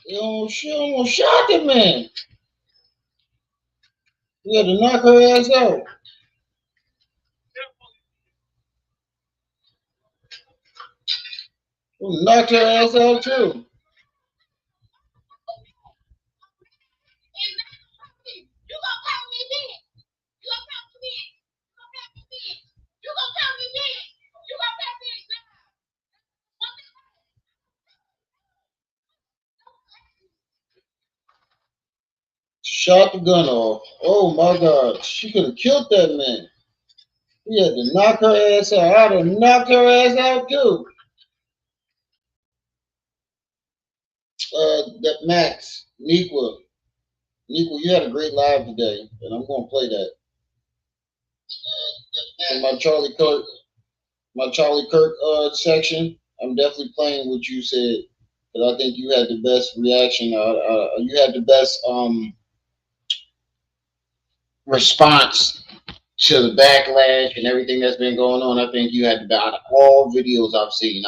She almost shot the man. We had to knock her ass out. We knocked her ass out too. Shot the gun off. Oh my God. She could have killed that man. We had to knock her ass out. I'd have knocked her ass out too. That Max, Nika, you had a great live today, and I'm gonna play that. In my Charlie Kirk section, I'm definitely playing what you said, because I think you had the best reaction. You had the best response to the backlash and everything that's been going on. I think you had out of all videos I've seen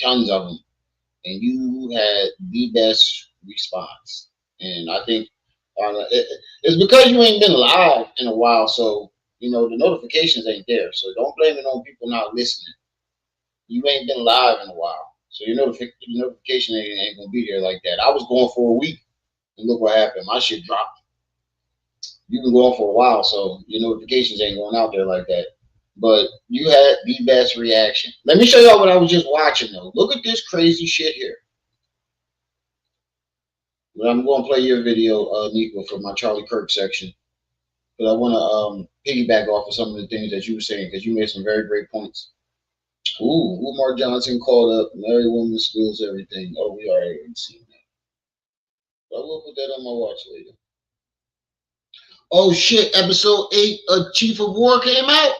tons of them, and you had the best response. And I think it's because you ain't been live in a while, so the notifications ain't there. So don't blame it on people not listening. You ain't been live in a while, so your notification ain't gonna be there like that. I was going for a week, and look what happened. My shit dropped. You've been going for a while, so your notifications ain't going out there like that. But you had the best reaction. Let me show y'all what I was just watching though. Look at this crazy shit here. But I'm going to play your video, Nika, for my Charlie Kirk section. But I want to piggyback off of some of the things that you were saying, because you made some very great points. Ooh, Umar Johnson called up. Married woman spills everything. Oh, we already seen that. But I will put that on my watch later. Oh shit! Episode 8 of Chief of War came out.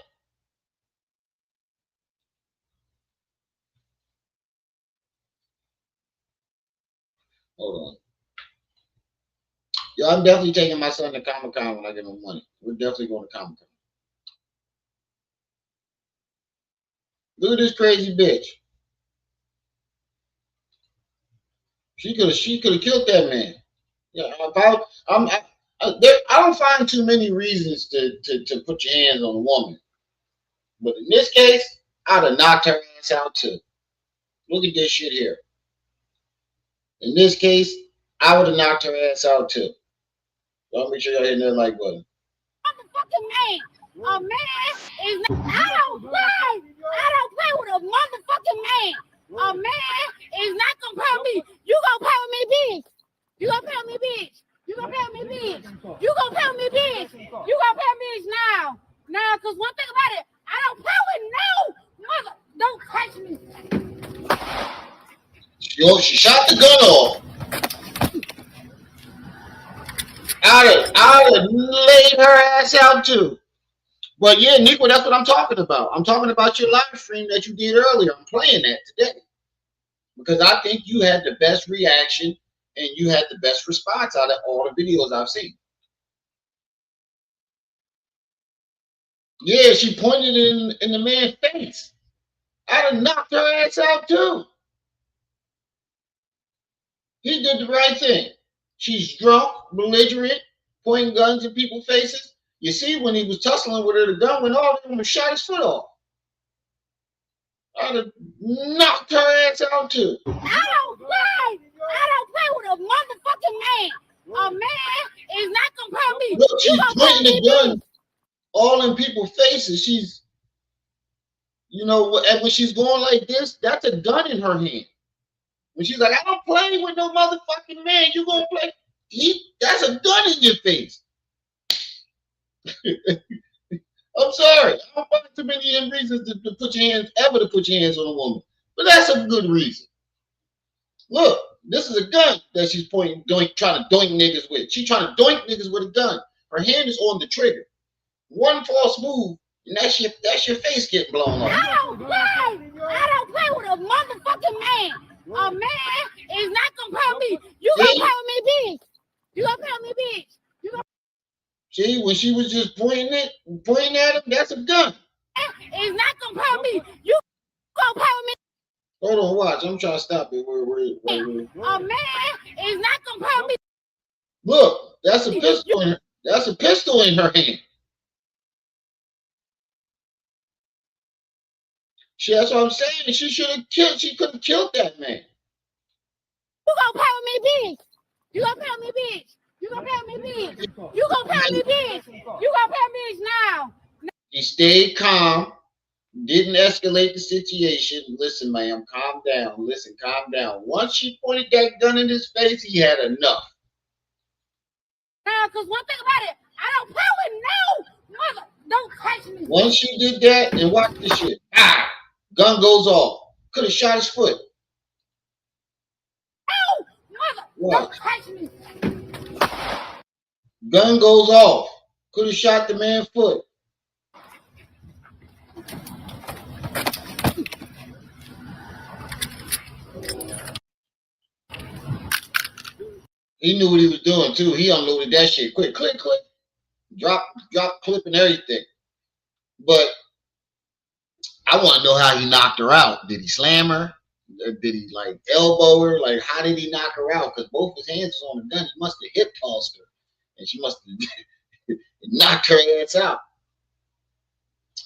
Hold on. Yo, I'm definitely taking my son to Comic-Con when I get my money. We're definitely going to Comic-Con. Look at this crazy bitch. She could have killed that man. Yeah, I don't find too many reasons to put your hands on a woman, but in this case, I'd have knocked her ass out too. Look at this shit here. In this case, I would have knocked her ass out too. Y'all make sure y'all hitting that like button. Motherfucking man. A man is not. I don't play with a motherfucking man. A man is not gonna play with me. You gonna play with me, bitch. You gonna play with me, bitch. You gonna play with me, bitch. You gonna play with me, bitch. You gonna play with me, bitch now. Now, cause one thing about it, I don't play with no mother. Don't touch me. Yo, she shot the gun off. I'd have laid her ass out too. But yeah, Nico, that's what I'm talking about. I'm talking about your live stream that you did earlier. I'm playing that today because I think you had the best reaction and you had the best response out of all the videos I've seen. Yeah, she pointed in the man's face. I'd have knocked her ass out too. He did the right thing. She's drunk, belligerent, pointing guns in people's faces. You see, when he was tussling with her, the gun went off and shot his foot off. I'd have knocked her ass out too. I don't play with a motherfucking man. A man is not gonna play with me. Look, she's pointing the gun all in people's faces. She's, when she's going like this, that's a gun in her hand. When she's like, I don't play with no motherfucking man, you gonna play? That's a gun in your face. I'm sorry. I don't find too many reasons to put your hands on a woman. But that's a good reason. Look, this is a gun that she's trying to doink niggas with. She's trying to doink niggas with a gun. Her hand is on the trigger. One false move, and that's your face getting blown off. I don't play with a motherfucking man. A man is not gonna play with me. You gonna play with me, bitch. You gonna play with me, bitch. See, when she was just pointing at him, that's a gun. Is not gonna play with me. You gonna play with me. Hold on, watch. I'm trying to stop it. A man is not gonna me. Look, that's a pistol in her. That's a pistol in her hand. That's what I'm saying. She should have killed. She could have killed that man. You gonna play with me, bitch? You gonna play with me, bitch? You gonna play with me, bitch? You gonna play with me, bitch? You gonna play with me now? He stayed calm. Didn't escalate the situation. Listen, ma'am, calm down. Listen, calm down. Once she pointed that gun in his face, he had enough. Now, cause one thing about it, I don't play with no mother. Don't touch me. Once she did that, and watch this shit. Gun goes off. Could have shot his foot. No, mother. What? Don't touch me. Gun goes off. Could have shot the man's foot. He knew what he was doing too. He unloaded that shit quick. Click, click. Drop, clip and everything. But I want to know how he knocked her out. Did he slam her? Did he like elbow her? Like, how did he knock her out? Because both his hands was on the gun. He must have hip tossed her. And she must have knocked her ass out.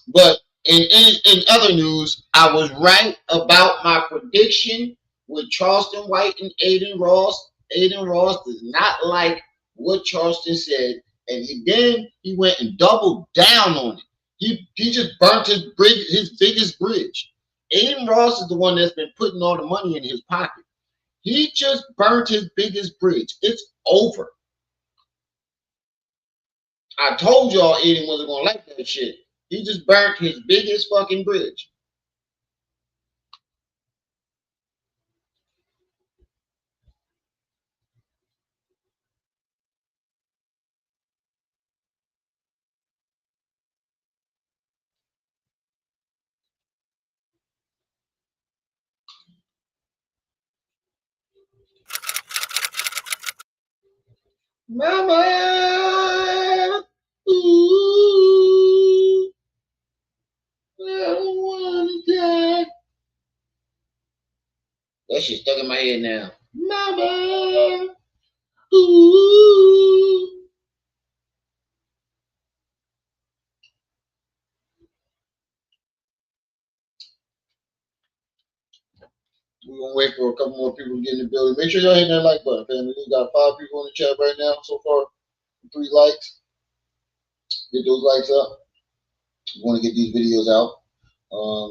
But in other news, I was right about my prediction with Charleston White and Adin Ross. Adin Ross does not like what Charleston said, and he went and doubled down on it. He just burnt his biggest bridge. Adin Ross is the one that's been putting all the money in his pocket. He just burnt his biggest bridge. It's over. I told y'all Adin wasn't gonna like that shit. He just burnt his biggest fucking bridge. Mama, ooh, I don't want to die. That shit stuck in my head now. Mama, ooh. We're gonna wait for a couple more people to get in the building. Make sure y'all hit that like button, family. We got 5 people in the chat right now so far. 3 likes. Get those likes up. We want to get these videos out.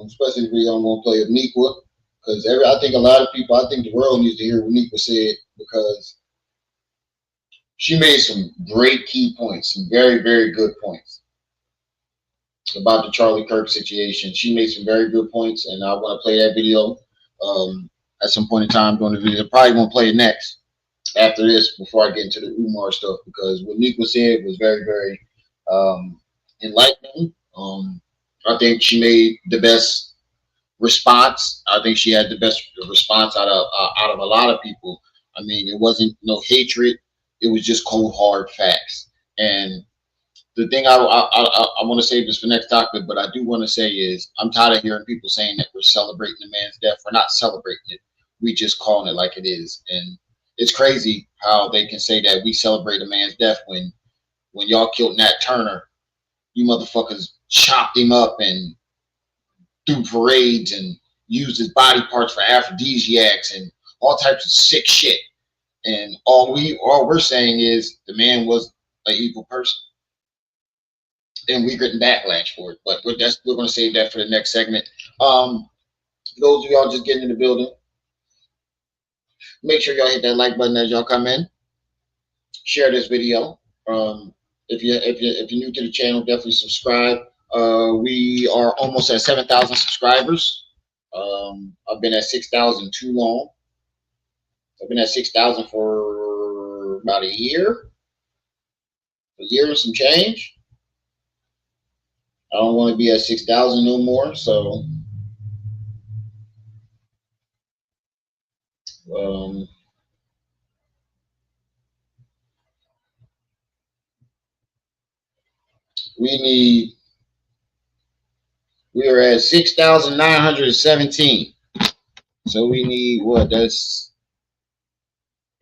Especially the video I'm gonna play of Nika, because I think a lot of people, I think the world needs to hear what Nika said, because she made some great key points, some very, very good points about the Charlie Kirk situation. She made some very good points, and I want to play that video at some point in time during the video. I probably won't play it next after this before I get into the Umar stuff, because what Nika said was very, very enlightening. I think she made the best response. I think she had the best response out of a lot of people. I mean, it wasn't no hatred. It was just cold, hard facts. And the thing I want to save this for next topic, but I do want to say is I'm tired of hearing people saying that we're celebrating the man's death. We're not celebrating it. We just calling it like it is. And it's crazy how they can say that we celebrate a man's death when y'all killed Nat Turner, you motherfuckers chopped him up and threw parades and used his body parts for aphrodisiacs and all types of sick shit. And all we're saying is the man was an evil person, and we're getting backlash for it. But we're going to save that for the next segment. Those of y'all just getting in the building, make sure y'all hit that like button as y'all come in. Share this video. If you're new to the channel, definitely subscribe. We are almost at 7,000 subscribers. I've been at 6,000 too long. I've been at 6,000 for about a year and some change. I don't want to be at 6,000 no more. So, we are at 6,917. So we need what? That's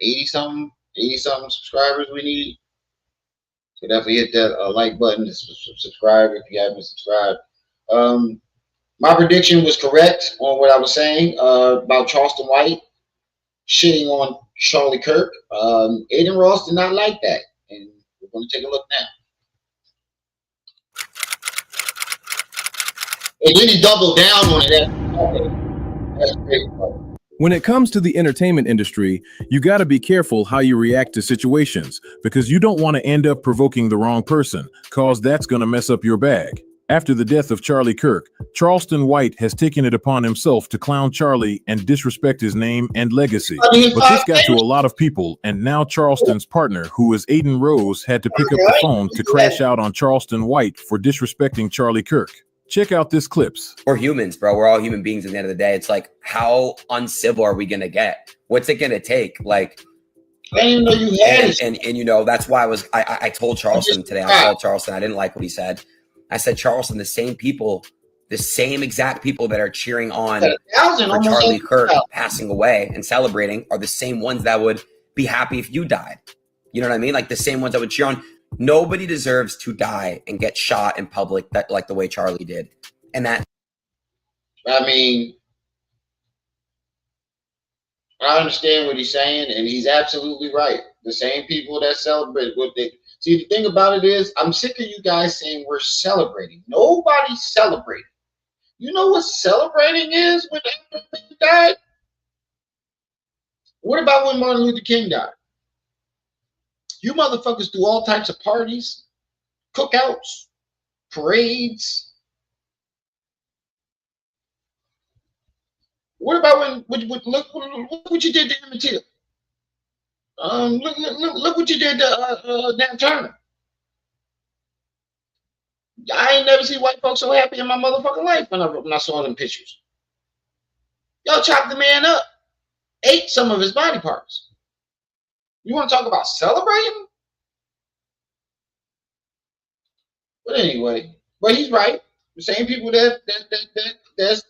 80 something subscribers we need. So definitely hit that like button to subscribe if you haven't subscribed. My prediction was correct on what I was saying about Charleston White shitting on Charlie Kirk. Adin Ross did not like that, and we're going to take a look now. And then he doubled down on it. That's great. When it comes to the entertainment industry, you got to be careful how you react to situations because you don't want to end up provoking the wrong person, cause that's going to mess up your bag. After the death of Charlie Kirk, Charleston White has taken it upon himself to clown Charlie and disrespect his name and legacy. But this got to a lot of people, and now Charleston's partner, who is Adin Ross, had to pick up the phone to crash out on Charleston White for disrespecting Charlie Kirk. Check out this clips. We're humans, bro. We're all human beings at the end of the day. It's like, how uncivil are we going to get? What's it going to take? Like, I didn't even know you had it. And you know, that's why I told Charleston today, I called Charleston. I didn't like what he said. I said, Charleston, the same exact people that are cheering on for Charlie Kirk passing away and celebrating are the same ones that would be happy if you died. You know what I mean? Like the same ones that would cheer on. Nobody deserves to die and get shot in public that like the way Charlie did. And that, I mean, I understand what he's saying, and he's absolutely right. The same people that celebrate what they see. The thing about it is, I'm sick of you guys saying we're celebrating. Nobody's celebrating. You know what celebrating is when Martin Luther King died? What about when Martin Luther King died? You motherfuckers do all types of parties, cookouts, parades. What about look what you did to Emmett Till? Look what you did to Dan Turner. I ain't never seen white folks so happy in my motherfucking life when I saw them pictures. Y'all chopped the man up, ate some of his body parts. You want to talk about celebrating? But anyway, but he's right. The same people that's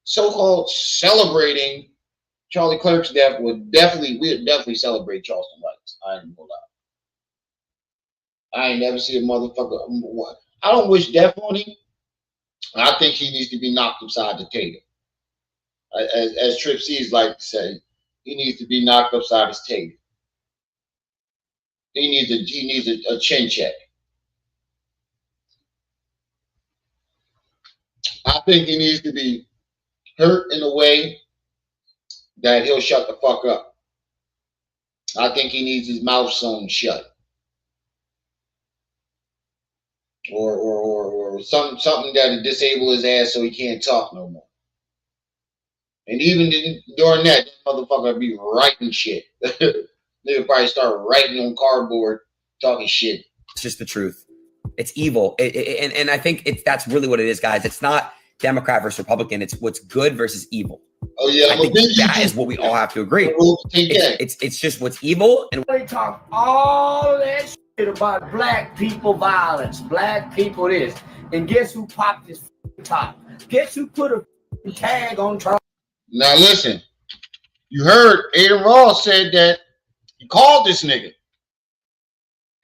so-called celebrating Charlie Kirk's death we'd definitely celebrate Charleston White's. I ain't gonna lie. I ain't never see a motherfucker. I don't wish death on him. I think he needs to be knocked upside the table. As Trip C's like to say, he needs to be knocked upside his table. He needs a chin check. I think he needs to be hurt in a way that he'll shut the fuck up. I think he needs his mouth sewn shut. Or something that'll disable his ass so he can't talk no more. And even during that motherfucker would be writing shit. They'll probably start writing on cardboard, talking shit. it's just the truth. It's evil. And I think that's really what it is, guys. It's not Democrat versus Republican. It's what's good versus evil. Oh yeah, I think that is what we all have to agree. It's just what's evil. And they talk all that shit about black people violence, black people this, and guess who popped this top? Guess who put a tag on Charles? Now listen, you heard Adin Ross said that he called this nigga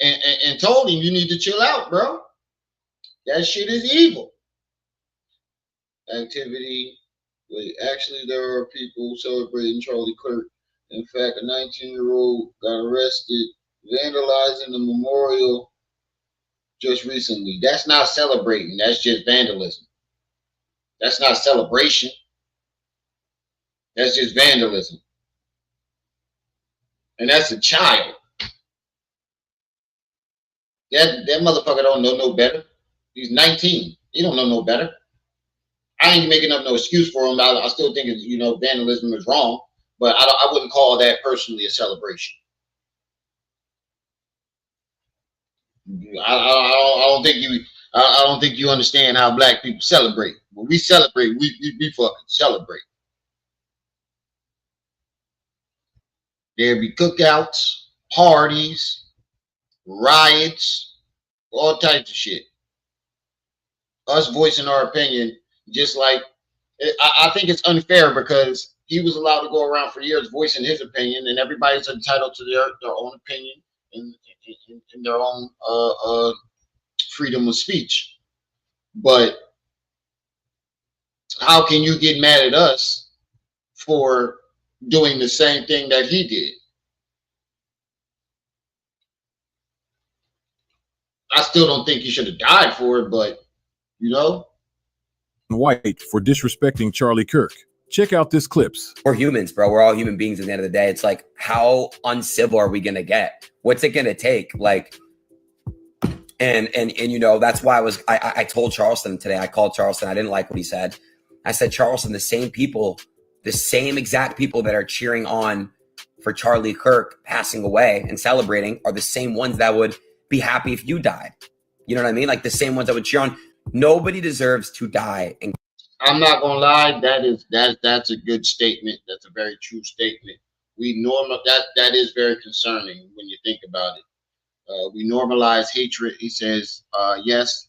and told him, you need to chill out, bro. That shit is evil. Activity. Wait, actually, there are people celebrating Charlie Kirk. In fact, a 19-year-old got arrested vandalizing the memorial just recently. That's not celebrating. That's just vandalism. That's not celebration. That's just vandalism. And that's a child. That motherfucker don't know no better. He's 19. He don't know no better. I ain't making up no excuse for him. I still think it's, vandalism is wrong, but I wouldn't call that personally a celebration. I don't think you understand how black people celebrate. When we celebrate, we fucking celebrate. There'd be cookouts, parties, riots, all types of shit. Us voicing our opinion, just like I think it's unfair because he was allowed to go around for years voicing his opinion, and everybody's entitled to their own opinion and their own freedom of speech. But how can you get mad at us for doing the same thing that he did? I still don't think he should have died for it, but you know. White for disrespecting Charlie Kirk. Check out this clips. We're humans, bro. We're all human beings at the end of the day. It's like, how uncivil are we gonna get? What's it gonna take? Like, and you know, that's why I told Charleston today. I called Charleston. I didn't like what he said. I said, Charleston, the same people, the same exact people that are cheering on for Charlie Kirk passing away and celebrating are the same ones that would be happy if you died. You know what I mean? Like the same ones that would cheer on. Nobody deserves to die. And I'm not gonna lie, that's a good statement. That's a very true statement. That is very concerning when you think about it. We normalize hatred. He says, yes,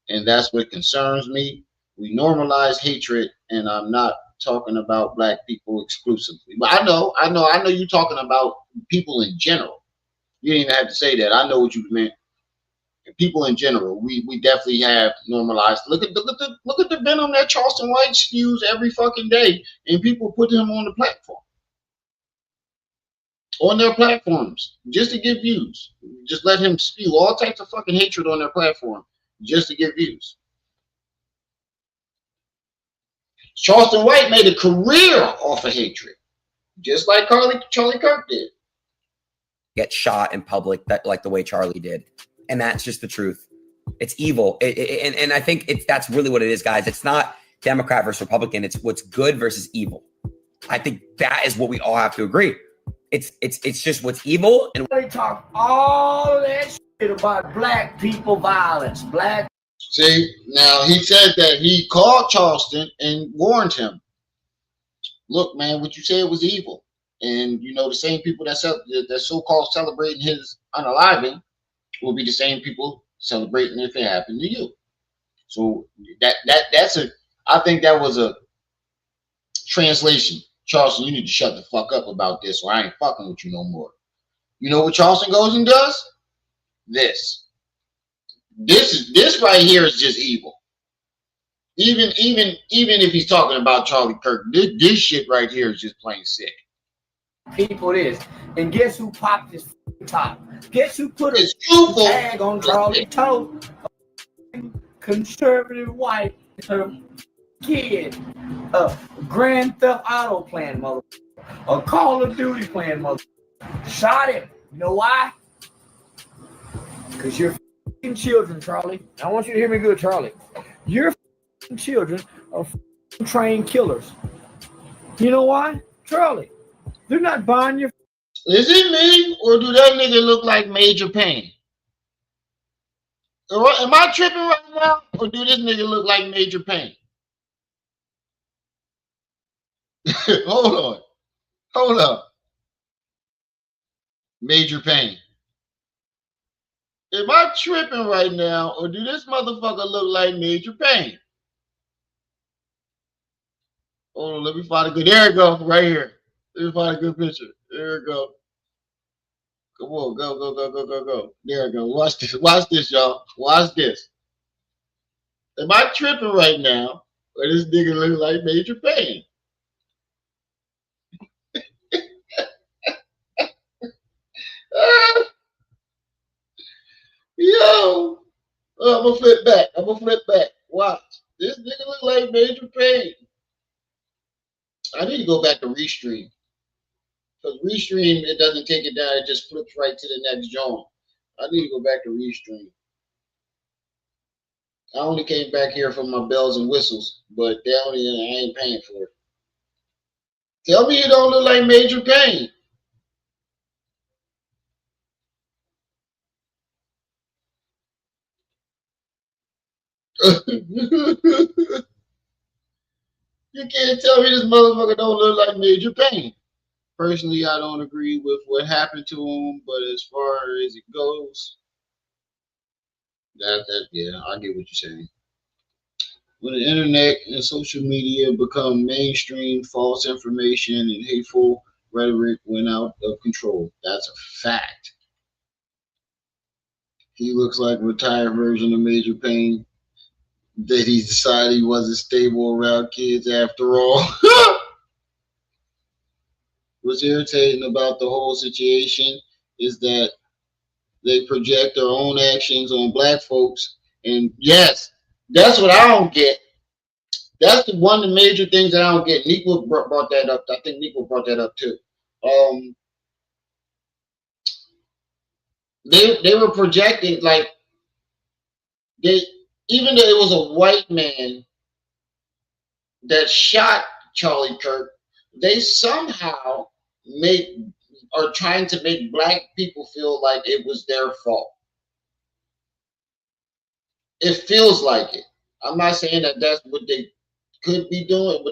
and that's what concerns me. We normalize hatred, and I'm not talking about black people exclusively. But I know you're talking about people in general. You didn't even have to say that. I know what you meant. People in general, we definitely have normalized. Look at the venom that Charleston White spews every fucking day, and people put him on the platform, on their platforms, just to get views. Just let him spew all types of fucking hatred on their platform, just to get views. Charleston White made a career off of hatred, just like Charlie Kirk did. Get shot in public, that like the way Charlie did. And that's just the truth. It's evil. And I think that's really what it is, guys. It's not Democrat versus Republican. It's what's good versus evil. I think that is what we all have to agree. It's just what's evil. And they talk all that shit about black people violence. See, now he said that he called Charleston and warned him. Look, man, what you said was evil. And you know, the same people that so-called celebrating his unaliving will be the same people celebrating if it happened to you. So I think that was a translation. Charleston, you need to shut the fuck up about this, or I ain't fucking with you no more. You know what Charleston goes and does? This right here is just evil. Even if he's talking about Charlie Kirk, this shit right here is just plain sick. People is, and guess who popped his top? Guess who put a tag on Charlie's toe? Conservative white kid, a Grand Theft Auto playing mother, a Call of Duty playing mother, shot him. You know why? Because you're children, Charlie. I want you to hear me good, Charlie. Your children are trained killers. You know why, Charlie? They're not buying your. Is it me, or do that nigga look like Major Payne? Am I tripping right now, or do this nigga look like Major Payne? Hold up. Major Payne. Am I tripping right now, or do this motherfucker look like Major Payne? Hold on, let me find a good. There it go, right here. Let me find a good picture. There it go. Come on, go. There it go. Watch this, y'all. Watch this. Am I tripping right now, or this nigga look like Major Payne? Yo, I'm gonna flip back. Watch. This nigga look like Major Payne. I need to go back to Restream. Because Restream, it doesn't take it down. It just flips right to the next joint. I need to go back to Restream. I only came back here for my bells and whistles, but I ain't paying for it. Tell me you don't look like Major Payne. You can't tell me this motherfucker don't look like Major Payne. Personally, I don't agree with what happened to him, but as far as it goes, yeah, I get what you're saying. When the internet and social media become mainstream, false information and hateful rhetoric went out of control. That's a fact. He looks like a retired version of Major Payne. That he decided he wasn't stable around kids after all. What's irritating about the whole situation is that they project their own actions on black folks. And yes, that's what I don't get. That's one of the major things that I don't get. Nico brought that up. I think Nico brought that up too. They were projecting like they, even though it was a white man that shot Charlie Kirk, they somehow are trying to make black people feel like it was their fault. It feels like it. I'm not saying that that's what they could be doing,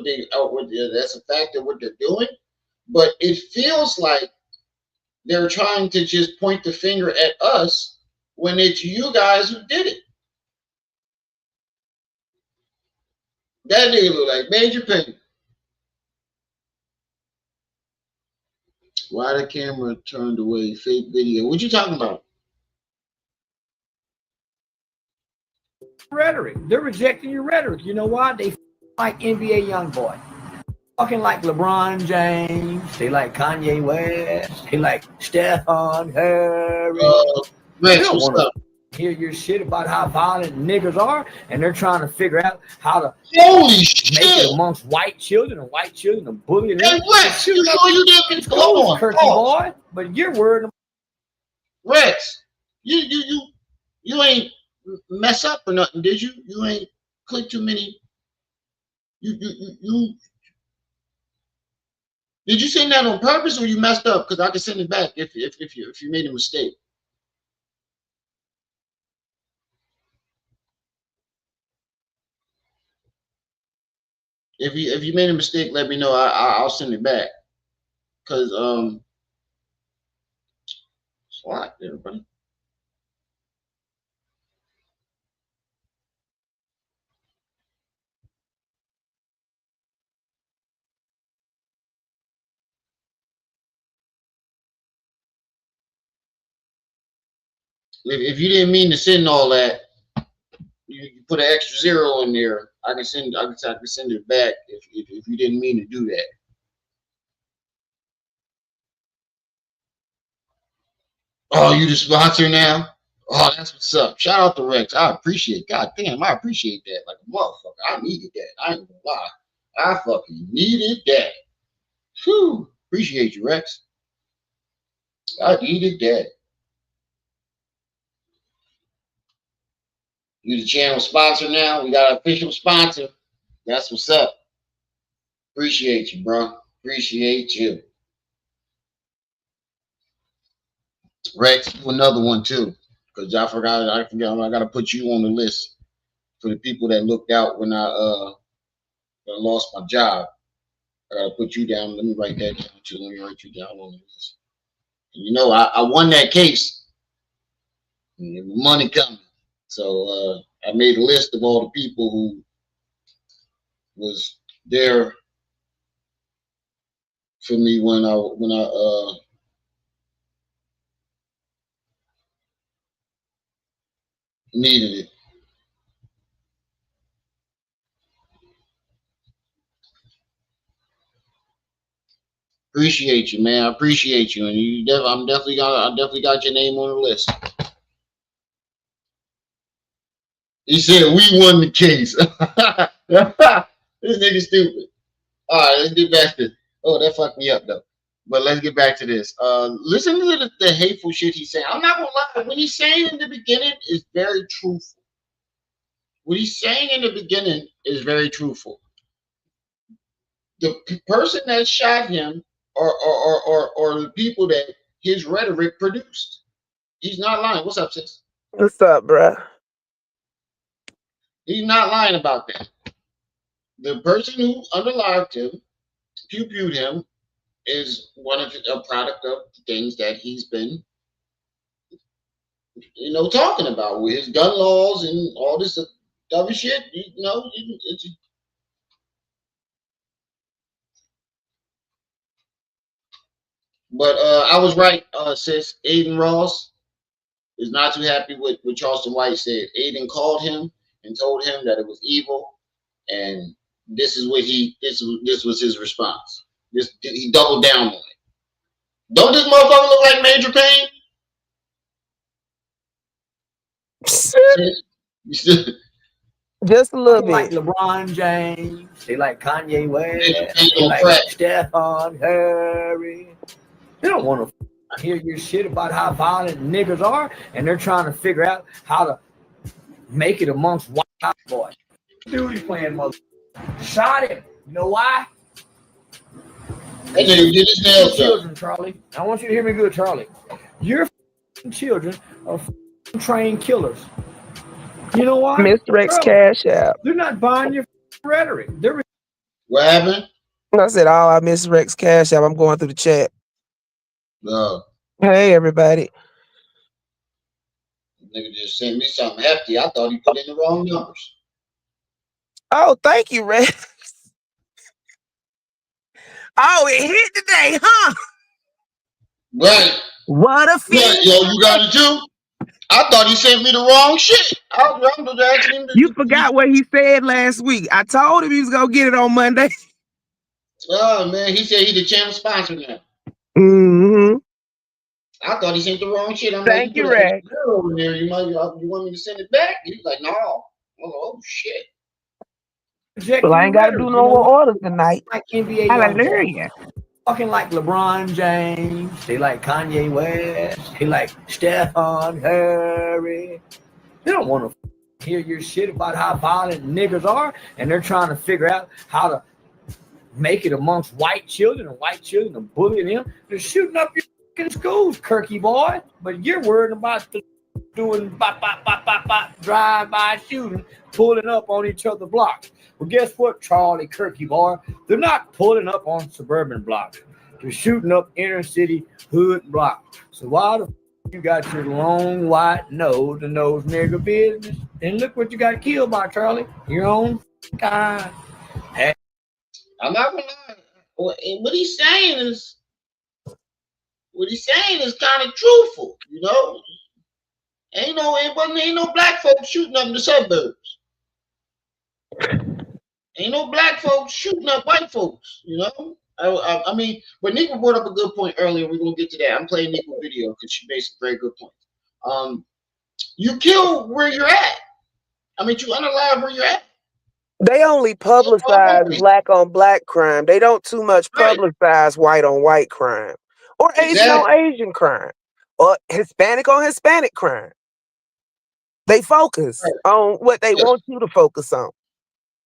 that's a fact of what they're doing, but it feels like they're trying to just point the finger at us when it's you guys who did it. That nigga look like Major Payne. Why the camera turned away? Fake video. What you talking about? Rhetoric. They're rejecting your rhetoric. You know why? They like NBA YoungBoy. Talking like LeBron James. They like Kanye West. They like Stephon Curry. Rex, what's up? Hear your shit about how violent niggas are, and they're trying to figure out how to make it amongst white children and bullying them. Hey, Rex, you know you didn't go on, Kirky boy, but you're worried about Rex. You ain't mess up or nothing, did you? You ain't click too many. You did you send that on purpose or you messed up? Because I can send it back if you made a mistake. If you made a mistake, let me know. I'll send it back. Cause it's a lot, everybody. If you didn't mean to send all that, you put an extra zero in there. I can send it back if you didn't mean to do that. Oh, you the sponsor now? Oh, that's what's up. Shout out to Rex. I appreciate. God damn, I appreciate that like a motherfucker. I needed that. I ain't gonna lie. I fucking needed that. Whew. Appreciate you, Rex. I needed that. You the channel sponsor now. We got an official sponsor. That's what's up. Appreciate you, bro. Appreciate you. Rex, do another one too. Because I forgot. I got to put you on the list for the people that looked out when I lost my job. I got to put you down. Let me write that down too. Let me write you down on the list. You know, I won that case. Money coming. So I made a list of all the people who was there for me when I needed it. Appreciate you, man. I appreciate you, and I definitely got your name on the list. He said we won the case. This nigga stupid. All right, let's get back to. Oh, that fucked me up though. But let's get back to this. Listen to the hateful shit he's saying. I'm not gonna lie. What he's saying in the beginning is very truthful. What he's saying in the beginning is very truthful. The person that shot him or the people that his rhetoric produced. He's not lying. What's up, sis? What's up, bruh? He's not lying about that. The person who underlined him, pew-pewed him, is a product of the things that he's been, talking about with his gun laws and all this dumb shit. You know, but I was right, sis. Adin Ross is not too happy with what Charleston White said. Adin called him and told him that it was evil, and this is what this was his response. He doubled down on it. Don't this motherfucker look like Major Payne? Just a little bit. Like LeBron James, they like Kanye West, they like Stephen Curry. They don't want to hear your shit about how violent niggas are, and they're trying to figure out how to make it amongst white boys. Duty playing mother. Shot him. You know why? Children, Charlie. I want you to hear me good, Charlie. Your children are trained killers. You know why? Mr. Rex Cash App. They're not buying your rhetoric. What happened? I said, "Oh, I miss Rex Cash App." I'm going through the chat. No. Hey, everybody. Nigga just sent me something hefty. I thought he put in the wrong numbers. Oh, thank you, Rex. Oh, it hit today, huh? Right. What a feat. Right, yo, you got it too? I thought he sent me the wrong shit. You forgot what he said last week. I told him he was going to get it on Monday. Oh, man. He said he's the channel sponsor now. Mm-hmm. I thought he sent the wrong shit. I'm Thank like, you, Rex. Over there. You want me to send it back? He's like, no. Oh, shit. Well, I ain't got to do no more orders tonight. Like NBA Hallelujah. Talking like LeBron James, they like Kanye West, they like Stephen Curry. They don't want to hear your shit about how violent niggas are, and they're trying to figure out how to make it amongst white children and bullying them. They're shooting up your fucking schools, Kirky boy. But you're worried about doing drive-by shooting, pulling up on each other's blocks. Well, guess what, Charlie Kirky boy? They're not pulling up on suburban blocks. They're shooting up inner city hood blocks. So why the f you got your long white nose and those nigger business? And look what you got killed by, Charlie. Your own kind. Hey. I'm not gonna lie. What he's saying is kind of truthful, you know. Ain't no black folks shooting up in the suburbs. Ain't no black folks shooting up white folks, you know. I mean, but Nika brought up a good point earlier. We're gonna get to that. I'm playing Nika's video because she makes a very good point. You kill where you're at. I mean, you unalive where you're at. They only publicize black on black crime. They don't too much publicize white on white crime, or Asian on Asian crime, or Hispanic on Hispanic crime. They focus on what they want you to focus on.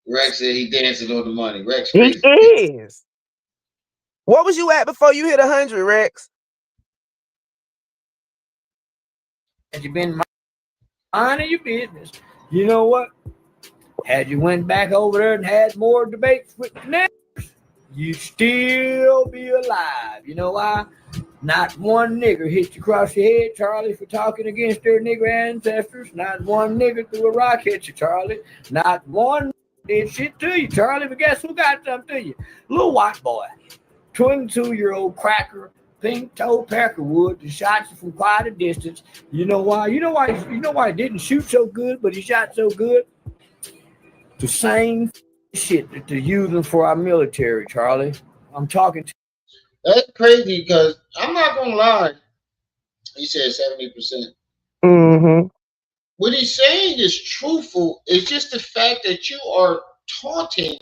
Rex said he dancing on the money. Rex crazy. He is. What was you at before you hit 100, Rex? Had you been minding your business, you know what? Had you went back over there and had more debates with the niggas, you'd still be alive. You know why? Not one nigger hit you across your head, Charlie, for talking against their nigger ancestors. Not one nigger threw a rock at you, Charlie. Not one did shit to you, Charlie. But guess who got something to you? Little white boy, 22-year-old cracker, pink-toed Peckerwood, that shot you from quite a distance. You know why? You know why he didn't shoot so good, but he shot so good? The same shit that they're using for our military, Charlie. I'm talking to you. That's crazy because I'm not gonna lie. He said 70%. Mm-hmm. What he's saying is truthful. It's just the fact that you are taunting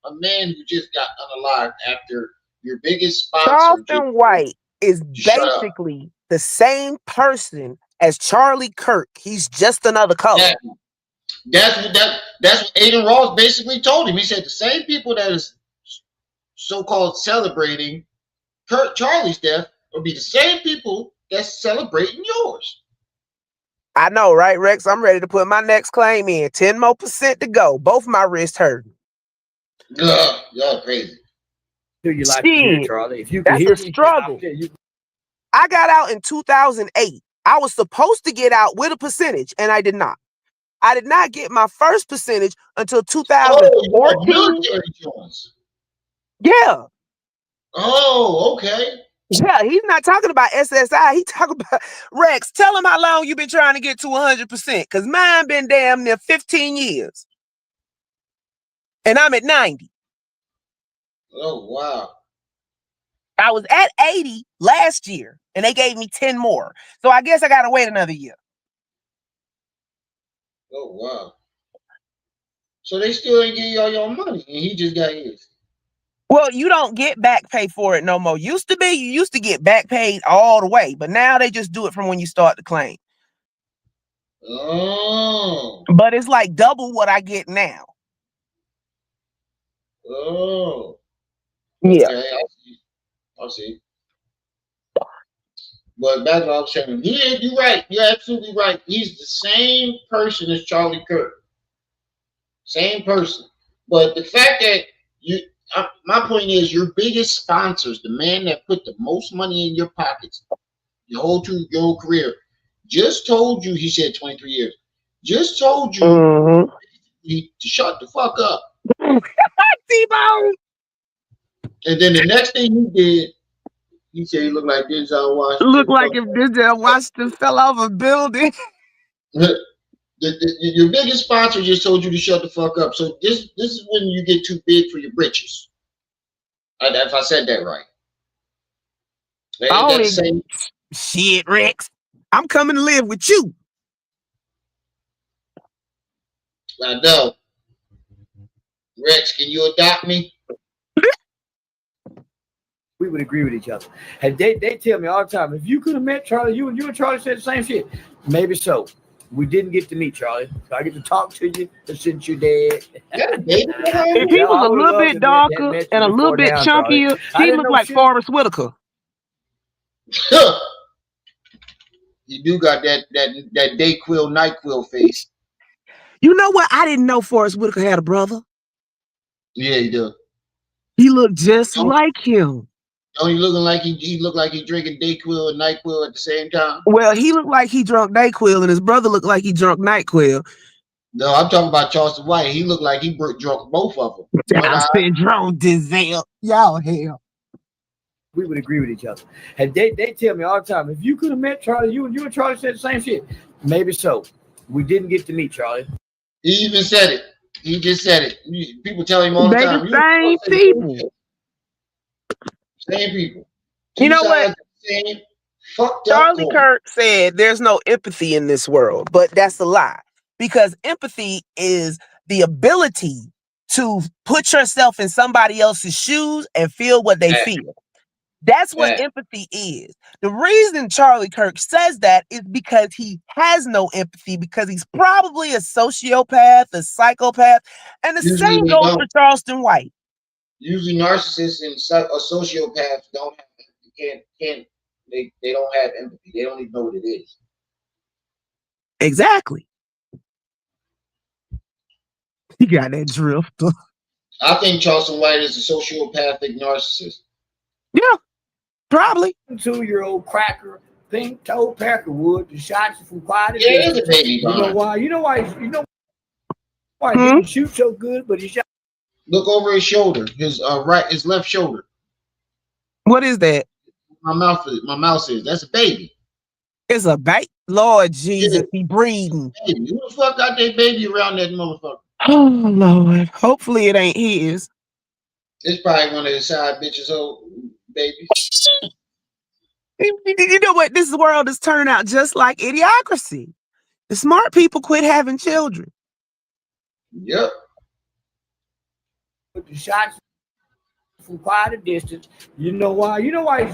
a man who just got unalived after your biggest sponsor. Charleston White is basically the same person as Charlie Kirk. He's just another color. That's what Adin Ross basically told him. He said the same people that is so-called celebrating Charlie's death will be the same people that's celebrating yours. I know, right, Rex? I'm ready to put my next claim in. 10% more to go. Both my wrists hurting. Y'all crazy. Do you like to hear, Charlie? If you can hear me, struggle. I got out in 2008. I was supposed to get out with a percentage, and I did not. I did not get my first percentage until 2014. Military joints. Yeah. Oh, okay. Yeah, he's not talking about SSI. He talking about Rex. Tell him how long you been trying to get to 100%. Because mine been damn near 15 years. And I'm at 90. Oh, wow. I was at 80 last year, and they gave me 10 more. So I guess I got to wait another year. Oh, wow. So they still ain't give you all your money, and he just got his. Well, you don't get back pay for it no more. Used to be, you used to get back paid all the way, but now they just do it from when you start the claim. Oh. But it's like double what I get now. Oh. Yeah. Okay, I see. But back to what I was saying. Yeah, you're right. You're absolutely right. He's the same person as Charlie Kirk. Same person. But the fact that my point is, your biggest sponsors, the man that put the most money in your pockets, your whole career, just told you, he said 23 years, just told you to shut the fuck up. T-Bone. And then the next thing he did, he said he looked like Denzel Washington. Looked like if Denzel Washington fell off a building. Your biggest sponsor just told you to shut the fuck up. So this is when you get too big for your britches. If I said that right. Shit, Rex. I'm coming to live with you. I know. Rex, can you adopt me? We would agree with each other. And they tell me all the time, if you could have met Charlie, you and Charlie said the same shit. Maybe so. We didn't get to meet Charlie. So I get to talk to you since you're dead. If he was a little bit darker and a little bit chunkier, he looked like Forrest Whitaker. You do got that Dayquil, NyQuil face. You know what? I didn't know Forrest Whitaker had a brother. Yeah, he do. He looked just like him. He looking like he looked like he drinking Dayquil and NyQuil at the same time. Well, he looked like he drunk Dayquil, and his brother looked like he drunk NyQuil. No, I'm talking about Charleston White. He looked like he drunk both of them. I said drunk Denzel. Y'all hell. We would agree with each other. And they tell me all the time, if you could have met Charlie, you and Charlie said the same shit. Maybe so. We didn't get to meet Charlie. He even said it. He just said it. People tell him all the time. The same people. Same people. You know what? Charlie Kirk said there's no empathy in this world, but that's a lie. Because empathy is the ability to put yourself in somebody else's shoes and feel what they feel. That's what empathy is. The reason Charlie Kirk says that is because he has no empathy, because he's probably a sociopath, a psychopath, and the same goes for Charleston White. Usually narcissists and sociopaths don't have they don't have empathy. They don't even know what it is. Exactly. He got that drift. I think Charleston White is a sociopathic narcissist. Yeah, probably. 2-year-old cracker, pink-toed Peckerwood, the shots from quiet. Yeah, it's a baby. You know why? You know why he didn't shoot so good, but he shot. Look over his shoulder, his left shoulder. What is that? My mouth is. That's a baby. It's a baby. Lord Jesus, he breathing. Baby. Who the fuck got that baby around that motherfucker? Oh Lord. Hopefully it ain't his. It's probably one of his side bitches old babies. You know what? This world has turned out just like Idiocracy. The smart people quit having children. Yep. With the shots from quite a distance. You know why? You know why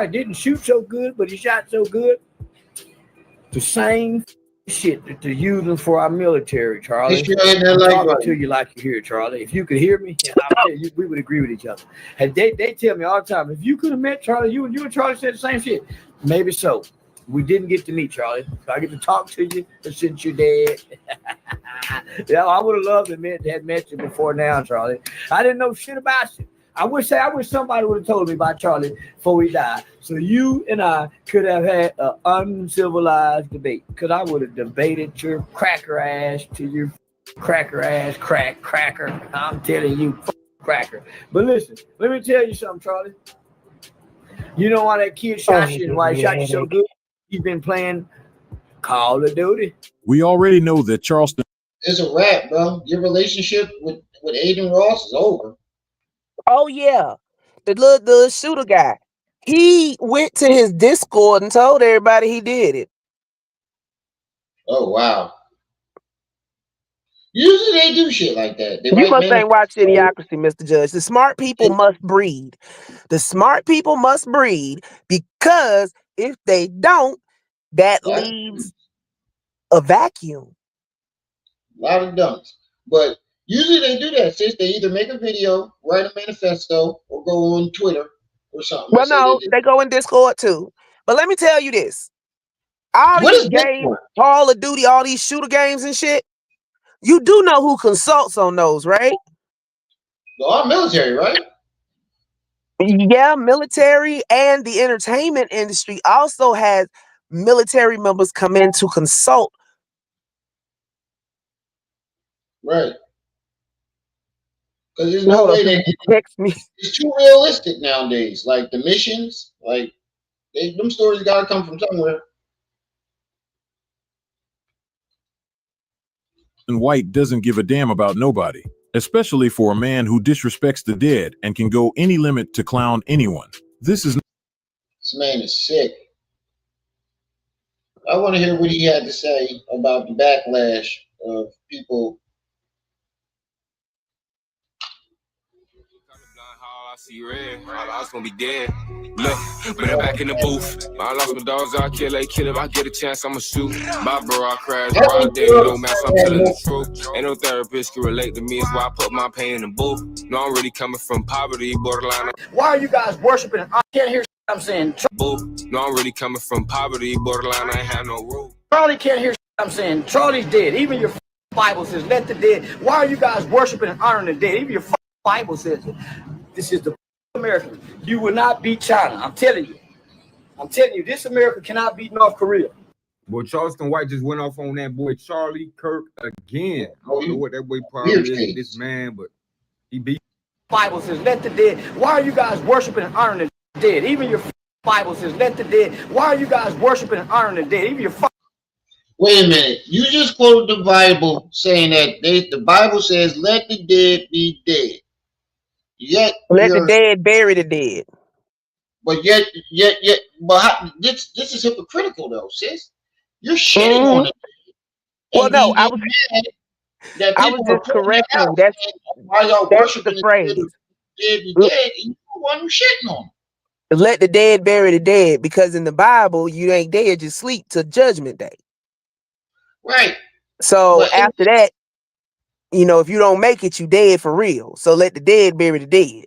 he didn't shoot so good, but he shot so good? The same shit that they're using for our military, Charlie. I'm talking to you like you hear, Charlie. If you could hear me, we would agree with each other. And they tell me all the time, if you could have met Charlie, you and Charlie said the same shit. Maybe so. We didn't get to meet Charlie. So I get to talk to you since you're dead. Yeah, I would have loved to have met you before now, Charlie. I didn't know shit about you. I wish somebody would have told me about Charlie before he died. So you and I could have had an uncivilized debate. Because I would have debated your cracker ass to your cracker ass cracker. I'm telling you, cracker. But listen, let me tell you something, Charlie. You know why that kid shot you and why he shot you so good? He's been playing Call of Duty. We already know that Charleston. It's a wrap, bro. Your relationship with Adin Ross is over. Oh yeah, the shooter guy. He went to his Discord and told everybody he did it. Oh wow. Usually they do shit like that. You must ain't watched Idiocracy, Mr. Judge. The smart people must breed. The smart people must breed because if they don't, that leaves a vacuum. A lot of dunks. But usually they do that, sis. They either make a video, write a manifesto, or go on Twitter or something. Well, no, they go in Discord too. But let me tell you this. All these games, Call of Duty, all these shooter games and shit, you do know who consults on those, right? All military, right? Yeah, military and the entertainment industry also has military members come in to consult. Right. Because there's no way they text me. It's too realistic nowadays. Like the missions, like them stories gotta come from somewhere. White doesn't give a damn about nobody, especially for a man who disrespects the dead and can go any limit to clown anyone. This man is sick. I want to hear what he had to say about the backlash of people. I see red, my life's gonna be dead. Look, but I'm back in the booth. I lost my dogs, I kill if I get a chance, I'ma shoot. My bro, I crash, broad day, no mask, I'm telling the truth. Ain't no therapist can relate to me, it's why I put my pain in the booth. No, I'm really coming from poverty, borderline. Why are you guys worshiping? I can't hear I'm saying. No, I'm really coming from poverty, borderline, I ain't have no roof. Charlie can't hear I'm saying. Charlie's dead. Even your Bible says, let the dead. Why are you guys worshiping and honoring the dead? Even your Bible says it. This is the America. You will not beat China. I'm telling you. I'm telling you, this America cannot beat North Korea. Boy, Charleston White just went off on that boy Charlie Kirk again. I don't know what that boy problem is with this man, but he beat. Bible says, let the dead. Why are you guys worshiping and honoring the dead? Even your Bible says, let the dead. Why are you guys worshiping and honoring the dead? Even your. Wait a minute. You just quoted the Bible saying that the Bible says, let the dead be dead. Yet let the dead bury the dead. But but this is hypocritical though, sis. You're shitting on it. Well, no, I was just correcting. That's why y'all worshiping the phrase. Dead be dead, and you're the one who's shitting on them. Let the dead bury the dead, because in the Bible, you ain't dead, you sleep till Judgment Day. Right. So after that, you know, if you don't make it, you dead for real. So let the dead bury the dead.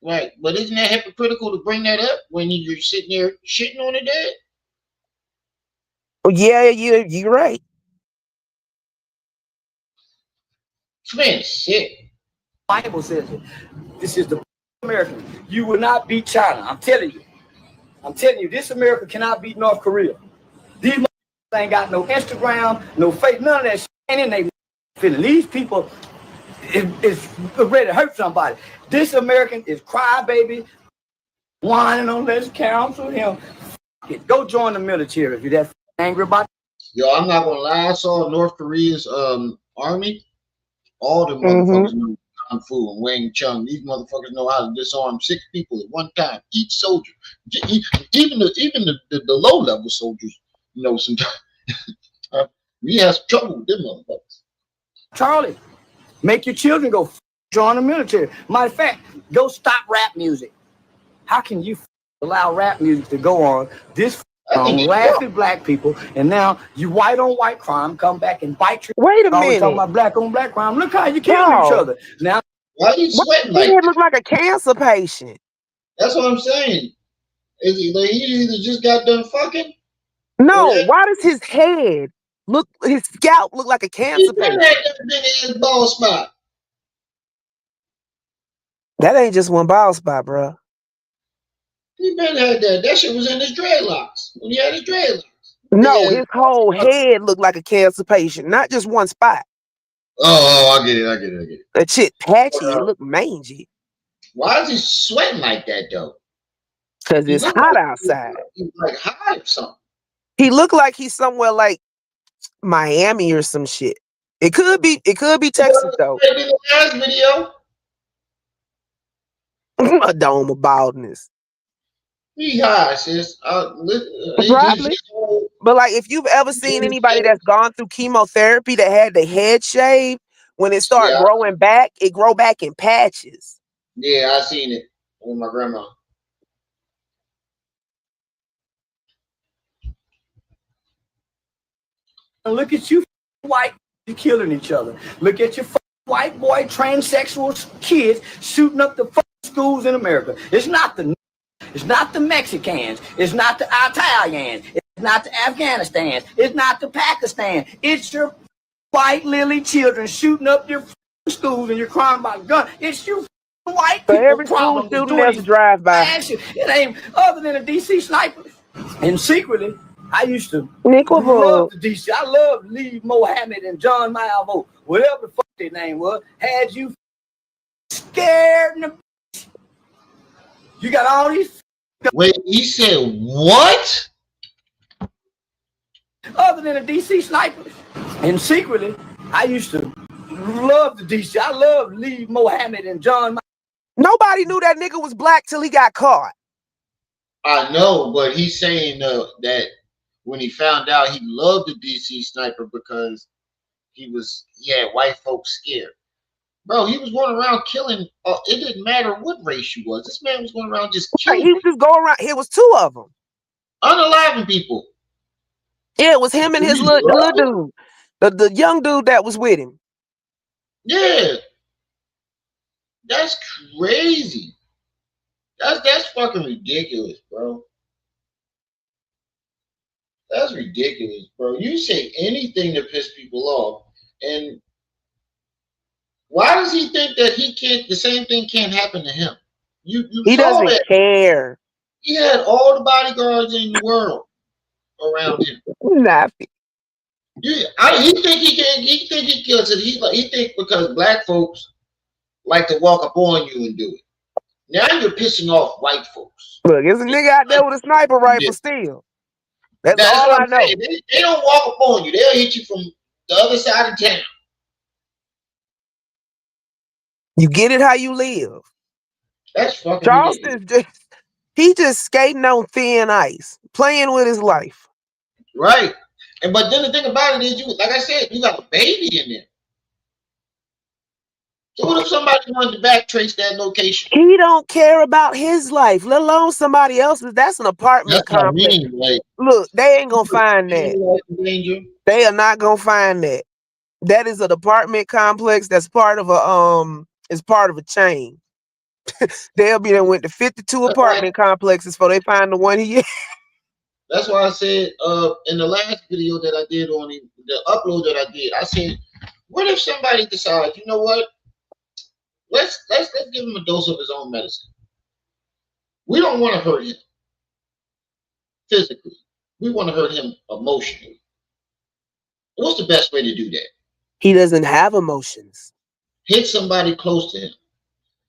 Right. But isn't that hypocritical to bring that up when you're sitting there shitting on the dead? Oh, yeah, you're right. Man, sick. Bible says it. This is the America. You will not beat China. I'm telling you. I'm telling you, this America cannot beat North Korea. These ain't got no Instagram, no fake, none of that shit. And then they feeling these people is ready to hurt somebody. This American is crybaby, whining on this council. Him, go join the military if you're that angry about it. Yo, I'm not gonna lie. I saw North Korea's army. All the motherfuckers know Kung Fu and Wing Chun. These motherfuckers know how to disarm 6 people at one time. Each soldier, even the low level soldiers, know sometimes. We have trouble with them motherfuckers. Charlie, make your children go join the military. Matter of fact, go stop rap music. How can you allow rap music to go on this laughing black people, and now you white on white crime come back and bite you? Wait a minute. Talking about black on black crime. Look how you killing each other. Now, why are you sweating like that? Look like a cancer patient. That's what I'm saying. Is he like he either just got done fucking? No, why does his head look, his scalp look like a cancer patient? He had that big ass bald spot. That ain't just one bald spot, bro. He been had that. That shit was in his dreadlocks when he had his dreadlocks. No, his whole head looked like a cancer patient, not just one spot. Oh, I get it. That shit patchy. It looked mangy. Why is he sweating like that though? Because it's hot outside. He's like hot or something. He looked like he's somewhere like Miami or some shit. It could be Texas though. In the last video. A dome of baldness. He high, sis. Probably. But like, if you've ever seen anybody that's gone through chemotherapy that had the head shaved, when it started growing back, it grow back in patches. Yeah, I seen it with my grandma. Look at you, white, you killing each other. Look at your white boy transsexual kids shooting up the schools in America. It's not the Mexicans. It's not the Italians. It's not the Afghanistans. It's not the Pakistan. It's your white lily children shooting up your schools and you're crying about gun. It's you white people. For every school student that's a drive-by. It ain't other than a DC sniper. And secretly, I used to love the DC. I love Lee Mohammed and John Malvo, whatever the fuck their name was. Had you scared in the. You got all these. Wait, he said what? Other than a DC sniper. And secretly, I used to love the DC. I love Lee Mohammed and John. Nobody knew that nigga was black till he got caught. I know, but he's saying that when he found out, he loved the DC sniper because he had white folks scared. Bro, he was going around killing. It didn't matter what race you was. This man was going around just killing. He was just going around. It was two of them. Unaliving people. Yeah, it was him and his little dude. The young dude that was with him. Yeah. That's crazy. That's fucking ridiculous, bro. That's ridiculous, bro. You say anything to piss people off, and why does he think that the same thing can't happen to him? He doesn't care. He had all the bodyguards in the world around him. Nappy. He think he kills it. He think because black folks like to walk up on you and do it. Now you're pissing off white folks. Look, there's a nigga out there with a sniper rifle still. That's all I know. They don't walk up on you. They'll hit you from the other side of town. You get it how you live. That's fucking Charleston just skating on thin ice, playing with his life. Right. But then the thing about it is, like I said, you got a baby in there. So what if somebody wanted to backtrace that location? He don't care about his life, let alone somebody else's. That's an apartment complex. Look, they ain't gonna find that. They are not gonna find that. That is an apartment complex that's part of a chain. They'll be there went to 52 apartment complexes before they find the one he is. That's why I said in the last video that I did on the upload that I did, I said, what if somebody decides, you know what? Let's give him a dose of his own medicine. We don't want to hurt him physically. We want to hurt him emotionally. What's the best way to do that? He doesn't have emotions. Hit somebody close to him.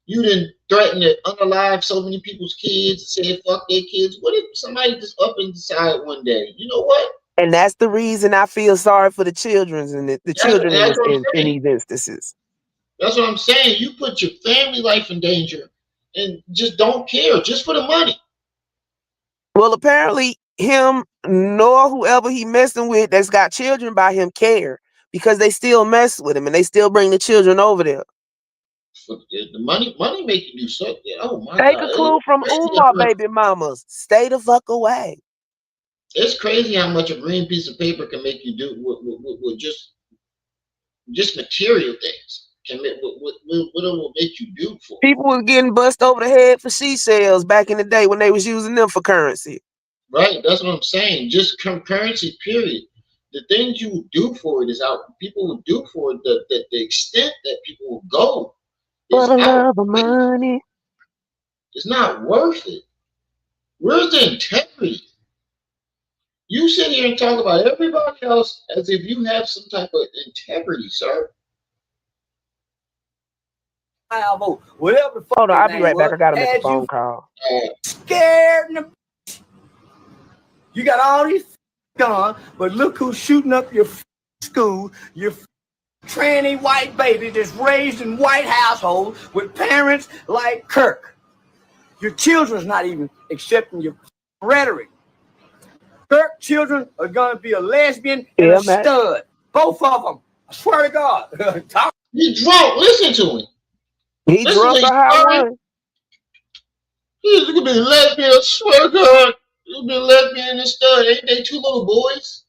You didn't threaten to unalive so many people's kids, say fuck their kids. What if somebody just up and decide one day, you know what? And that's the reason I feel sorry for the children and the children in these instances. That's what I'm saying. You put your family life in danger and just don't care, just for the money. Well, apparently him nor whoever he messing with that's got children by him care, because they still mess with him and they still bring the children over there. The money make you do something. Oh my God. Take God. a clue from Umar, baby mamas. Stay the fuck away. It's crazy how much a green piece of paper can make you do with just material things. What it will make you do for. People was getting bust over the head for seashells back in the day when they was using them for currency. Right, that's what I'm saying. Just currency, period. The things you would do for it is how people would do for it. The extent that people will go For the love of money. It's not worth it. Where's the integrity? You sit here and talk about everybody else as if you have some type of integrity, sir. Whatever the fuck. Hold on, I'll be right back. I gotta make a phone call. Scared in the you got all these guns, but look who's shooting up your school, your tranny white baby that's raised in white households with parents like Kirk. Your children's not even accepting your rhetoric. Kirk children are gonna be a lesbian and a stud. Both of them. I swear to God. He's drunk. Listen to him. He drunk or high. He's gonna be a lesbian. I swear to God. He'll be a lesbian and a stud. Ain't they two little boys?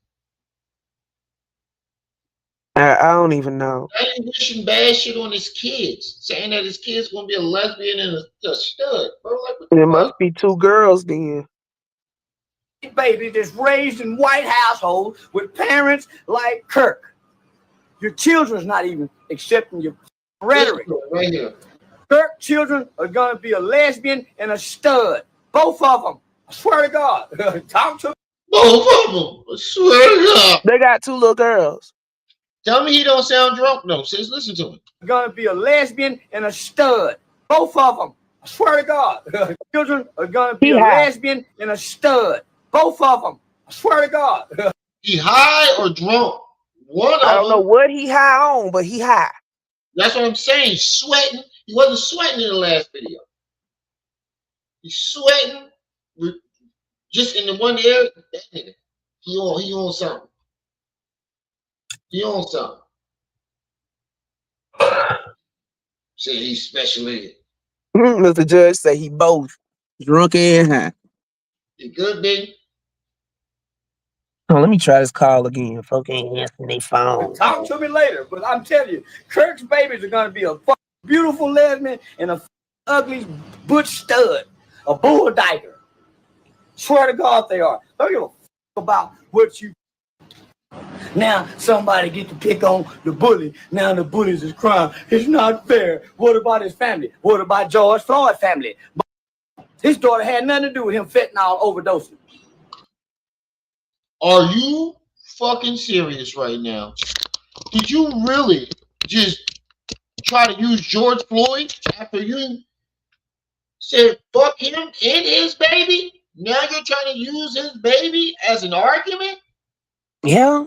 I don't even know. I ain't wishing bad shit on his kids, saying that his kids gonna be a lesbian and a stud, bro. Like, what there must be two girls then. Baby that's raised in white households with parents like Kirk. Your children's not even accepting your rhetoric. Right here. Kirk children are gonna be a lesbian and a stud. Both of them. I swear to God. Talk to both of them. I swear to God. They got two little girls. Tell me he don't sound drunk though. Sis, listen to him. Gonna be a lesbian and a stud. Both of them. I swear to God. Children are gonna be a lesbian and a stud. Both of them. I swear to God. He high or drunk? One of them. I don't know what he high on, but he high. That's what I'm saying. Sweating. He wasn't sweating in the last video. He's sweating just in the one area. That nigga. He on something. He on something. Say he's special ed. Mr. Judge say he both drunk and high. He good, baby. Oh, let me try this call again. Folk ain't answering their phone. Talk to me later, but I'm telling you, Kirk's babies are gonna be a beautiful lesbian and a ugly butch stud, a bull dyker. Swear to God they are. Don't give a about what you. Now somebody get to pick on the bully. Now the bullies is crying. It's not fair. What about his family? What about George Floyd's family? His daughter had nothing to do with him fentanyl overdosing. Are you fucking serious right now? Did you really just try to use George Floyd after you said fuck him and his baby? Now you're trying to use his baby as an argument? Yeah.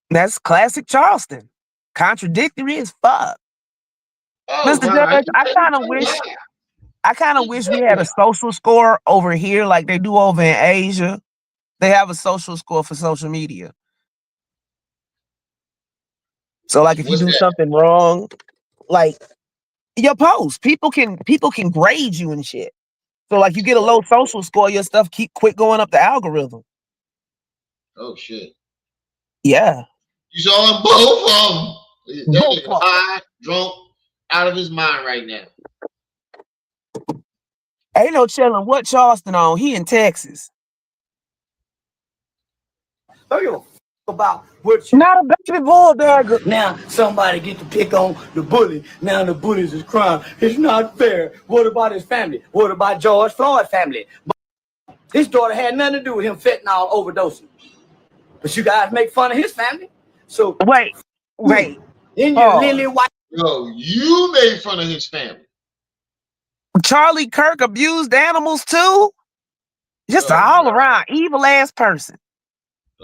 That's classic Charleston. Contradictory as fuck. Oh, Mr. Judge, I kind of wish we had a social score over here like they do over in Asia. They have a social score for social media. So like if you do something wrong, like your post, people can grade you and shit. So like you get a low social score, your stuff quit going up the algorithm. Oh shit. Yeah. You saw them both of them. That nigga high, drunk, out of his mind right now. Ain't no chilling what Charleston on. He in Texas. Don't give a about what you. Not a baby bulldog. Now somebody get to pick on the bully. Now the bullies is crying. It's not fair. What about his family? What about George Floyd's family? His daughter had nothing to do with him fentanyl overdosing. But you guys make fun of his family. So wait. In your lily white. Yo, you made fun of his family. Charlie Kirk abused animals too. Just an all around evil ass person.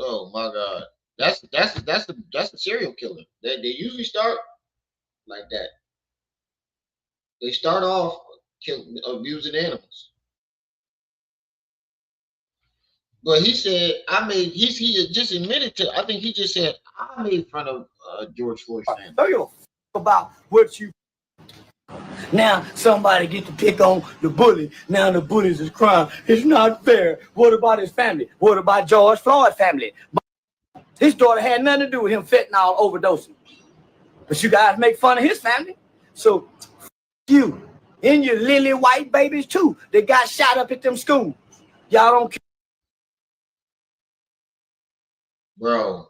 Oh my God, that's the serial killer. They usually start like that. They start off abusing animals. But he said, he just admitted to, I think he just said, I made fun of George Floyd's family. Don't give a about what you. Now somebody get to pick on the bully. Now the bullies is crying. It's not fair. What about his family? What about George Floyd's family? His daughter had nothing to do with him fentanyl overdosing. But you guys make fun of his family. So you and your lily white babies too. They got shot up at them schools. Y'all don't care. Bro,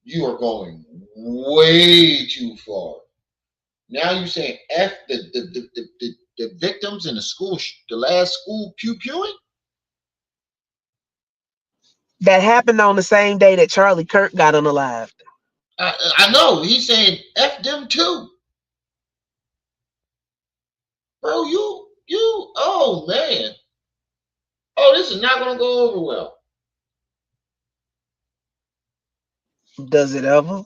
you are going way too far. Now you saying F the victims in the school, the last school pew-pewing? That happened on the same day that Charlie Kirk got unalived. I know. He's saying F them too. Bro, oh man. Oh, this is not gonna go over well. Does it ever?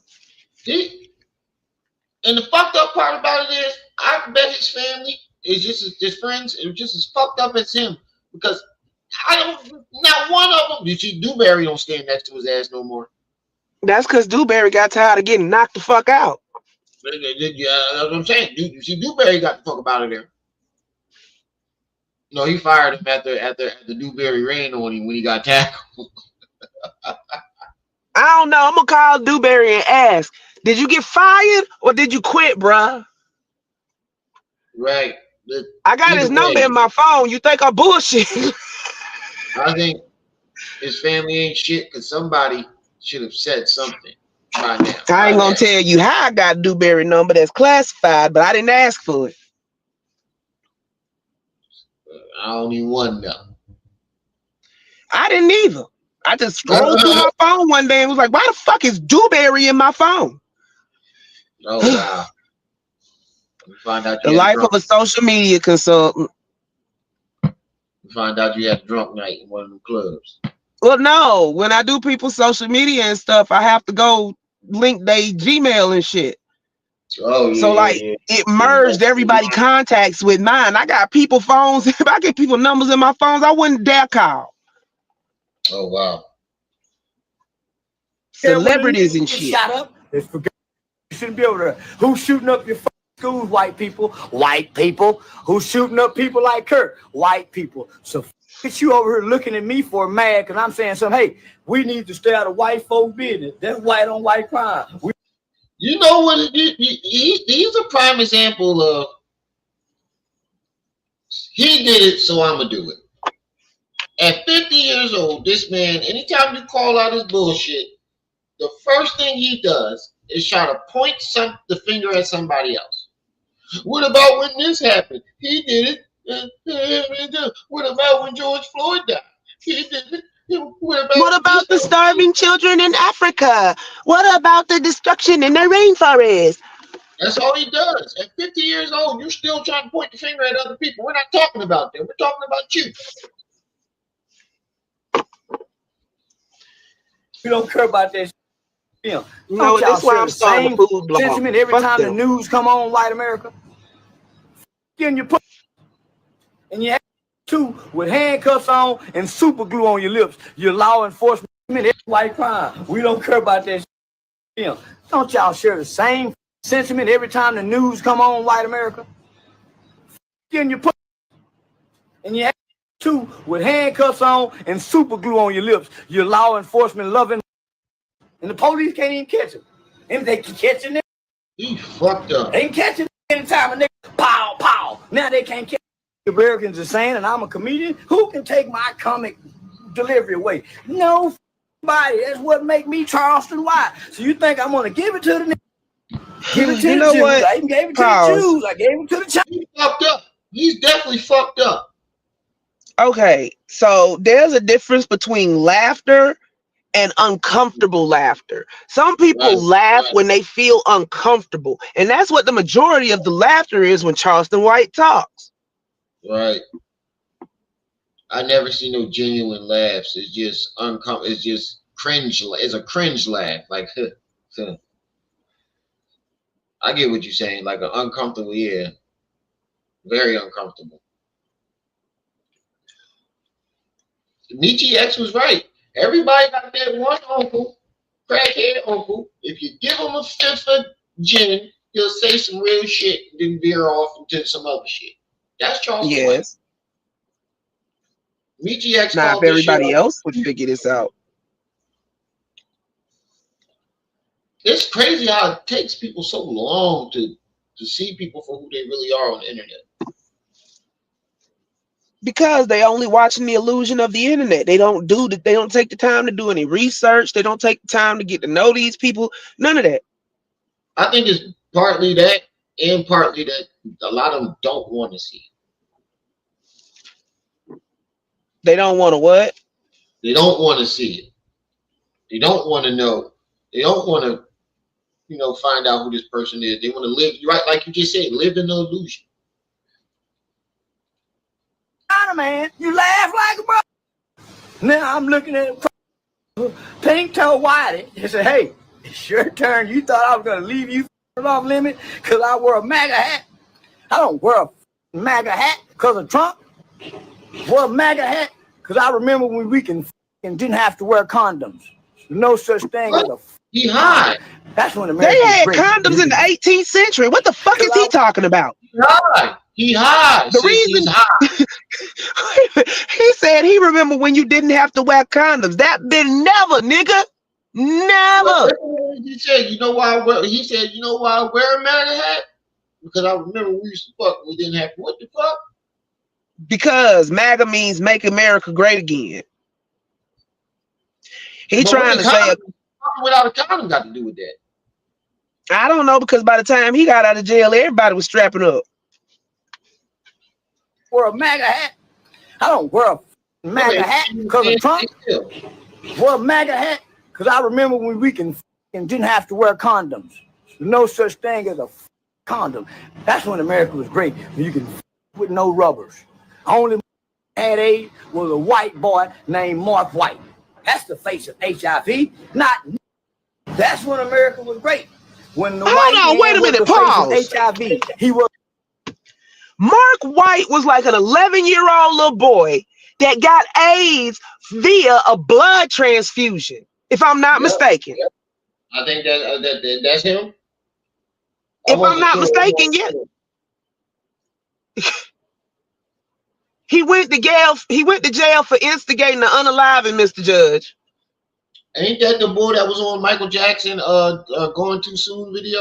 And the fucked up part about it is, I bet his family is just his friends is just as fucked up as him, because not one of them. You see, Dewberry don't stand next to his ass no more. That's because Dewberry got tired of getting knocked the fuck out. Yeah, that's what I'm saying. You see, Dewberry got the fuck up out of there. No, he fired him after Dewberry ran on him when he got tackled. I don't know. I'm gonna call Dewberry and ask, did you get fired or did you quit, bruh? Right. I got his number in my phone. You think I'm bullshit? I think his family ain't shit because somebody should have said something by now. I ain't gonna tell you how I got Dewberry number that's classified, but I didn't ask for it. I don't even want to know. I didn't either. I just scrolled through my phone one day and was like, why the fuck is Dewberry in my phone? Oh, wow. You find out the life of a social media consultant. You find out you had a drunk night in one of them clubs. Well, no. When I do people's social media and stuff, I have to go link their Gmail and shit. Oh, yeah. So, like, it merged everybody contacts with mine. I got people phones. If I get people numbers in my phones, I wouldn't dare call. Oh, wow. Celebrities and shit. Shut up. You shouldn't be able to. Who's shooting up your schools? White people. White people. Who's shooting up people like Kirk? White people. So it's you over here looking at me for mad because I'm saying something. Hey, we need to stay out of white folk business. That's white on white crime. You know what? He's a prime example of he did it, so I'm gonna do it. At 50 years old, this man, anytime you call out his bullshit, the first thing he does is try to point the finger at somebody else. What about when this happened? He did it. What about when George Floyd died? He did it. What about the starving children in Africa? What about the destruction in the rainforest? That's all he does. At 50 years old, you're still trying to point the finger at other people. We're not talking about them. We're talking about you. We don't care about that. No, that's why I'm starting the food blog. Sentiment every time the news come on, White America. And you put and you have two with handcuffs on and super glue on your lips. Your law enforcement, white crime. We don't care about that. Don't y'all share the same sentiment every time the news come on, White America? And you put and you have two with handcuffs on and super glue on your lips. Your law enforcement loving, and the police can't even catch him. And they can catch him. He fucked up. They can catch him anytime a nigga pow pow. Now they can't catch him. Americans are saying, and I'm a comedian. Who can take my comic delivery away? Nobody. That's what make me Charleston White. So you think I'm gonna give it to the nigga? Give it to the Jews. I even gave it to the Jews. I gave it to the Chinese. He's fucked up. He's definitely fucked up. Okay, so there's a difference between laughter and uncomfortable laughter. Some people laugh when they feel uncomfortable, and that's what the majority of the laughter is when Charleston White talks. Right. I never see no genuine laughs. It's just uncomfortable. It's just cringe. It's a cringe laugh. Like, I get what you're saying. Like an uncomfortable, yeah, very uncomfortable. Nietzsche X was right. Everybody got that one uncle, crackhead uncle. If you give him a fifth of gin, he'll say some real shit, then veer off into some other shit. That's Charleston White. Nietzsche X. Now, if everybody else would figure this out. It's crazy how it takes people so long to see people for who they really are on the internet. Because they only watching the illusion of the internet. They don't take the time to do any research. They don't take the time to get to know these people. None of that. I think it's partly that, and partly that a lot of them don't want to see it. They don't want to what? They don't want to see it. They don't want to know. They don't want to, find out who this person is. They want to live, right, like you just said, live in the illusion. Man, you laugh like a bro. Now I'm looking at Pink Toe Whitey. He said, hey, it's your turn. You thought I was going to leave you off limit because I wear a MAGA hat? I don't wear a MAGA hat because of Trump. I wear a MAGA hat because I remember when we didn't have to wear condoms. No such thing as a he high. That's when America they had condoms in the 18th century. What the fuck is he talking about? He high. The reason he's high. He said he remember when you didn't have to wear condoms. That been never, nigga. Never. He said, you know why I wear a MAGA hat? Because I remember we used to fuck. We didn't have to. What the fuck? Because MAGA means make America great again. He trying to say without a condom got to do with that. I don't know, because by the time he got out of jail, everybody was strapping up. Wear a MAGA hat. I don't wear a MAGA hat because of Trump. Wear a MAGA hat because I remember when we didn't have to wear condoms. No such thing as a condom. That's when America was great. You can with no rubbers. Only had AIDS was a white boy named Mark White. That's the face of HIV. Not. That's when America was great. When the wait a minute, pause. HIV, he was. Mark White was like an 11-year-old little boy that got AIDS via a blood transfusion, if I'm not mistaken. Yep. I think that's him. If I'm not mistaken, yeah. He went to jail. He went to jail for instigating the unaliving, Mr. Judge. Ain't that the boy that was on Michael Jackson Going Too Soon video?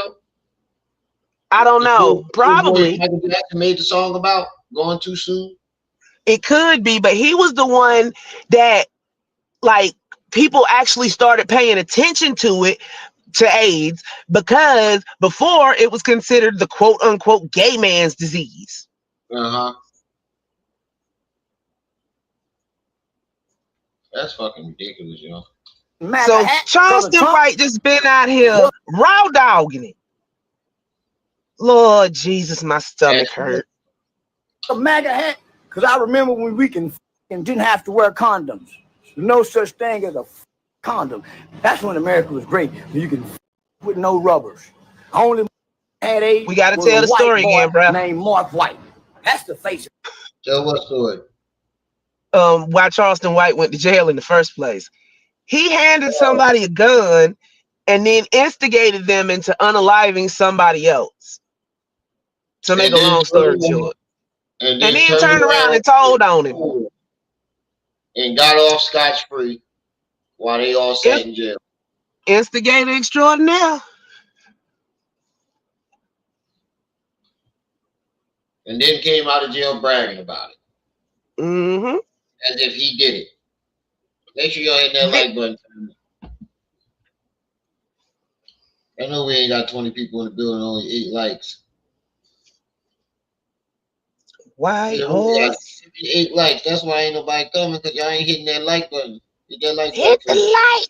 I don't know. Probably. Michael Jackson made the song about Going Too Soon. It could be, but he was the one that, like, people actually started paying attention to it, to AIDS, because before it was considered the quote unquote gay man's disease. That's fucking ridiculous, yo. So Charleston White just been out here raw dogging it. Lord Jesus, my stomach hurt. A MAGA hat, because I remember when we didn't have to wear condoms. No such thing as a condom. That's when America was great. You can with no rubbers. Only had AIDS. We got to tell the story again, bro. Named Mark White. That's the face of it. Tell what story? Why Charleston White went to jail in the first place. He handed somebody a gun and then instigated them into unaliving somebody else. To make a long story short. And then turned around and told on him. And got off scotch-free while they all sat in jail. Instigator extraordinaire. And then came out of jail bragging about it. Mm-hmm. As if he did it. Make sure y'all hit that like button. I know we ain't got 20 people in the building, only 8 likes. Why? 8 likes. That's why ain't nobody coming, because y'all ain't hitting that like button. Hit that like button. Hit the like.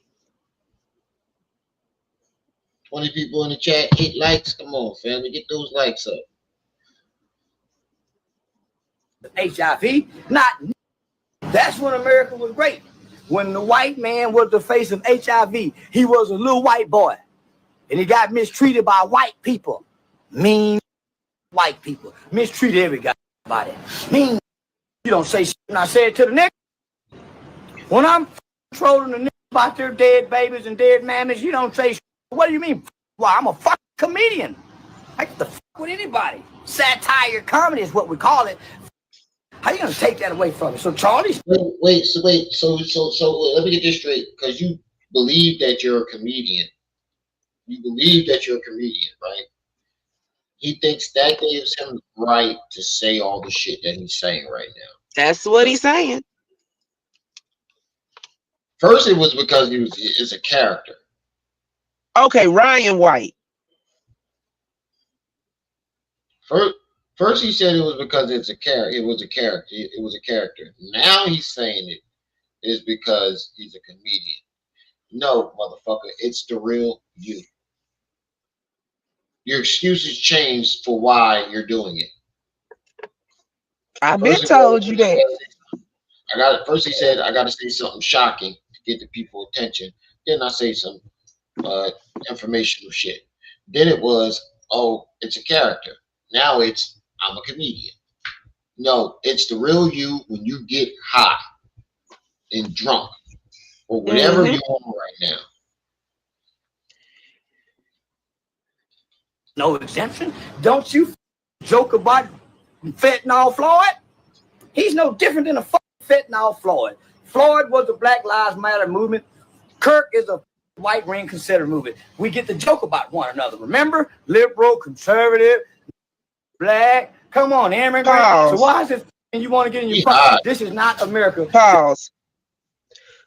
20 people in the chat, 8 likes. Come on, family. Get those likes up. HIV, not. That's when America was great. When the white man was the face of HIV, he was a little white boy. And he got mistreated by white people. Mean white people. Mistreated everybody. Mean. You don't say shit when I say it to the nigga. When I'm trolling the nigga about their dead babies and dead mammies, you don't say shit. What do you mean? Well, I'm a fucking comedian. I get the fuck with anybody. Satire comedy is what we call it. How you gonna take that away from me? So Charlie, wait. So let me get this straight, because you believe that you're a comedian. You believe that you're a comedian, right? He thinks that gives him the right to say all the shit that he's saying right now. That's what he's saying. First, it was because it's a character. Okay, Ryan White. First he said it was because it's a character. It was a character. It was a character. Now he's saying it is because he's a comedian. No, motherfucker, it's the real you. Your excuses changed for why you're doing it. I've been told you that. First he said I gotta say something shocking to get the people attention. Then I say some informational shit. Then it was, oh, it's a character. Now it's I'm a comedian. No, it's the real you when you get high and drunk or whatever you're on right now. No exemption. Don't you joke about fentanyl Floyd? He's no different than a fentanyl Floyd. Floyd was the Black Lives Matter movement. Kirk is a white ring conservative movement. We get to joke about one another. Remember? Liberal, conservative, black. Come on, immigrant. So why is it you want to get in your phone? This is not America. Pause.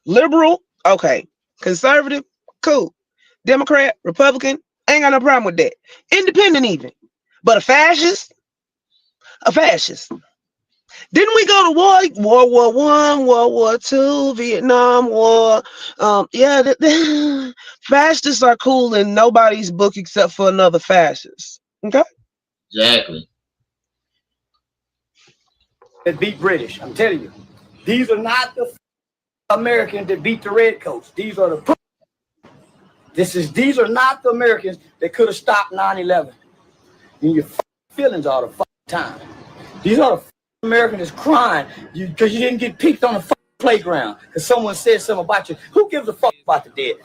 Liberal, okay. Conservative, cool. Democrat, Republican, ain't got no problem with that. Independent even. But a fascist? A fascist. Didn't we go to war? World War I, World War II, Vietnam War. Fascists are cool in nobody's book except for another fascist. Okay? Exactly. That beat British. I'm telling you. These are not the Americans that beat the redcoats. These are the these are not the Americans that could have stopped 9/11. And your feelings all the time. These are the Americans that's crying because you didn't get picked on the playground because someone said something about you. Who gives a fuck about the dead?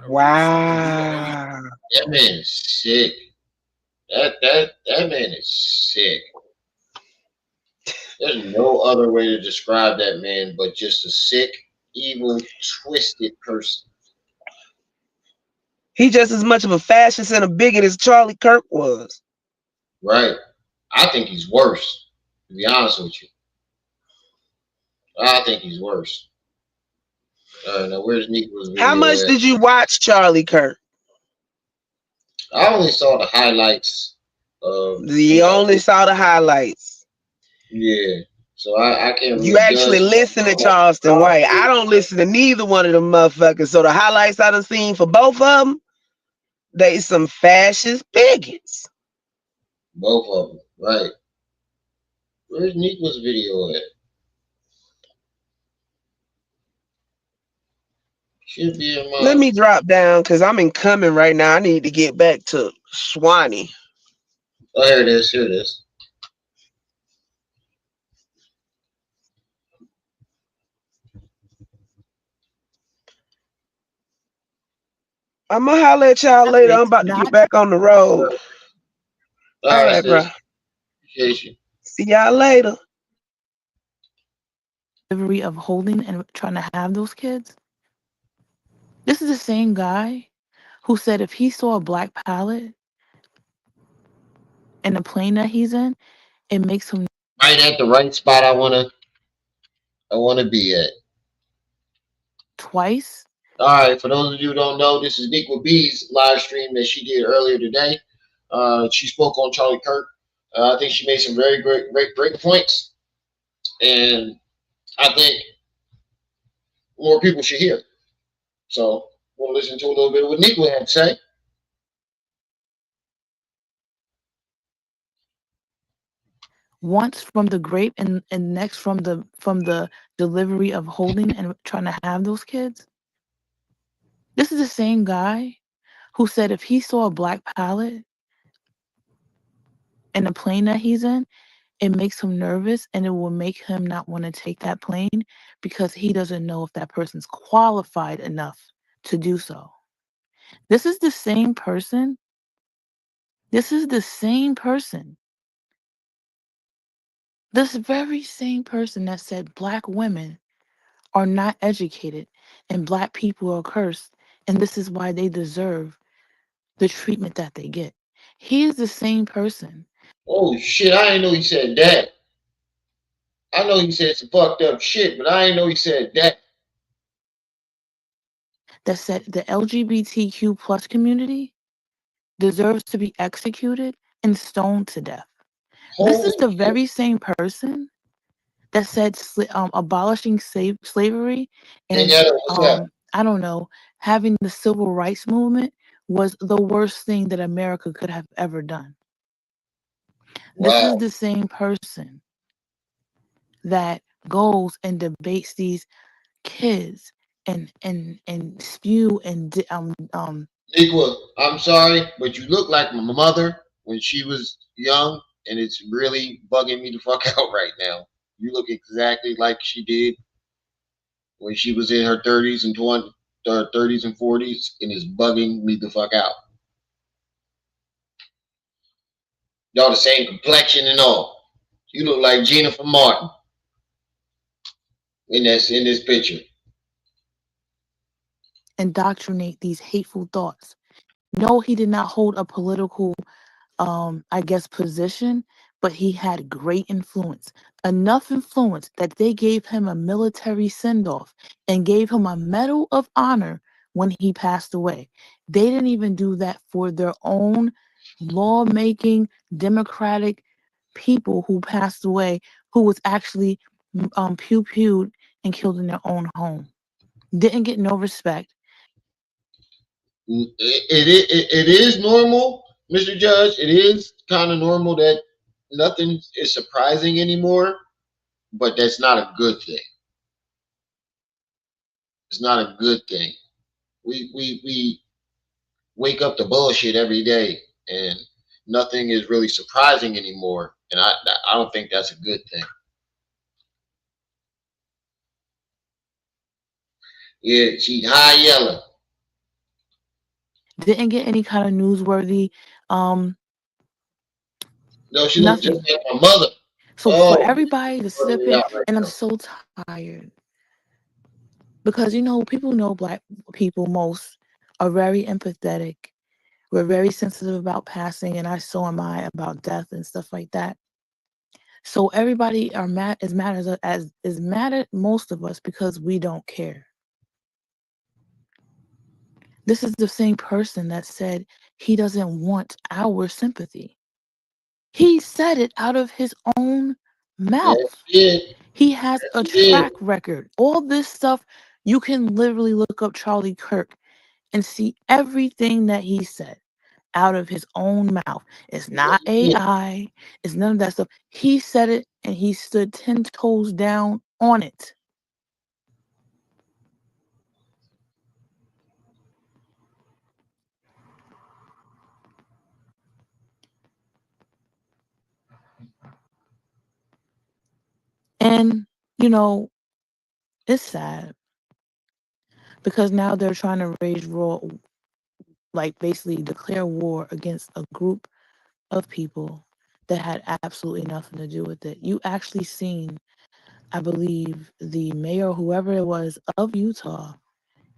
Wow. That man is sick. That man is sick. There's no other way to describe that man but just a sick, evil, twisted person. He just as much of a fascist and a bigot as Charlie Kirk was. Right. I think he's worse, to be honest with you. I think he's worse. Now where's Nika's video? How much did you watch Charlie Kirk? I only saw the highlights. You only saw the highlights. Yeah. So I can't really. You actually listen to Charleston White. I don't listen to neither one of them motherfuckers. So the highlights I done seen for both of them, they some fascist bigots. Both of them, right. Where's Nika's video at? Should be in my... Let me drop down because I'm incoming right now. I need to get back to Swanee. Oh, here it is. Here it is. I'm gonna holler at y'all later. I'm about to get back on the road. All right, bro. See y'all later. Delivery of holding and trying to have those kids. This is the same guy who said if he saw a black pallet in the plane that he's in, it makes him right at the right spot I wanna be at. Twice. All right, for those of you who don't know, this is Nika B's live stream that she did earlier today. She spoke on Charlie Kirk. I think she made some very great points, and I think more people should hear. So we'll listen to a little bit of what Nika had to say. Once from the grape and next from the delivery of holding and trying to have those kids. This is the same guy who said if he saw a black pallet in the plane that he's in, it makes him nervous and it will make him not want to take that plane because he doesn't know if that person's qualified enough to do so. This is the same person. This is the same person. This very same person that said black women are not educated and black people are cursed and this is why they deserve the treatment that they get. He is the same person. Oh shit, I didn't know he said that. I know he said some fucked up shit, but I didn't know he said that. That said the LGBTQ plus community deserves to be executed and stoned to death. This is the very same person that said abolishing slavery and I don't know, having the civil rights movement was the worst thing that America could have ever done. Wow. This is the same person that goes and debates these kids and spew and Equal, I'm sorry, but you look like my mother when she was young, and it's really bugging me the fuck out right now. You look exactly like she did when she was in her 30s and 30s and 40s, and it's bugging me the fuck out. Y'all the same complexion and all. You look like Jennifer Martin in this picture. Indoctrinate these hateful thoughts. No, he did not hold a political I guess position, but he had great influence. Enough influence that they gave him a military send-off and gave him a Medal of Honor when he passed away. They didn't even do that for their own lawmaking democratic people who passed away, who was actually pew-pewed and killed in their own home. Didn't get no respect. It is normal, Mr. Judge. It is kind of normal that nothing is surprising anymore, but that's not a good thing. It's not a good thing. We wake up to bullshit every day, and nothing is really surprising anymore. And I don't think that's a good thing. Yeah, she high yellow. Didn't get any kind of newsworthy no, she looked just like my mother. So for everybody to slip in, and I'm so tired because people know Black people most are very empathetic. We're very sensitive about passing, and so am I about death and stuff like that. So everybody is mad at most of us because we don't care. This is the same person that said he doesn't want our sympathy. He said it out of his own mouth. He has a track record. All this stuff, you can literally look up Charlie Kirk and see everything that he said out of his own mouth. It's not AI. It's none of that stuff. He said it and he stood 10 toes down on it. And, it's sad because now they're trying to wage war, like basically declare war against a group of people that had absolutely nothing to do with it. You actually seen, I believe, the mayor, whoever it was, of Utah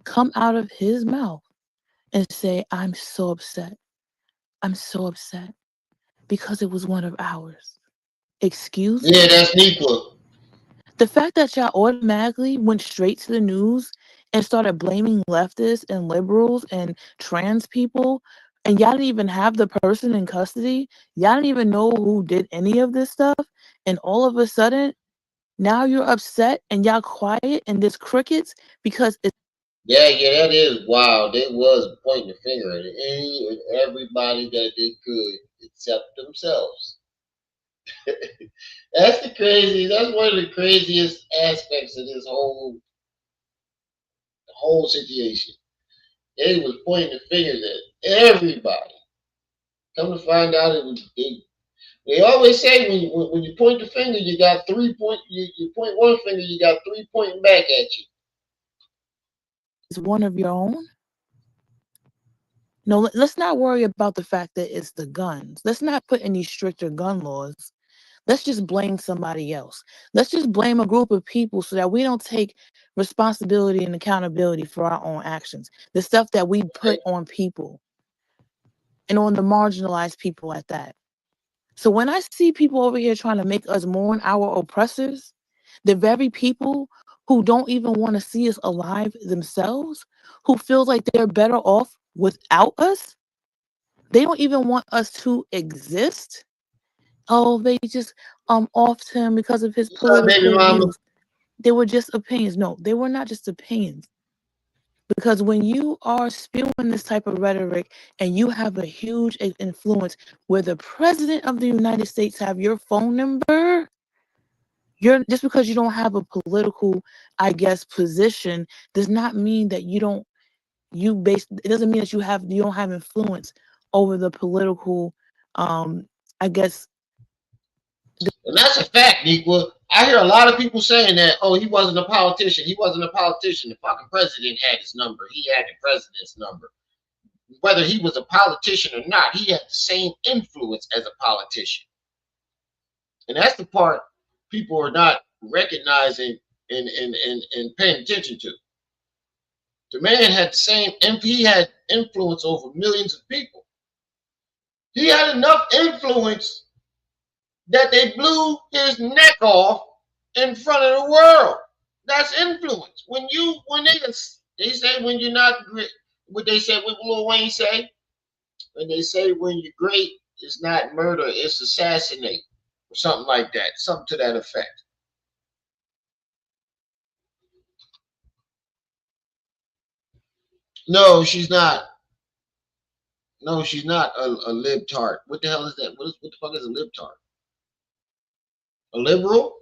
come out of his mouth and say, I'm so upset. I'm so upset because it was one of ours. Excuse me? Yeah, that's Nika. The fact that y'all automatically went straight to the news and started blaming leftists and liberals and trans people, and y'all didn't even have the person in custody. Y'all didn't even know who did any of this stuff. And all of a sudden, now you're upset and y'all quiet and there's crickets because it's. Yeah, that is wild. They was pointing the finger at any and everybody that they could except themselves. That's one of the craziest aspects of this whole situation. They was pointing the fingers at everybody. Come to find out, it was they always say when you point the finger, you got 3 point. You point one finger, you got 3 pointing back at you. It's one of your own. No, let's not worry about the fact that it's the guns. Let's not put any stricter gun laws. Let's just blame somebody else. Let's just blame a group of people so that we don't take responsibility and accountability for our own actions. The stuff that we put on people and on the marginalized people at that. So when I see people over here trying to make us mourn our oppressors, the very people who don't even want to see us alive themselves, who feel like they're better off without us, They don't even want us to exist. Oh, they just offed him because of his political views. They were just opinions. No, they were not just opinions. Because when you are spewing this type of rhetoric and you have a huge influence where the president of the United States have your phone number, you're just because you don't have a political, I guess, position does not mean that it doesn't mean that you don't have influence over the political, I guess. And that's a fact, Nika. I hear a lot of people saying that, oh, he wasn't a politician. He wasn't a politician. The fucking president had his number. He had the president's number. Whether he was a politician or not, he had the same influence as a politician. And that's the part people are not recognizing and paying attention to. The man had the same, he had influence over millions of people. He had enough influence that they blew his neck off in front of the world. That's influence. When they say when you're not great, what they say, what Lil Wayne say? When they say when you're great, it's not murder, it's assassinate. Or something like that. Something to that effect. No, she's not. No, she's not a libtard. What the hell is that? What the fuck is a libtard? A liberal?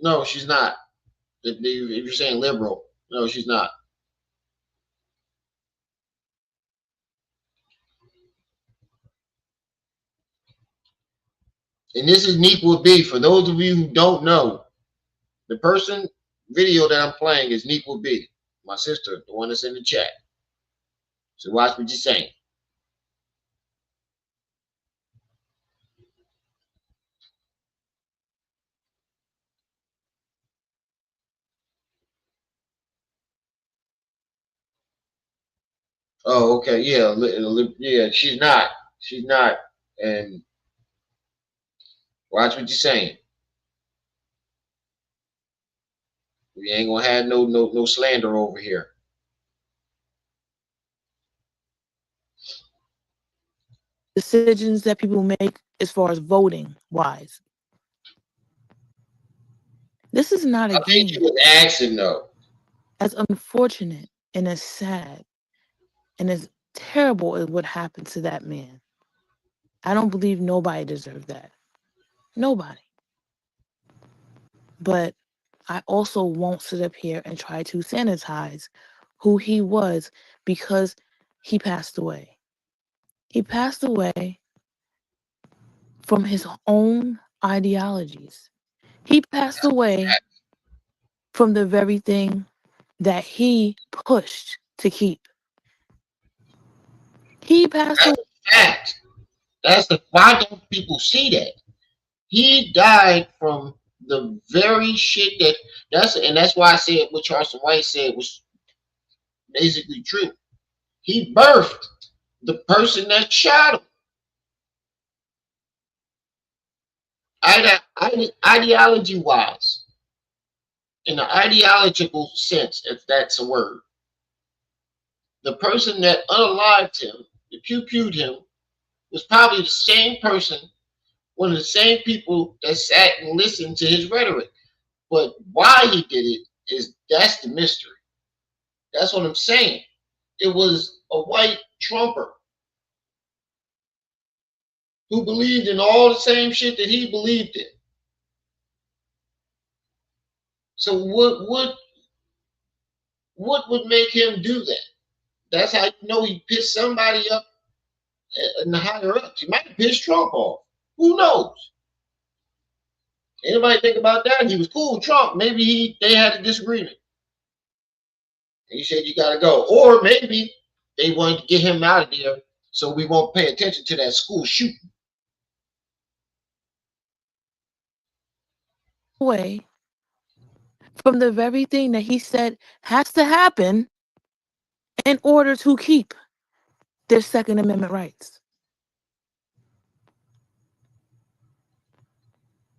No, she's not. If you're saying liberal, no, she's not. And this is Nika B. For those of you who don't know, the person video that I'm playing is Nika B, my sister, the one that's in the chat. So watch what you're saying. Oh, okay, yeah, yeah, she's not. She's not. And watch what you're saying. We ain't gonna have no slander over here. Decisions that people make as far as voting wise. This is not a game. I think he was asking though. As unfortunate and as sad and as terrible as what happened to that man. I don't believe nobody deserved that. Nobody. But I also won't sit up here and try to sanitize who he was because he passed away. He passed away from his own ideologies. He passed away from the very thing that he pushed to keep. He passed away. Fact. That's the why don't people see that? He died from the very shit that's why I said what Charleston White said was basically true. He birthed the person that shot him. Ideology wise, in an ideological sense, if that's a word, the person that unalived him, that pew-pewed him, was probably the same person, one of the same people that sat and listened to his rhetoric. But why he did it that's the mystery. That's what I'm saying. It was a white Trumper who believed in all the same shit that he believed in. So what would make him do that? That's how you know he pissed somebody up in the higher ups. He might have pissed Trump off. Who knows? Anybody think about that? He was cool with Trump. Maybe they had a disagreement. And he said, you got to go. Or maybe they wanted to get him out of there so we won't pay attention to that school shooting. Away from the very thing that he said has to happen in order to keep their Second Amendment rights.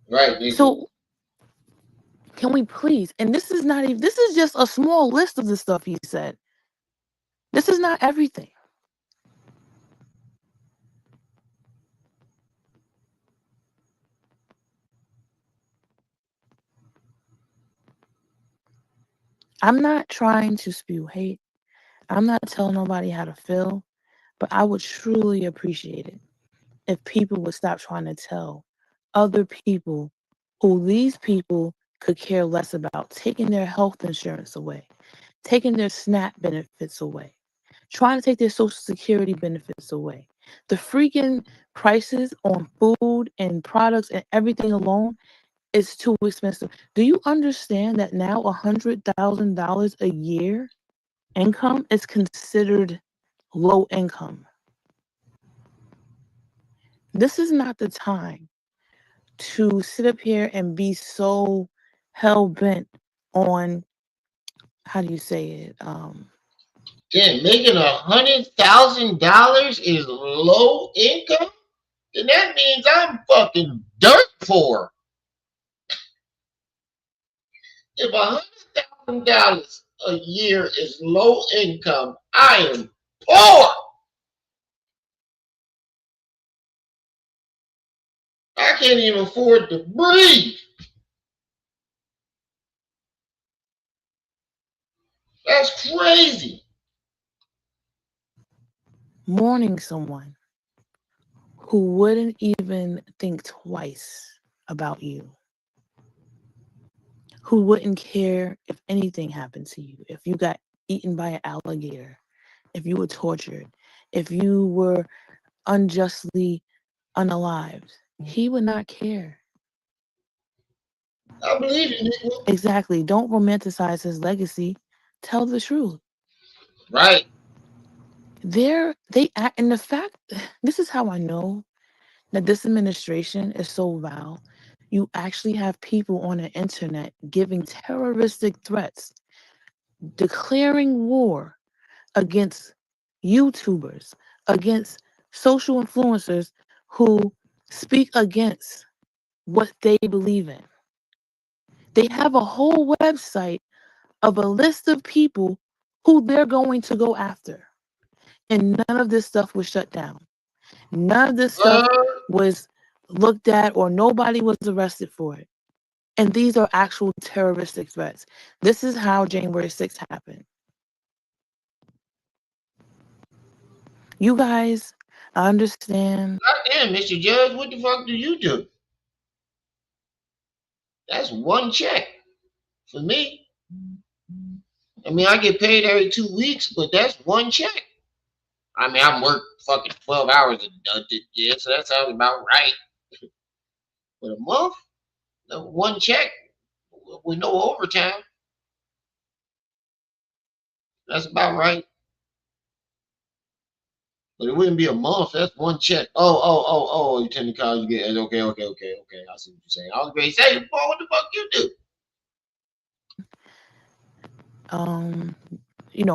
Right. So can we please, and this is just a small list of the stuff he said. This is not everything. I'm not trying to spew hate. I'm not telling nobody how to feel, but I would truly appreciate it if people would stop trying to tell other people who these people could care less about, taking their health insurance away, taking their SNAP benefits away, trying to take their Social Security benefits away. The freaking prices on food and products and everything alone is too expensive. Do you understand that now $100,000 a year income is considered low income? This is not the time to sit up here and be so hell bent on, how do you say it? Damn, making $100,000 is low income? Then that means I'm fucking dirt poor. If $100,000 a year is low income, I am poor. I can't even afford to breathe. That's crazy. Mourning someone who wouldn't even think twice about you, who wouldn't care if anything happened to you, if you got eaten by an alligator, if you were tortured, if you were unjustly unalived. He would not care. I believe it. Exactly. Don't romanticize his legacy. Tell the truth. Right. They act, and the fact, this is how I know that this administration is so vile. You actually have people on the internet giving terroristic threats, declaring war against YouTubers, against social influencers who speak against what they believe in. They have a whole website of a list of people who they're going to go after. And none of this stuff was shut down. None of this stuff was looked at, or nobody was arrested for it. And these are actual terroristic threats. This is how January 6th happened. You guys, I understand. Goddamn, Mr. Judge, what the fuck do you do? That's one check for me. I mean, I get paid every 2 weeks, but that's one check. I mean, I'm working fucking 12 hours a day, so that sounds about right. But a month, one check with no overtime, that's about right. But it wouldn't be a month. That's one check. Oh. You tend to call, you get okay. I see what you're saying. I was going to say, boy, what the fuck you do?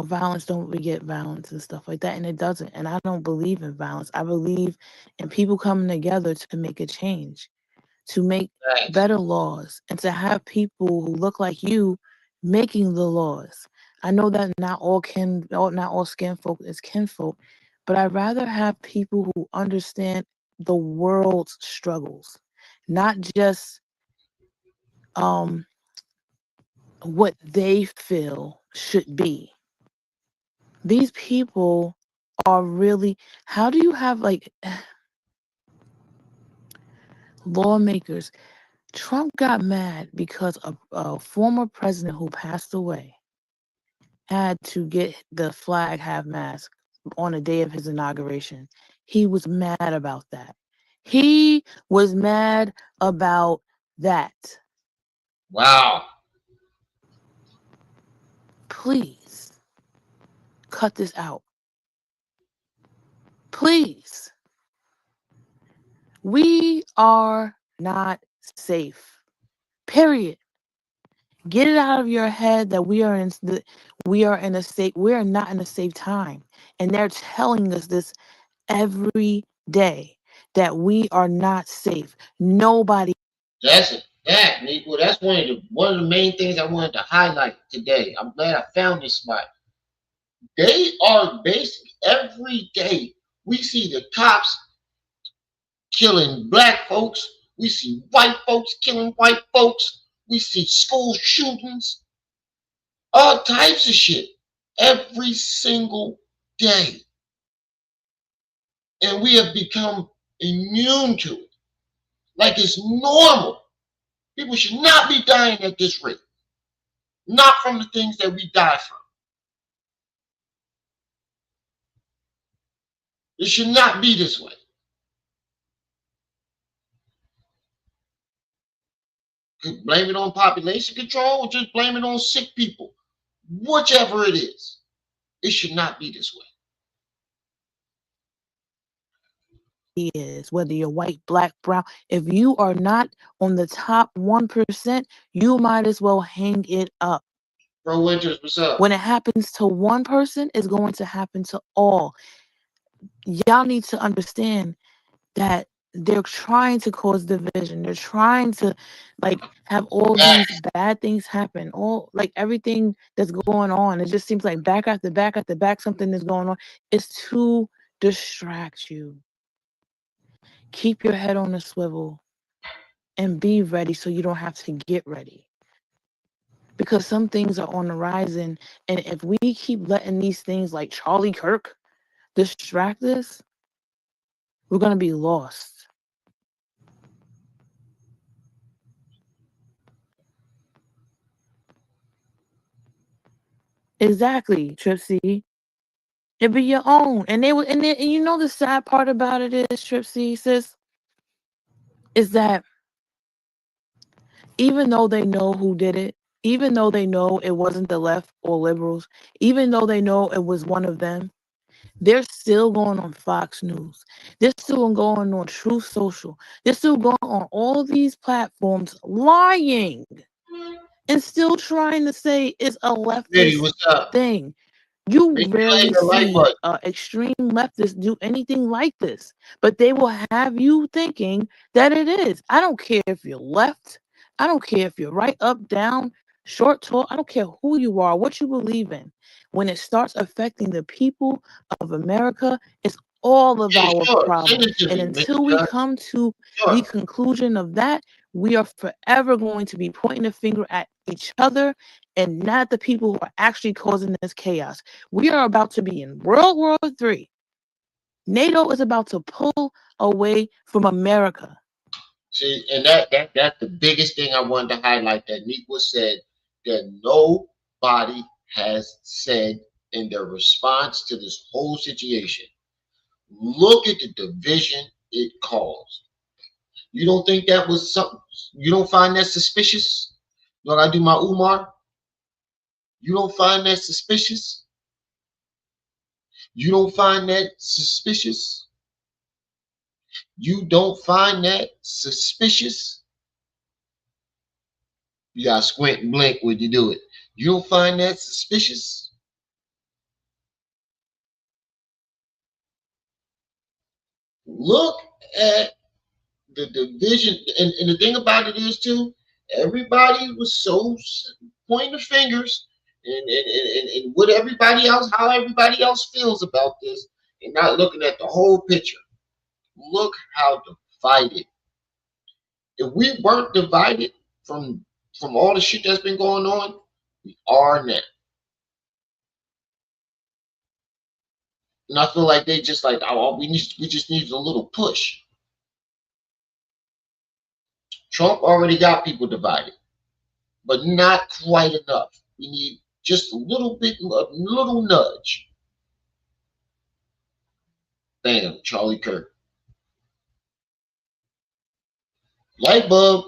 Violence don't beget violence and stuff like that, and it doesn't. And I don't believe in violence. I believe in people coming together to make a change, to make better laws, and to have people who look like you making the laws. I know that not all skin folk is kinfolk, but I'd rather have people who understand the world's struggles, not just what they feel should be. These people are really, how do you have lawmakers? Trump got mad because a former president who passed away had to get the flag half mast on the day of his inauguration. He was mad about that. He was mad about that. Wow. Please cut this out. Please. We are not safe. Period. Get it out of your head that we are not in a safe time. And they're telling us this every day, that we are not safe. Nobody. That's a fact, Nick. Well, that's one of the main things I wanted to highlight today. I'm glad I found this spot. They are basically every day we see the cops killing black folks. We see white folks killing white folks. We see school shootings. all types of shit every single day. And we have become immune to it. Like it's normal. People should not be dying at this rate. Not from the things that we die from. It should not be this way. Blame it on population control or just blame it on sick people. Whichever it is, it should not be this way. Is whether you're white, black, brown. If you are not on the top 1%, you might as well hang it up. Bro Winters, what's up? When it happens to one person, it's going to happen to all. Y'all need to understand that they're trying to cause division. They're trying to like have all these bad things happen. All like everything that's going on. It just seems like back after back after back, something is going on. It's to distract you. Keep your head on a swivel and be ready so you don't have to get ready. Because some things are on the horizon, and if we keep letting these things like Charlie Kirk distract us, we're going to be lost. Exactly, Tripsy. It be your own. And you know the sad part about it is, Tripsy, sis, is that even though they know who did it, even though they know it wasn't the left or liberals, even though they know it was one of them, they're still going on Fox News. They're still going on Truth Social. They're still going on all these platforms lying and still trying to say it's a leftist thing. You rarely see extreme leftists do anything like this, but they will have you thinking that it is. I don't care if you're left. I don't care if you're right, up, down, short, tall. I don't care who you are, what you believe in. When it starts affecting the people of America, it's all of our problem. And until we come to the conclusion of that, we are forever going to be pointing a finger at each other and not the people who are actually causing this chaos. We are about to be in World War III. NATO is about to pull away from America. See, and that's the biggest thing I wanted to highlight that Nika said that nobody has said in their response to this whole situation. Look at the division it caused. You don't think that was something? You don't find that suspicious? Like I do my Umar? You don't find that suspicious? You don't find that suspicious? You don't find that suspicious? You gotta squint and blink when you do it. You don't find that suspicious? Look at the division, and the thing about it is too, everybody was so pointing fingers and what everybody else, how everybody else feels about this, and not looking at the whole picture. Look how divided. If we weren't divided from all the shit that's been going on, we are now. And I feel like they just like, oh, we just need a little push. Trump already got people divided, but not quite enough. We need just a little bit, a little nudge. Bam, Charlie Kirk. Light bulb.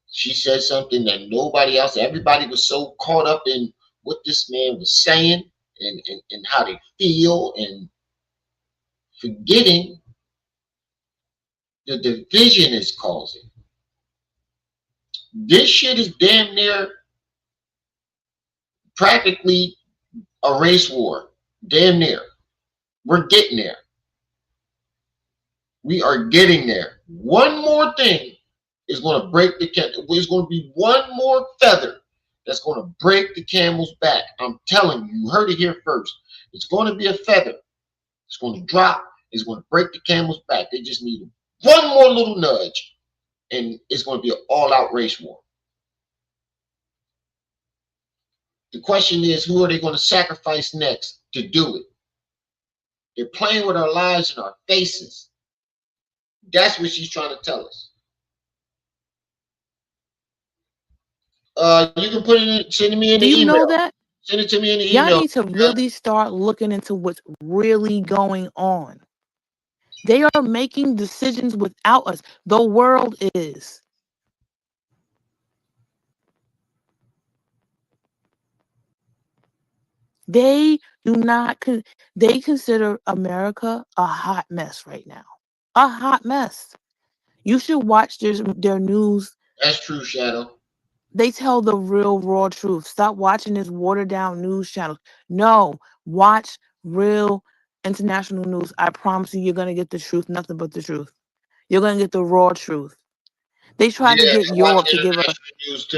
She said something that nobody else, everybody was so caught up in what this man was saying and how they feel and forgetting the division is causing. This shit is damn near practically a race war. Damn near. We're getting there. We are getting there. One more thing is going to break the camel. There's going to be one more feather that's going to break the camel's back. I'm telling you, you heard it here first. It's going to be a feather. It's going to drop. It's going to break the camel's back. They just need one more little nudge, and it's going to be an all-out race war. The question is, who are they going to sacrifice next to do it? They're playing with our lives and our faces. That's what she's trying to tell us. You can put it in, send me in the email. Do you know that? Send it to me in the Y'all email. need to really start looking into what's really going on. They are making decisions without us. The world is. They do not. They consider America a hot mess right now. A hot mess. You should watch their news. That's true, Shadow. They tell the real raw truth. Stop watching this watered down news channel. No, watch real international news. I promise you, you're gonna get the truth, nothing but the truth. You're gonna get the raw truth. They tried to get Europe to give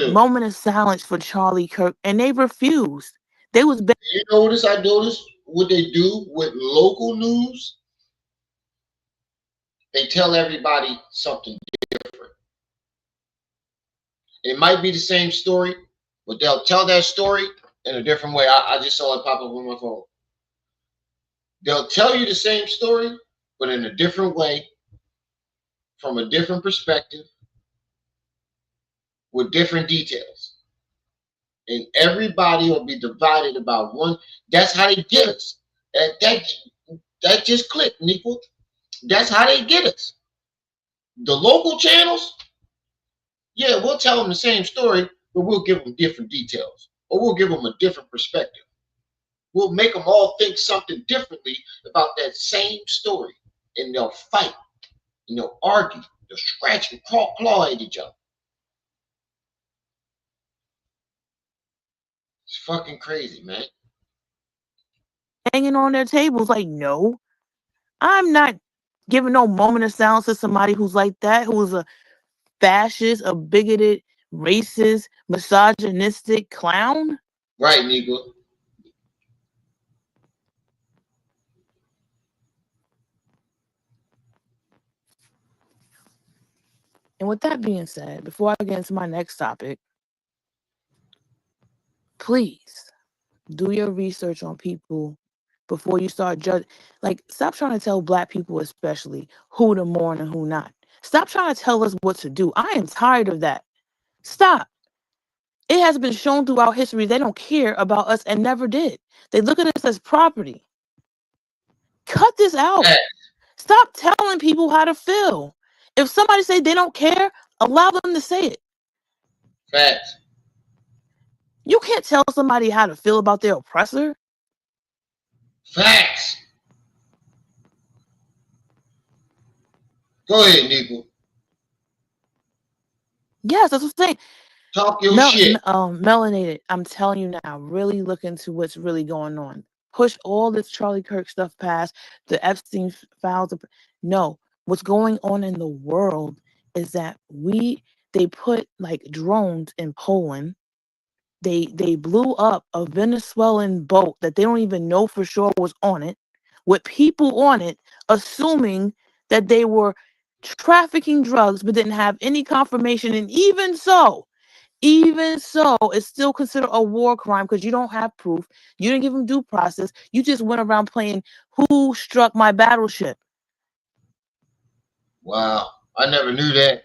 a moment of silence for Charlie Kirk, and they refused. They was. You notice? I noticed what they do with local news. They tell everybody something different. It might be the same story, but they'll tell that story in a different way. I just saw it pop up on my phone. They'll tell you the same story, but in a different way, from a different perspective, with different details. And everybody will be divided about one. That's how they get us. That just clicked, Nika. That's how they get us. The local channels, yeah, we'll tell them the same story, but we'll give them different details, or we'll give them a different perspective. We'll make them all think something differently about that same story, and they'll fight, and they'll argue, they'll scratch and claw at each other. It's fucking crazy, man. Hanging on their tables like, no, I'm not giving no moment of silence to somebody who's like that, who's a fascist, a bigoted, racist, misogynistic clown. Right, Nika. And with that being said, before I get into my next topic, please do your research on people before you start judging. Like, stop trying to tell Black people especially who to mourn and who not. Stop trying to tell us what to do. I am tired of that. Stop. It has been shown throughout history they don't care about us and never did. They look at us as property. Cut this out. Stop telling people how to feel. If somebody say they don't care, allow them to say it. Facts. You can't tell somebody how to feel about their oppressor. Facts. Go ahead, Nika. Yes, that's what I'm saying. Talk your shit. Melanated, I'm telling you now, really look into what's really going on. Push all this Charlie Kirk stuff past, the Epstein files. No, what's going on in the world is that they put like drones in Poland. They blew up a Venezuelan boat that they don't even know for sure was on it, with people on it, assuming that they were trafficking drugs, but didn't have any confirmation. And even so, it's still considered a war crime because you don't have proof. You didn't give them due process. You just went around playing who struck my battleship. Wow, I never knew that.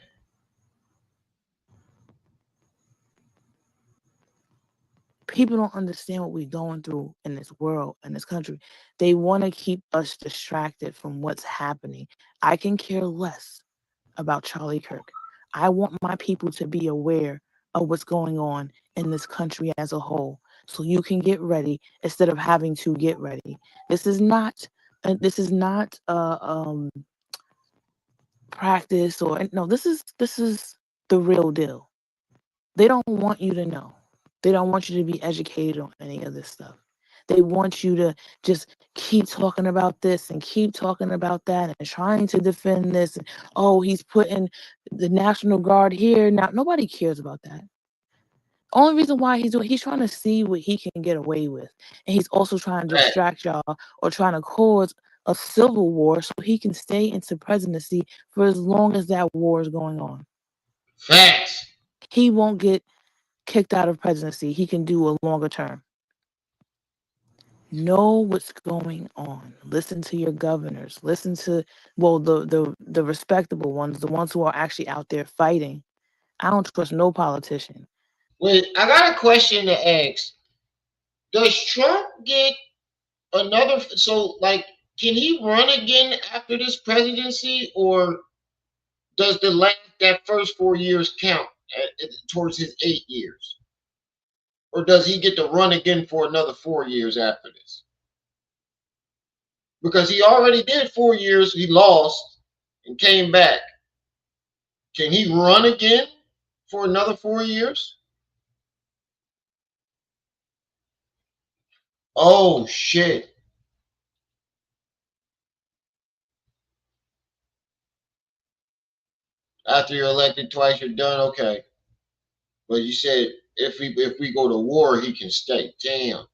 People don't understand what we're going through in this world, in this country. They want to keep us distracted from what's happening. I can care less about Charlie Kirk. I want my people to be aware of what's going on in this country as a whole, so you can get ready instead of having to get ready. This is not practice or no. This is the real deal. They don't want you to know. They don't want you to be educated on any of this stuff. They want you to just keep talking about this and keep talking about that and trying to defend this. And, oh, he's putting the National Guard here. Now, nobody cares about that. Only reason why he's trying to see what he can get away with. And he's also trying to distract y'all or trying to cause a civil war so he can stay into presidency for as long as that war is going on. Facts. He won't get kicked out of presidency, he can do a longer term. Know what's going on. Listen to your governors. Listen to, well, the respectable ones, the ones who are actually out there fighting. I don't trust no politician. Wait, I got a question to ask. Does Trump get another? So, like, can he run again after this presidency, or does that first 4 years count towards his 8 years, or does he get to run again for another 4 years after this? Because he already did 4 years, he lost and came back. Can he run again for another 4 years? Oh shit. After you're elected twice, you're done. Okay. But you said if we go to war, he can stay. Damn.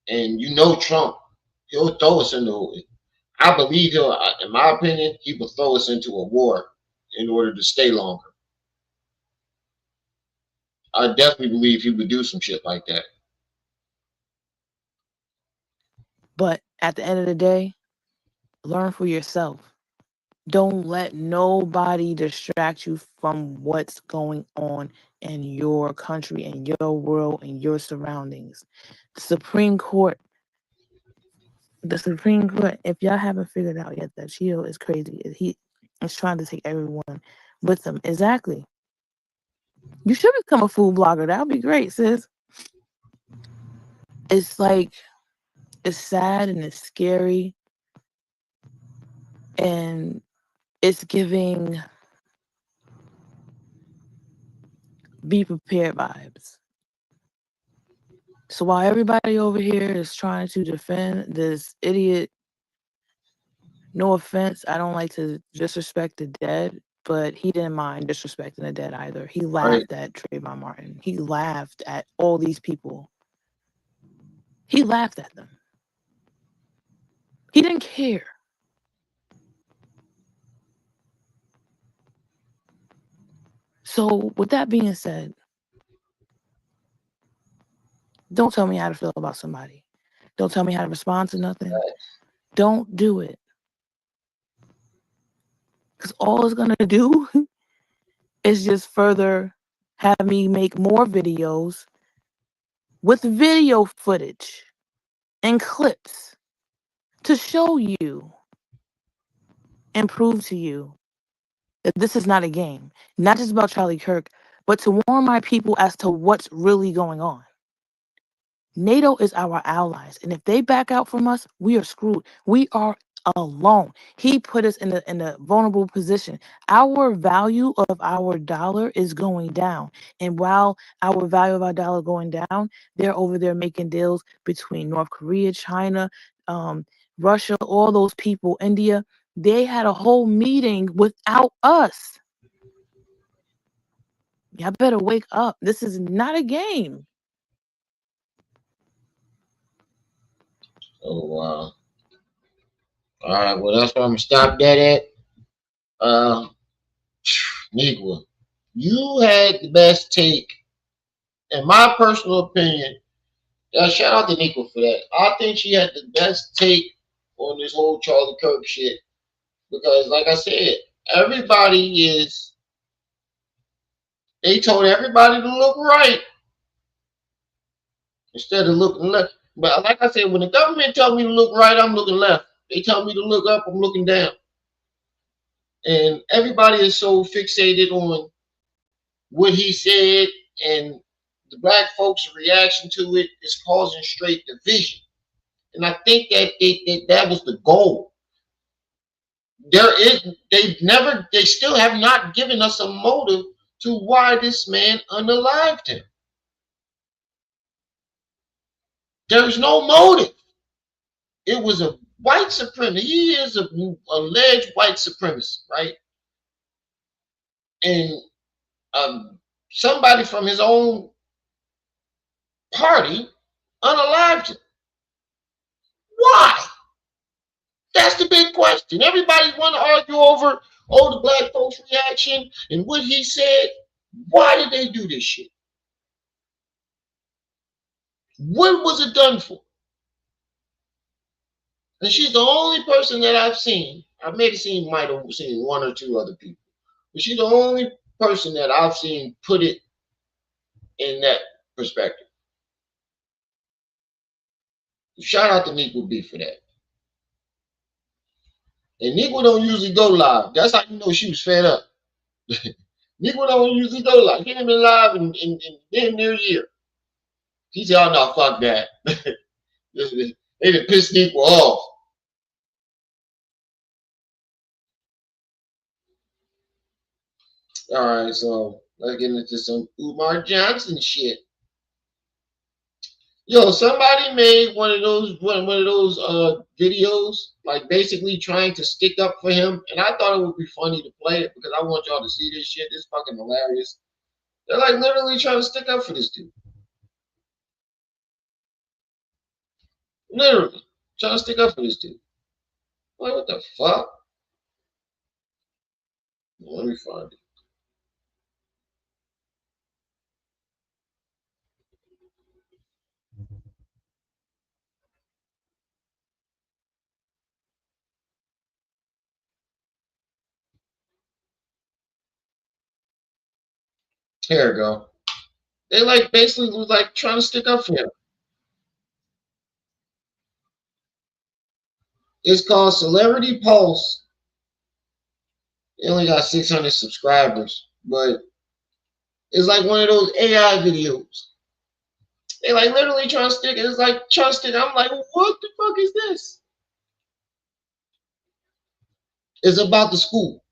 And you know Trump, he'll throw us into it. I believe he'll, in my opinion, he will throw us into a war in order to stay longer. I definitely believe he would do some shit like that. But at the end of the day, learn for yourself. Don't let nobody distract you from what's going on in your country, in your world, in your surroundings. The Supreme Court, if y'all haven't figured out yet that Cheeto is crazy, he is trying to take everyone with him. Exactly. You should become a food blogger. That would be great, sis. It's like, it's sad and it's scary. And it's giving be prepared vibes. So while everybody over here is trying to defend this idiot, no offense, I don't like to disrespect the dead, but he didn't mind disrespecting the dead either. He laughed at Trayvon Martin. He laughed at all these people. He laughed at them. He didn't care. So with that being said, don't tell me how to feel about somebody. Don't tell me how to respond to nothing. Don't do it. Because all it's going to do is just further have me make more videos with video footage and clips to show you and prove to you that this is not a game. Not just about Charlie Kirk, but to warn my people as to what's really going on. NATO is our allies, and if they back out from us, we are screwed. We are alone. He put us in a vulnerable position. Our value of our dollar is going down, and while our value of our dollar going down, they're over there making deals between North Korea, China, Russia, all those people, India. They had a whole meeting without us. Y'all better wake up. This is not a game. Oh wow. All right, well that's where I'm gonna stop that at. Nika, you had the best take, in my personal opinion. Shout out to Nika for that. I think she had the best take on this whole Charlie Kirk shit. Because like I said, they told everybody to look right instead of looking left. But like I said, when the government tell me to look right, I'm looking left. They tell me to look up, I'm looking down. And everybody is so fixated on what he said, and the black folks' reaction to it is causing straight division. And I think that that was the goal. They still have not given us a motive to why this man unalived him. There's no motive. It was a white supremacist. He is an alleged white supremacist, right? And somebody from his own party unalived him. Why? That's the big question. Everybody want to argue over the black folks' reaction and what he said. Why did they do this shit? What was it done for? And she's the only person that I've seen. I might have seen one or two other people, but she's the only person that I've seen put it in that perspective. Shout out to Nika B for that. And Nika don't usually go live. That's how you know she was fed up. Nika don't usually go live. He ain't been live in damn near a year. He said, "Oh no, fuck that." They done pissed Nika off. All right, so let's get into some Umar Johnson shit. Yo, somebody made one of those videos, like basically trying to stick up for him, and I thought it would be funny to play it because I want y'all to see this shit. It's fucking hilarious. They're like literally trying to stick up for this dude. Literally trying to stick up for this dude. Like, what the fuck? Let me find it. Here we go. They like basically was like trying to stick up for him. It's called Celebrity Pulse. They only got 600 subscribers, but it's like one of those AI videos. They like literally trying to stick. It's like trying to stick. I'm like, what the fuck is this? It's about the school.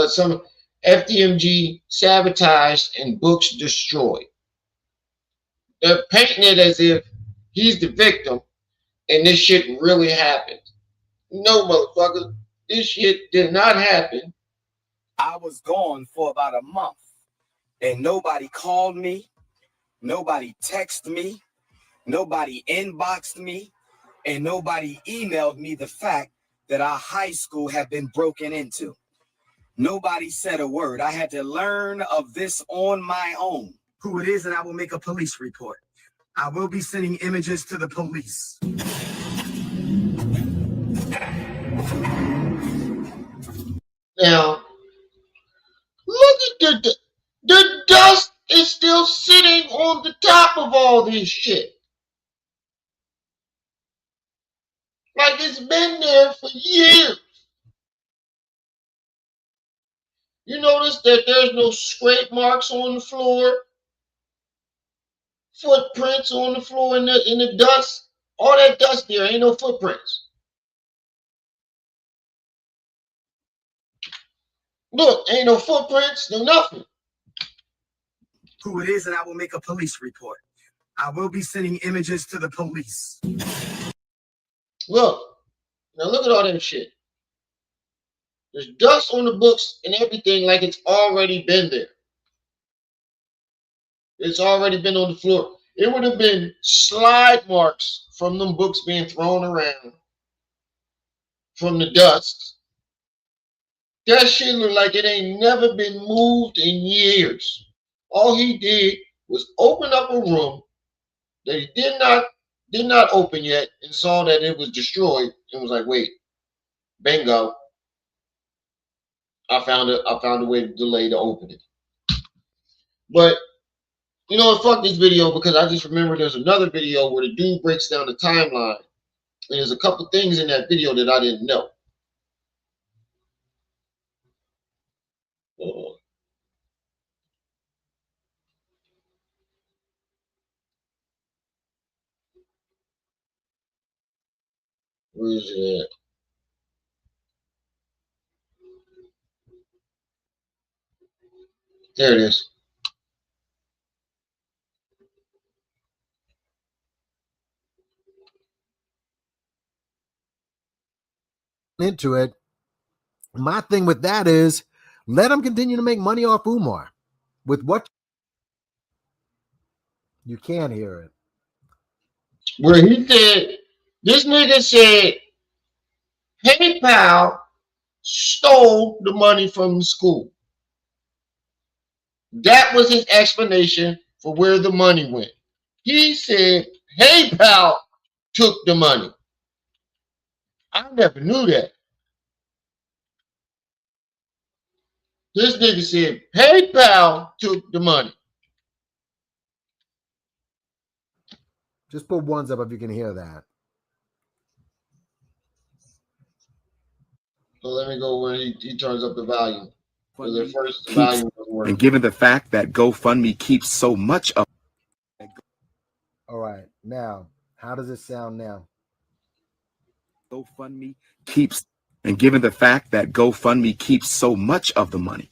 Some FDMG sabotaged and books destroyed. They're painting it as if he's the victim and this shit really happened. No, motherfucker. This shit did not happen. I was gone for about a month and nobody called me, nobody texted me, nobody inboxed me, and nobody emailed me the fact that our high school had been broken into. Nobody said a word. I had to learn of this on my own. Who it is, and I will make a police report. I will be sending images to the police. Now, look at the dust is still sitting on the top of all this shit. Like it's been there for years. You notice that there's no scrape marks on the floor, footprints on the floor in the dust. All that dust there, ain't no footprints. Look, ain't no footprints, no nothing. Who it is, and I will make a police report. I will be sending images to the police. Look, now look at all that shit. There's dust on the books and everything like it's already been there. It's already been on the floor. It would have been slide marks from them books being thrown around from the dust. That shit look like it ain't never been moved in years. All he did was open up a room that he did not open yet and saw that it was destroyed and was like, wait, bingo. I found a way to delay to open it. But you know what, fuck this video because I just remember there's another video where the dude breaks down the timeline. And there's a couple things in that video that I didn't know. Where is it at? There it is. Into it. My thing with that is let them continue to make money off Umar. With what you can't hear it. Where he said, this nigga said PayPal stole the money from the school. That was his explanation for where the money went. He said PayPal took the money. I never knew that. This nigga said PayPal took the money. Just put ones up if you can hear that. So let me go when he turns up the volume. Because at first the Keeps, volume doesn't work. and given the fact that GoFundMe keeps so much of. All right, now how does it sound now? GoFundMe keeps, and given the fact that GoFundMe keeps so much of the money,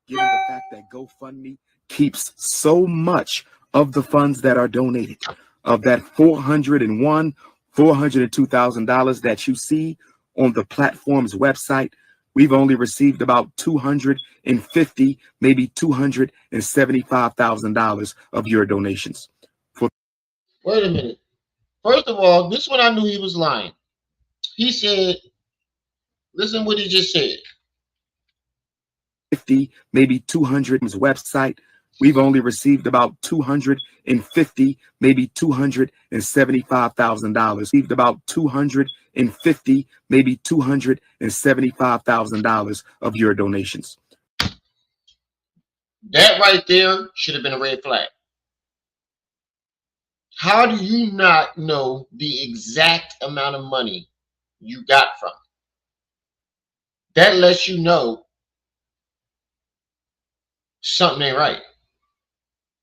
given the fact that GoFundMe keeps so much of the funds that are donated, of that $402,000 that you see on the platform's website, we've only received about $250, maybe $275,000 of your donations. Wait a minute. First of all, this one I knew he was lying. He said, listen what he just said. 50, maybe 200 website. We've only received about $250, maybe $275,000. Received about $250, maybe $275,000 of your donations. That right there should have been a red flag. How do you not know the exact amount of money you got from it? That lets you know something ain't right.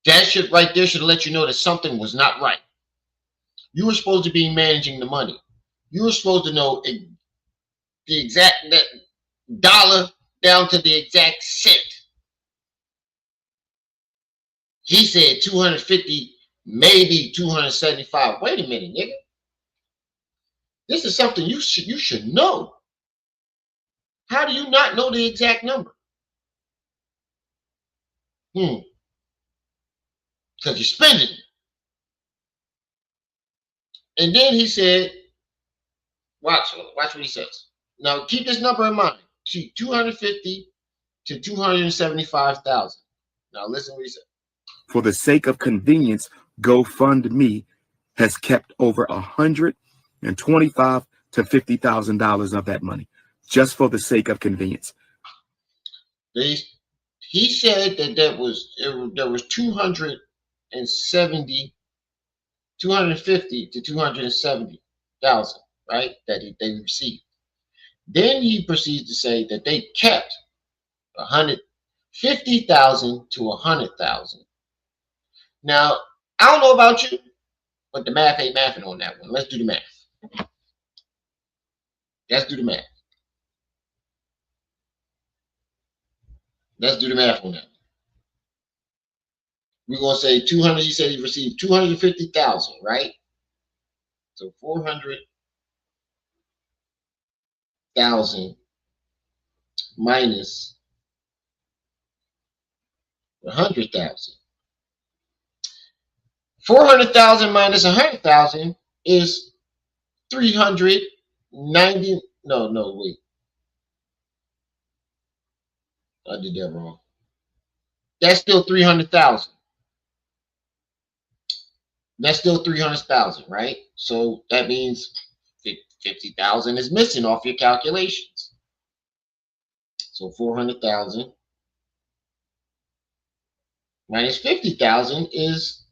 That shit right there should let you know that something was not right. You were supposed to be managing the money. You were supposed to know the exact that dollar down to the exact cent. He said 250, maybe 275. Wait a minute, nigga. This is something you should know. How do you not know the exact number? Because you're spending it. And then he said, watch what he says. Now keep this number in mind. See, 250 to 275,000. Now listen what he said. For the sake of convenience, GoFundMe has kept over $125,000 to $50,000 of that money, just for the sake of convenience. He said that there was 250 to 270,000, right? That they received. Then he proceeds to say that they kept 150,000 to 100,000. Now, I don't know about you, but the math ain't mathing on that one. Let's do the math. Let's do the math. Let's do the math on that. We're going to say 200. He said he received 250,000, right? So 400,000 minus 100,000. 400,000 minus 100,000 is 390. No, wait. I did that wrong. That's still 300,000. That's still 300,000, right? So that means 50,000 is missing off your calculations. So 400,000 minus 50,000 is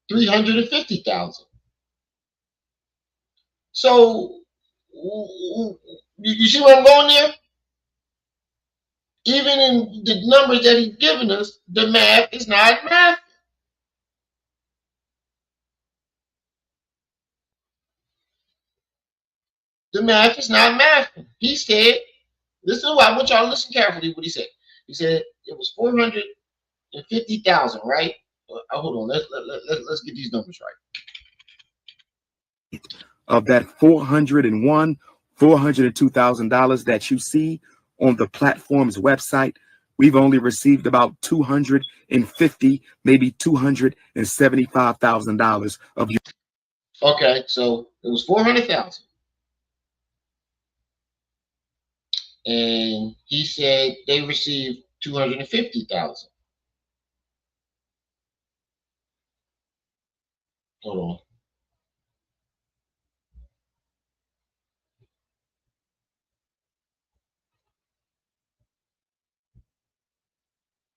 350,000. So you see where I'm going there? Even in the numbers that he's given us, the math is not math. The math is not math. He said, listen, I want y'all to listen carefully what he said. He said it was 450,000, right? Hold on, let's get these numbers right. Of that $402,000 that you see on the platform's website, we've only received about $250, maybe $275,000 of your. Okay, so it was 400,000. And he said they received 250,000. Hold on.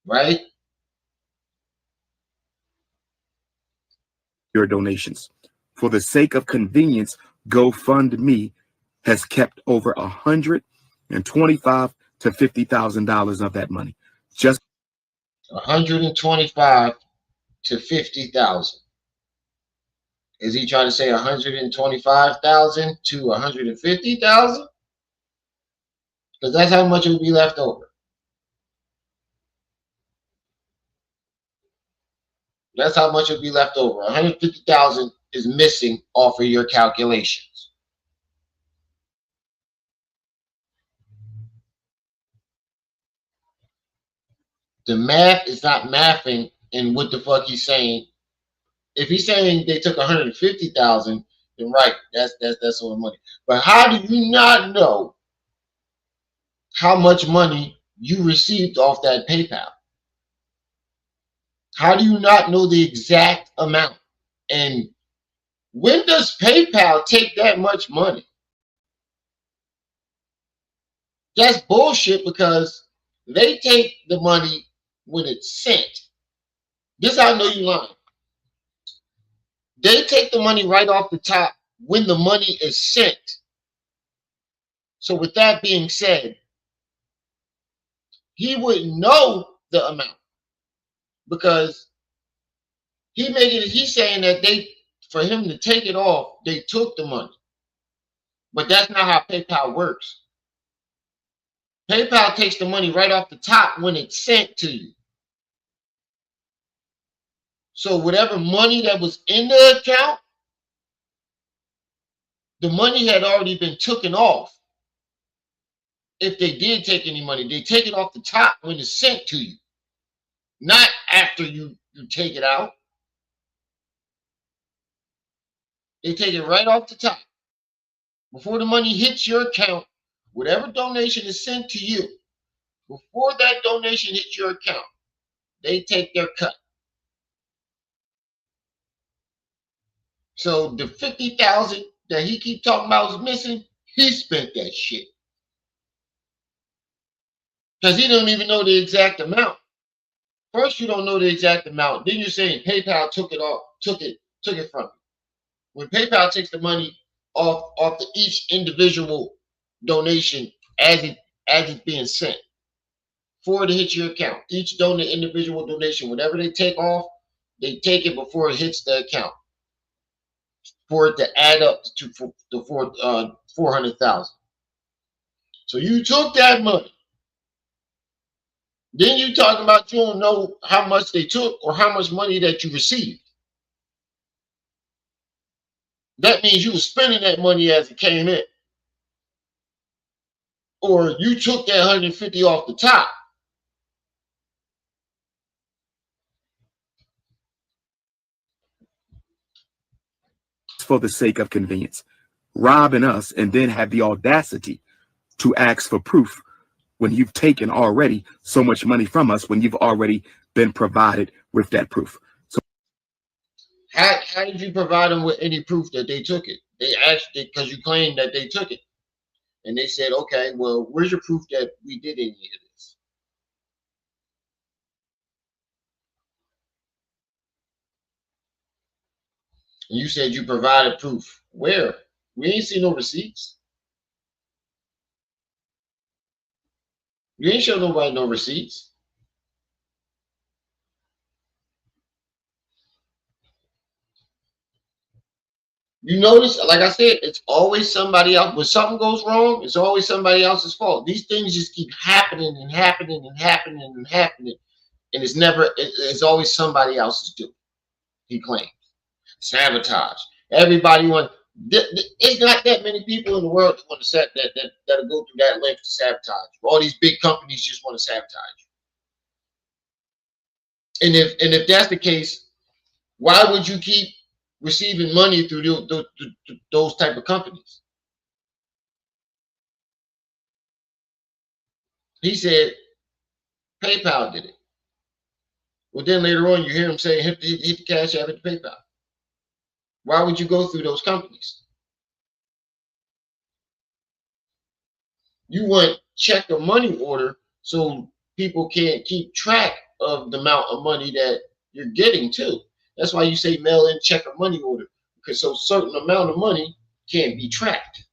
Right? Your donations. For the sake of convenience, GoFundMe has kept over $125,000 to $50,000 of that money. Just 125 to 50,000. Is he trying to say 125,000 to 150,000? Because that's how much will be left over. That's how much will be left over. 150,000 is missing off of your calculations. The math is not mathing in what the fuck he's saying. If he's saying they took 150,000, then right, that's all the money. But how do you not know how much money you received off that PayPal? How do you not know the exact amount? And when does PayPal take that much money? That's bullshit, because they take the money when it's sent. This is how I know you lying. They take the money right off the top when the money is sent. So with that being said, he wouldn't know the amount, because he's saying that for him to take it off, they took the money. But that's not how PayPal works. PayPal takes the money right off the top when it's sent to you. So whatever money that was in the account, the money had already been taken off. If they did take any money, they take it off the top when it's sent to you, not after you take it out. They take it right off the top. Before the money hits your account, whatever donation is sent to you, before that donation hits your account, they take their cut. So the 50,000 that he keep talking about was missing, he spent that shit. Because he don't even know the exact amount. First, you don't know the exact amount. Then you're saying PayPal took it from you. When PayPal takes the money off the each individual donation as it's being sent, before it hits your account, each individual donation, whatever they take off, they take it before it hits the account, for it to add up to 400,000. So you took that money. Then you talking about you don't know how much they took or how much money that you received. That means you were spending that money as it came in. Or you took that 150 off the top. For the sake of convenience, robbing us, and then have the audacity to ask for proof when you've taken already so much money from us, when you've already been provided with that proof. So how did you provide them with any proof that they took it? They asked it because you claimed that they took it. And they said, okay, well, where's your proof that we did any of this? And you said you provided proof. Where? We ain't seen no receipts. You ain't show nobody no receipts. You notice, like I said, it's always somebody else. When something goes wrong, it's always somebody else's fault. These things just keep happening and happening and happening and happening. And it's always somebody else's doing, he claims. Sabotage. Everybody it's not that many people in the world that want to that'll go through that length to sabotage. All these big companies just want to sabotage. And if that's the case, why would you keep receiving money through those type of companies? He said PayPal did it. Well, then later on you hear him say hit the cash app at PayPal. Why would you go through those companies? You want check or money order so people can't keep track of the amount of money that you're getting too. That's why you say mail in check or money order, because so certain amount of money can't be tracked.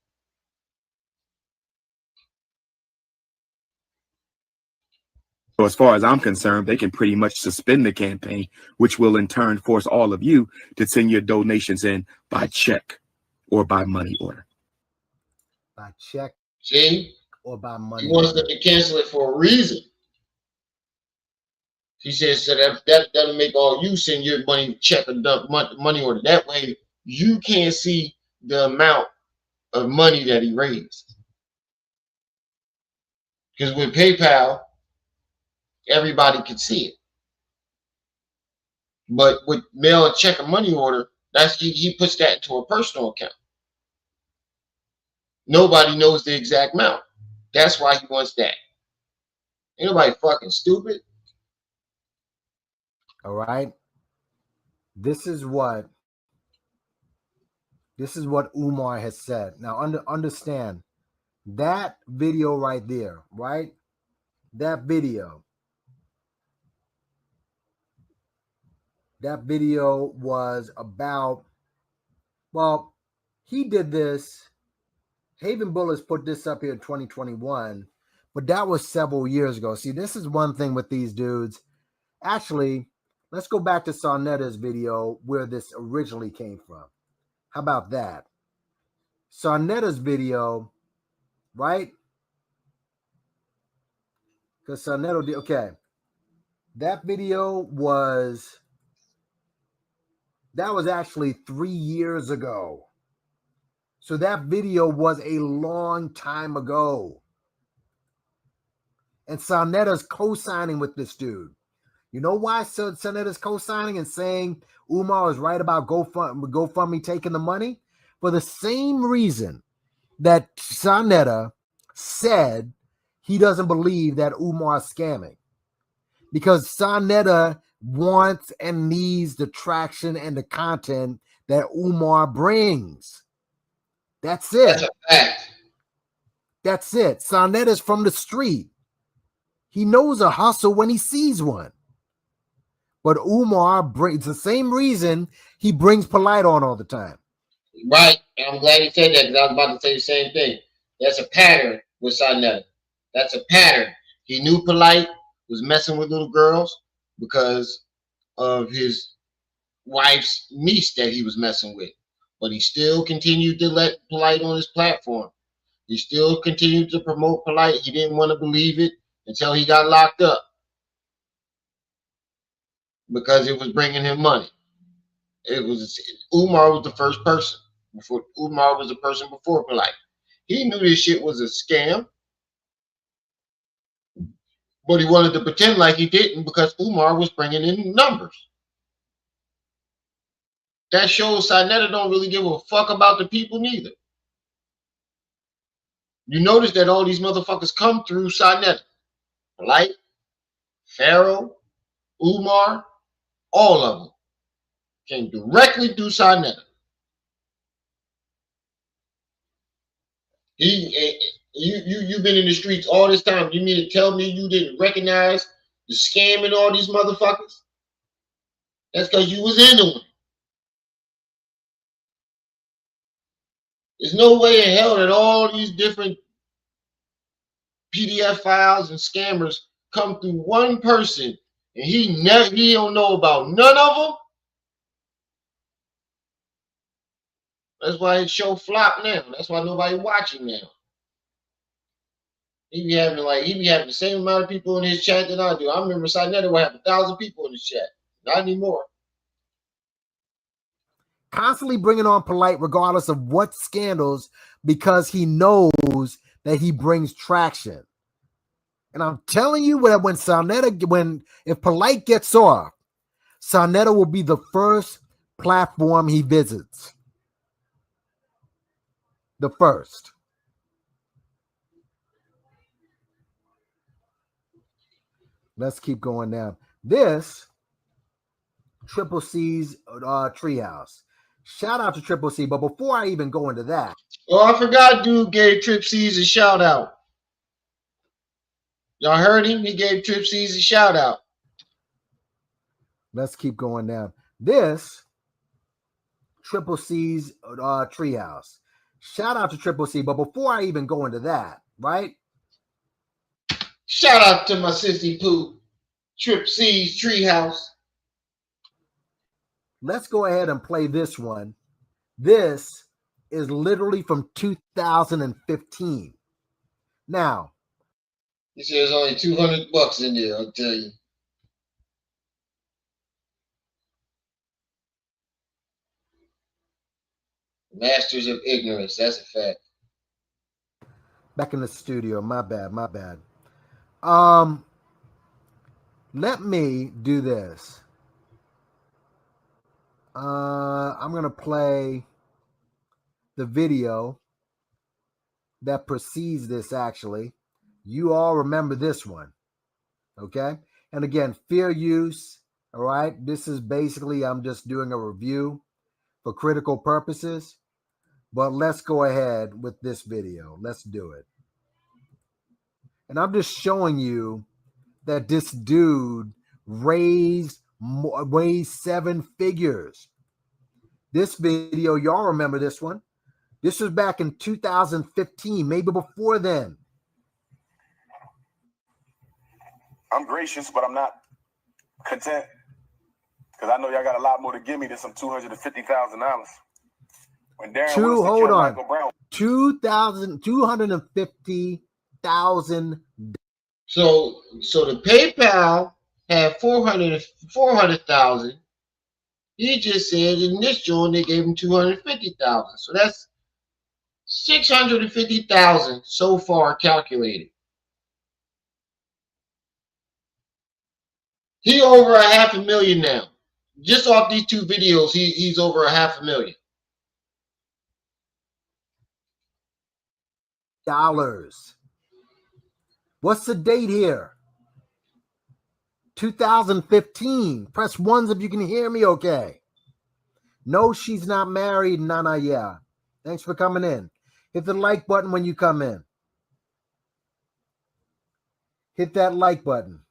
So as far as I'm concerned, they can pretty much suspend the campaign, which will in turn force all of you to send your donations in by check or by money order. By check. See? Or by money. He wants them to cancel it for a reason. He says so that doesn't make all you send your money check or money order. That way you can't see the amount of money that he raised. Because with PayPal, everybody can see it. But with mail a check or money order, that's he puts that into a personal account. Nobody knows the exact amount. That's why he wants that. Ain't nobody fucking stupid. All right. This is what Umar has said. Now understand that video right there, right? That video was about, well, he did this. Haven Bullets put this up here in 2021, but that was several years ago. See, this is one thing with these dudes. Actually, let's go back to Sarnetta's video where this originally came from. How about that? Sarnetta's video, right? Because Sarnetta did, okay. That video was actually 3 years ago. So that video was a long time ago. And Sarnetta's co-signing with this dude. You know why Sarnetta's co-signing and saying Umar is right about GoFundMe taking the money? For the same reason that Sarnetta said he doesn't believe that Umar is scamming. Because Sarnetta wants and needs the traction and the content that Umar brings. That's it. That's a fact. That's it. Sarnetta's from the street. He knows a hustle when he sees one. But Umar brings the same reason he brings Polite on all the time. Right. And I'm glad he said that because I was about to say the same thing. That's a pattern with Sarnetta. That's a pattern. He knew Polite was messing with little girls because of his wife's niece that he was messing with. But he still continued to let Polite on his platform. He still continued to promote Polite. He didn't want to believe it until he got locked up because it was bringing him money. Umar was the first person. Umar was the person before Polite. He knew this shit was a scam, but he wanted to pretend like he didn't because Umar was bringing in numbers. That shows Sarnetta don't really give a fuck about the people neither. You notice that all these motherfuckers come through Sarnetta. Polite, Pharaoh, Umar, all of them came directly through Sarnetta. You've been in the streets all this time. You mean to tell me you didn't recognize the scam in all these motherfuckers? That's because you was into them. There's no way in hell that all these different PDF files and scammers come through one person and he don't know about none of them. That's why his show flopped now. That's why nobody watching now. He be having the same amount of people in his chat that I do. I remember Sarnetta would have 1,000 people in his chat. Not anymore. Constantly bringing on Polite regardless of what scandals because he knows that he brings traction. And I'm telling you that if Polite gets off, Sarnetta will be the first platform he visits. The first. Let's keep going down. This Triple C's treehouse. Shout out to Triple C. But before I even go into that. Oh, I forgot dude gave Trip C's a shout out. Y'all heard him? He gave Trip C's a shout out. Let's keep going down. This Triple C's treehouse. Shout out to Triple C. But before I even go into that, right? Shout out to my sissy poo, Trip C's treehouse. Let's go ahead and play this one. This is literally from 2015. Now, he says there's only $200 in there, I'll tell you. Masters of ignorance, that's a fact. Back in the studio, my bad. Let me do this. I'm gonna play the video that precedes this. Actually, you all remember this one, okay? And again, fair use. All right, this is basically I'm just doing a review for critical purposes. But let's go ahead with this video. Let's do it. And I'm just showing you that this dude raised 7 figures. This video, y'all remember this one. This was back in 2015, maybe before then. I'm gracious, but I'm not content because I know y'all got a lot more to give me than some $250,000. When Darren hold on. Michael Brown. $250,000. So the PayPal had 400,000. He just said in this joint they gave him 250,000. So that's 650,000 so far calculated. He over $500,000 now. Just off these 2 videos, he's over $500,000. What's the date here? 2015. Press 1s if you can hear me okay. No, she's not married. Nana, yeah. Thanks for coming in. Hit the like button when you come in. Hit that like button.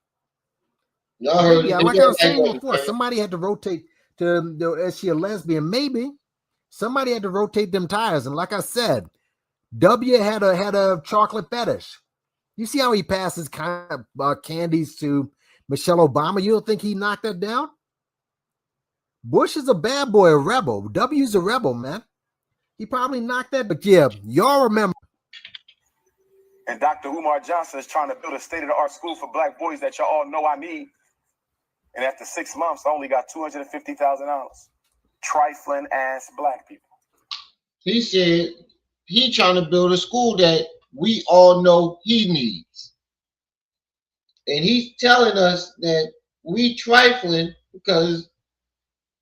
Yeah, like I was saying before, somebody had to rotate to, is she a lesbian? Maybe. Somebody had to rotate them tires. And like I said, W had a chocolate fetish. You see how he passes candies to Michelle Obama? You don't think he knocked that down? Bush is a bad boy, a rebel. W's a rebel, man. He probably knocked that, but yeah, y'all remember. And Dr. Umar Johnson is trying to build a state-of-the-art school for black boys that y'all all know I need. And after 6 months, I only got $250,000. Trifling ass black people. He said he trying to build a school that we all know he needs. And he's telling us that we trifling because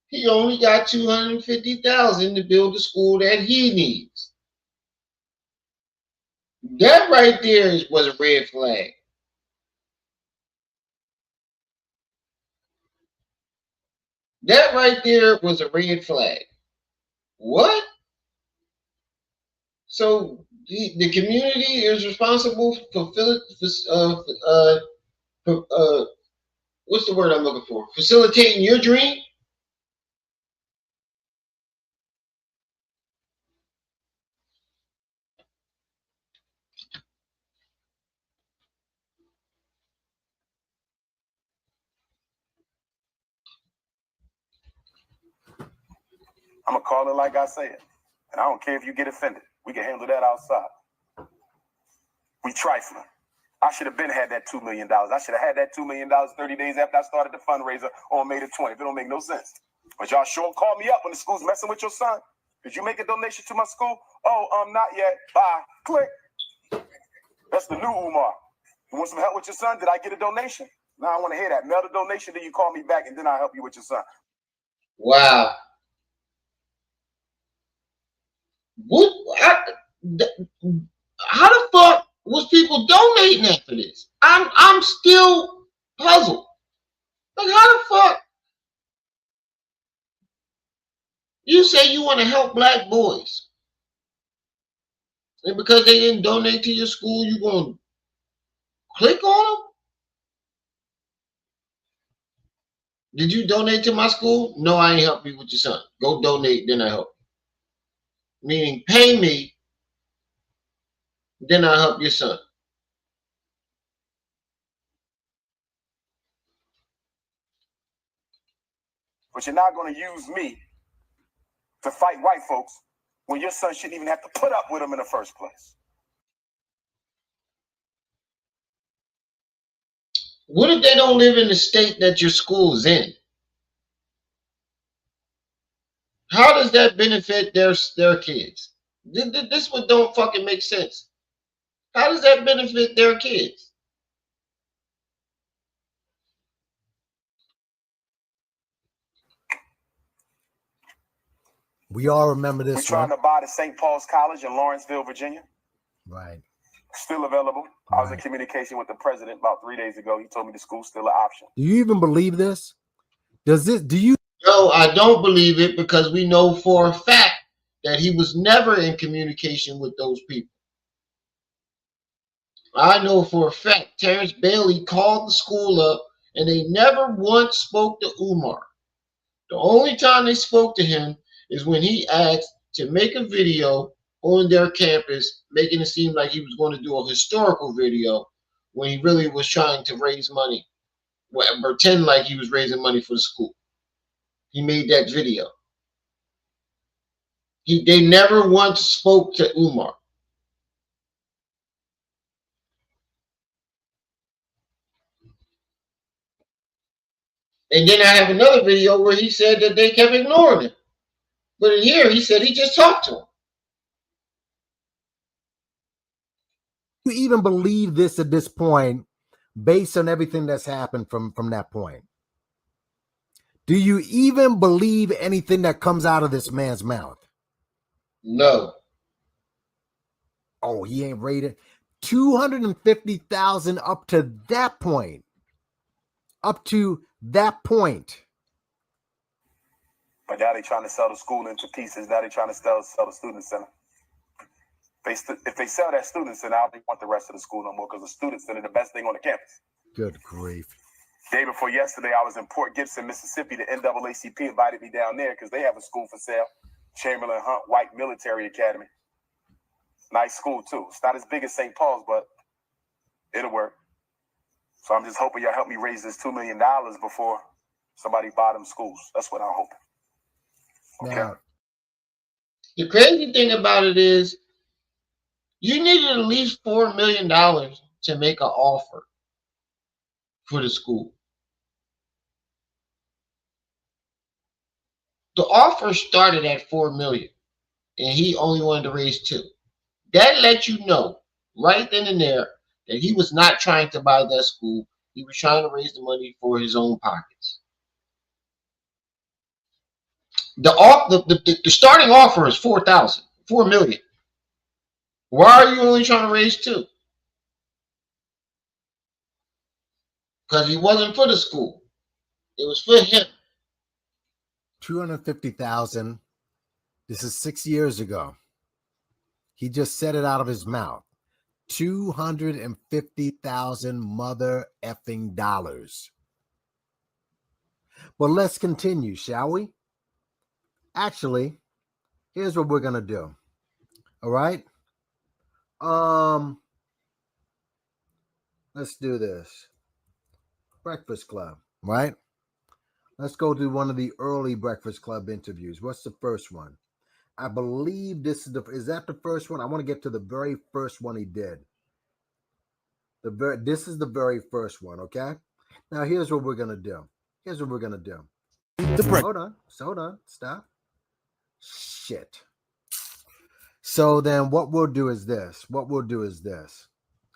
he only got $250,000 to build the school that he needs. That right there was a red flag. That right there was a red flag. What? So the community is responsible for what's the word I'm looking for? Facilitating your dream? I'm going to call it like I say it. And I don't care if you get offended. We can handle that outside. We trifling. I should have been had that $2 million. I should have had that $2 million 30 days after I started the fundraiser on May the 20th. It don't make no sense. But y'all sure call me up when the school's messing with your son. Did you make a donation to my school? Oh, not yet. Bye. Click. That's the new Umar. You want some help with your son? Did I get a donation? No, I want to hear that. Mail the donation, then you call me back, and then I'll help you with your son. Wow. What? How the fuck was people donating after this? I'm still puzzled. Like, how the fuck? You say you want to help black boys. And because they didn't donate to your school, you going to click on them? Did you donate to my school? No, I ain't help you with your son. Go donate, then I help you. Meaning pay me, then I help your son. But you're not going to use me to fight white folks when your son shouldn't even have to put up with them in the first place. What if they don't live in the state that your school's in? How does that benefit their kids? This one don't fucking make sense. How does that benefit their kids? We all remember this. We're trying to buy the St. Paul's College in Lawrenceville, Virginia. Right. Still available. I was in communication with the president about 3 days ago. He told me the school's still an option. Do you even believe this? Do you? No, I don't believe it because we know for a fact that he was never in communication with those people. I know for a fact Terrence Bailey called the school up and they never once spoke to Umar. The only time they spoke to him is when he asked to make a video on their campus, making it seem like he was going to do a historical video when he really was trying to raise money, pretend like he was raising money for the school. He made that video. They never once spoke to Umar. And then I have another video where he said that they kept ignoring him. But in here, he said he just talked to him. Do you even believe this at this point, based on everything that's happened from that point? Do you even believe anything that comes out of this man's mouth? No. Oh, he ain't rated 250,000 up to that point. Up to that point. But now they're trying to sell the school into pieces. Now they're trying to sell the student center. If they sell that student center, I don't want the rest of the school no more because the student center is the best thing on the campus. Good grief. Day before yesterday, I was in Port Gibson, Mississippi. The NAACP invited me down there because they have a school for sale. Chamberlain Hunt White Military Academy. Nice school, too. It's not as big as St. Paul's, but it'll work. So I'm just hoping y'all help me raise this $2 million before somebody buy them schools. That's what I'm hoping. Okay. Now, the crazy thing about it is you needed at least $4 million to make an offer for the school. The offer started at $4 million, and he only wanted to raise $2 million. That lets you know right then and there that he was not trying to buy that school. He was trying to raise the money for his own pockets. The starting offer is $4 million. Why are you only trying to raise $2 million? Because he wasn't for the school. It was for him. 250,000. This is 6 years ago. He just said it out of his mouth. 250,000 mother effing dollars. But let's continue, shall we? Actually, here's what we're gonna do. All right. Let's do this. Breakfast Club, right? Let's go to one of the early Breakfast Club interviews. What's the first one? I believe this is that the first one? I want to get to the very first one he did. This is the very first one, okay? Now here's what we're gonna do. Hold on, stop. Shit. So then what we'll do is this.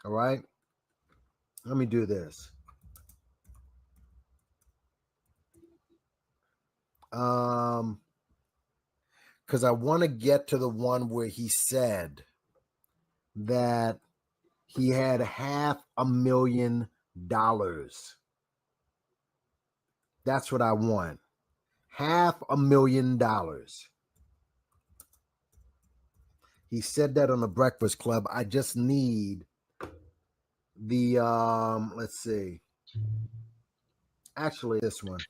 All right? Let me do this. Because I want to get to the one where he said that he had $500,000. That's what I want. $500,000. He said that on the Breakfast Club. I just need the let's see. Actually, this one.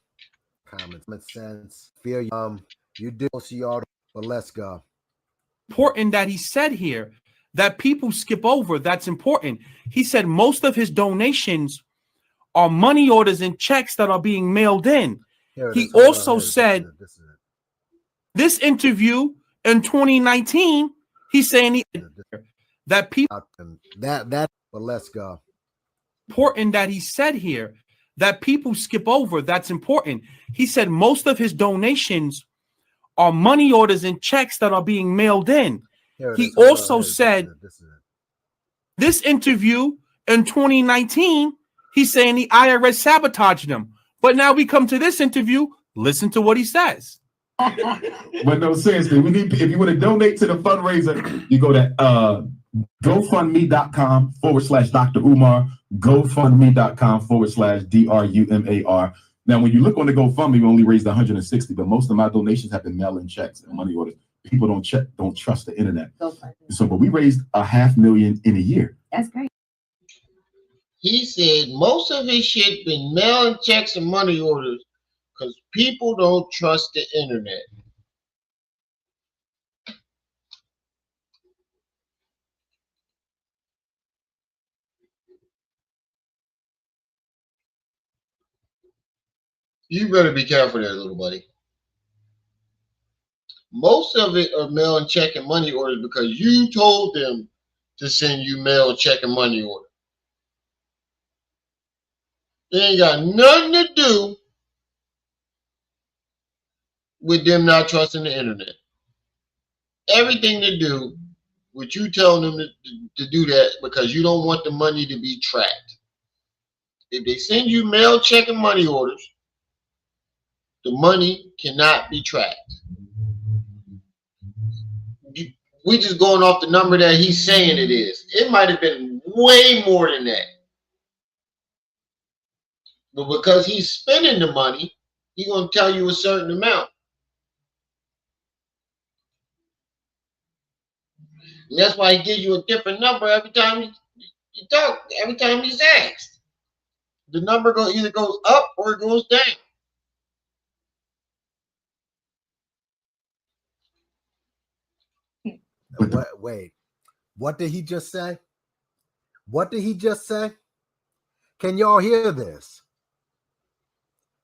Comments make sense. Fear you do see y'all, but let's go. Important that he said here that people skip over. That's important. He said most of his donations are money orders and checks that are being mailed in. He also said this interview in 2019, he's saying that people that but let's go. Important that he said here that people skip over. That's important. He said most of his donations are money orders and checks that are being mailed in. He also said this interview in 2019, he's saying the IRS sabotaged him. But now we come to this interview, listen to what he says. But no, seriously, we need, if you want to donate to the fundraiser, you go to GoFundMe.com/Dr. Umar, GoFundMe.com/DRUMAR. Now, when you look on the GoFundMe, we only raised 160, but most of my donations have been mail-in checks and money orders. People don't trust the internet. So, but we raised $500,000 in a year. That's great. He said most of his shit been mailing checks and money orders because people don't trust the internet. You better be careful there, little buddy. Most of it are mail and check and money orders because you told them to send you mail, check, and money order. It ain't got nothing to do with them not trusting the internet. Everything to do with you telling them to do that because you don't want the money to be tracked. If they send you mail, check, and money orders, the money cannot be tracked. We're just going off the number that he's saying it is. It might have been way more than that. But because he's spending the money, he's going to tell you a certain amount. And that's why he gives you a different number every time you talk, every time he's asked. The number either goes up or it goes down. Wait, what did he just say? What did he just say? Can y'all hear this?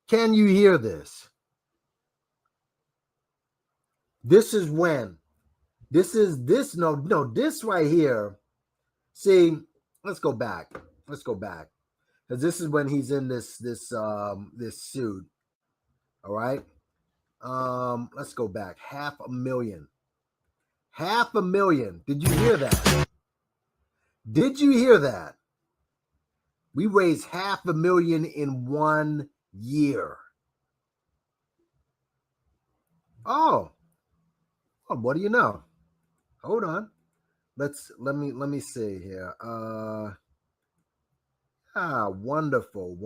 Can you hear this? This is when. This right here. See, let's go back. Because this is when he's in this suit. All right. Let's go back. $500,000. $500,000. Did you hear that? Did you hear that? We raised $500,000 in 1 year. Oh, what do you know? Hold on. Let me see here. Wonderful.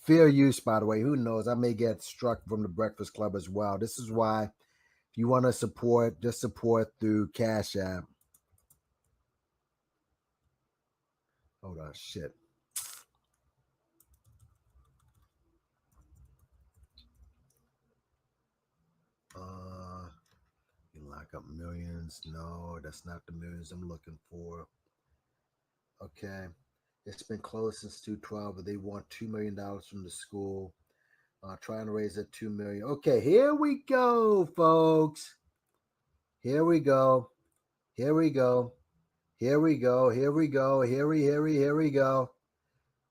Fair use, by the way. Who knows? I may get struck from the Breakfast Club as well. This is why, if you want to support, just support through Cash App. Hold on, shit. You lock up millions. No, that's not the millions I'm looking for. Okay. It's been closed since 2012, but they want $2 million from the school. Trying to raise that $2 million. Okay, here we go, folks. Here we go.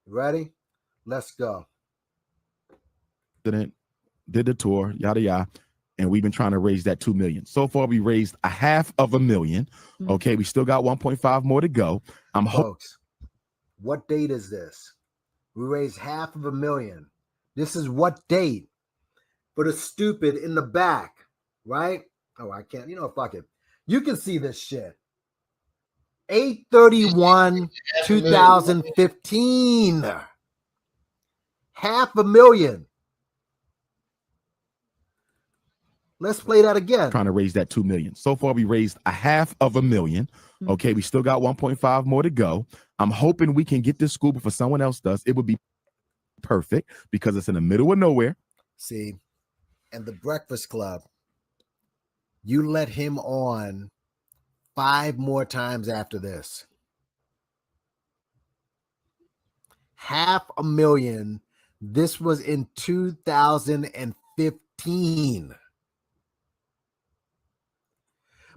Ready? Let's go. Did the tour, yada yada, and we've been trying to raise that $2 million. So far, we raised $500,000. Okay, we still got 1.5 more to go. Folks, what date is this? We raised $500,000. This is what date? For the stupid in the back, right? Oh, I can't. Fuck it. You can see this shit. 8/31/2015. $500,000. Let's play that again. Trying to raise that 2 million. So far, we raised $500,000. Okay, we still got 1.5 more to go. I'm hoping we can get this school before someone else does. It would be perfect because it's in the middle of nowhere. See, and the Breakfast Club, you let him on 5 more times after this. $500,000. This was in 2015.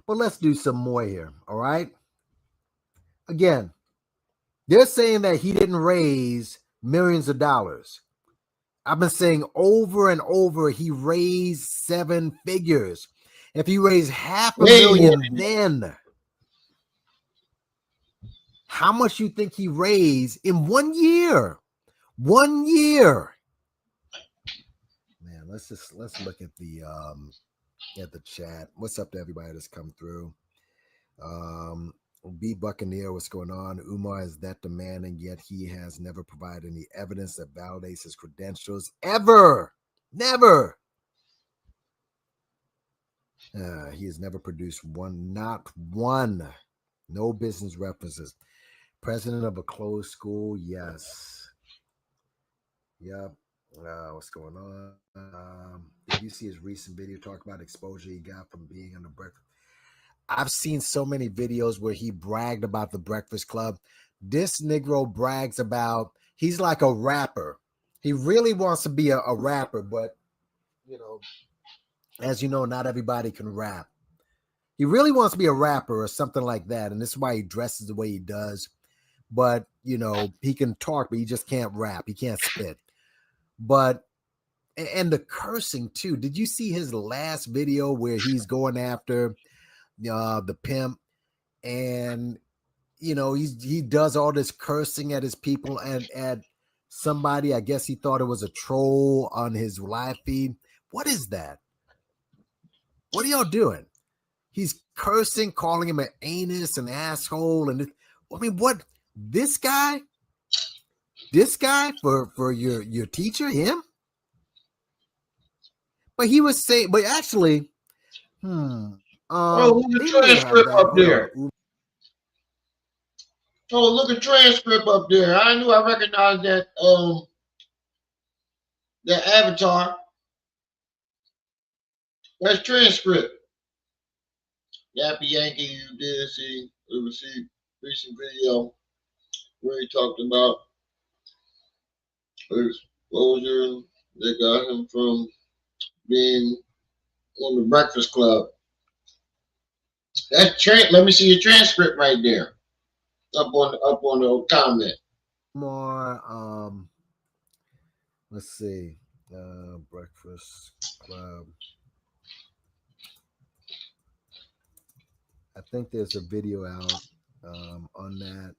But let's do some more here, all right? Again, they're saying that he didn't raise millions of dollars. I've been saying over and over he raised 7 figures. If he raised $500,000, then how much you think he raised in 1 year? 1 year. Man, let's look at the chat. What's up to everybody that's come through? B Buccaneer, what's going on? Umar is that the man, and yet he has never provided any evidence that validates his credentials ever. Never. He has never produced one, not one. No business references. President of a closed school, yes. Yep. What's going on? Did you see his recent video talk about exposure he got from being on the Breakfast? I've seen so many videos where he bragged about the Breakfast Club. This Negro brags about, he's like a rapper. He really wants to be a rapper, but, you know, as you know, not everybody can rap. He really wants to be a rapper or something like that, and this is why he dresses the way he does. But, you know, he can talk, but he just can't rap. He can't spit. But, and the cursing, too. Did you see his last video where he's going after the pimp, and you know he does all this cursing at his people and at somebody? I guess he thought it was a troll on his live feed. What is that? What are y'all doing? He's cursing, calling him an anus, an asshole, and I mean, what this guy for your teacher, him? But he was saying, but actually, look at transcript up there. Oh, look at transcript up there. I knew I recognized that that avatar. That's transcript. Yappy Yankee, you did see the recent video where he talked about exposure that got him from being on the Breakfast Club. That's let me see your transcript right there. Up on the comment. More let's see. Breakfast Club. I think there's a video out on that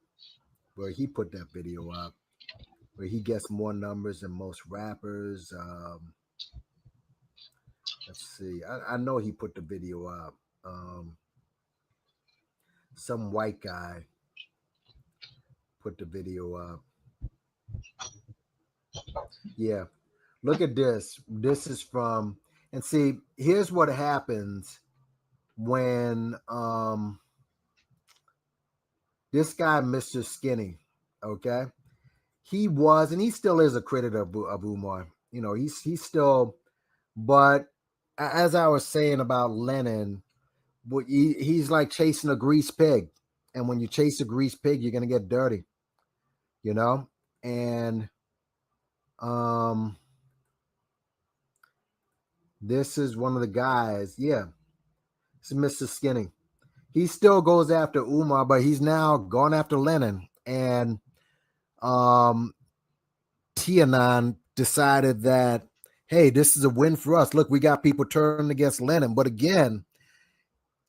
where he put that video up where he gets more numbers than most rappers. Let's see. I know he put the video up. Some white guy put the video up. Yeah. Look at this. This is from, and see, here's what happens when this guy, Mr. Skinny, okay? He was, and he still is a critic of Umar. You know, he's still, but as I was saying about Lennon, he's like chasing a greased pig. And when you chase a greased pig, you're going to get dirty, you know? And this is one of the guys. Yeah. It's Mr. Skinny. He still goes after Umar, but he's now gone after Lennon. And Tianan decided that, hey, this is a win for us. Look, we got people turning against Lennon. But again,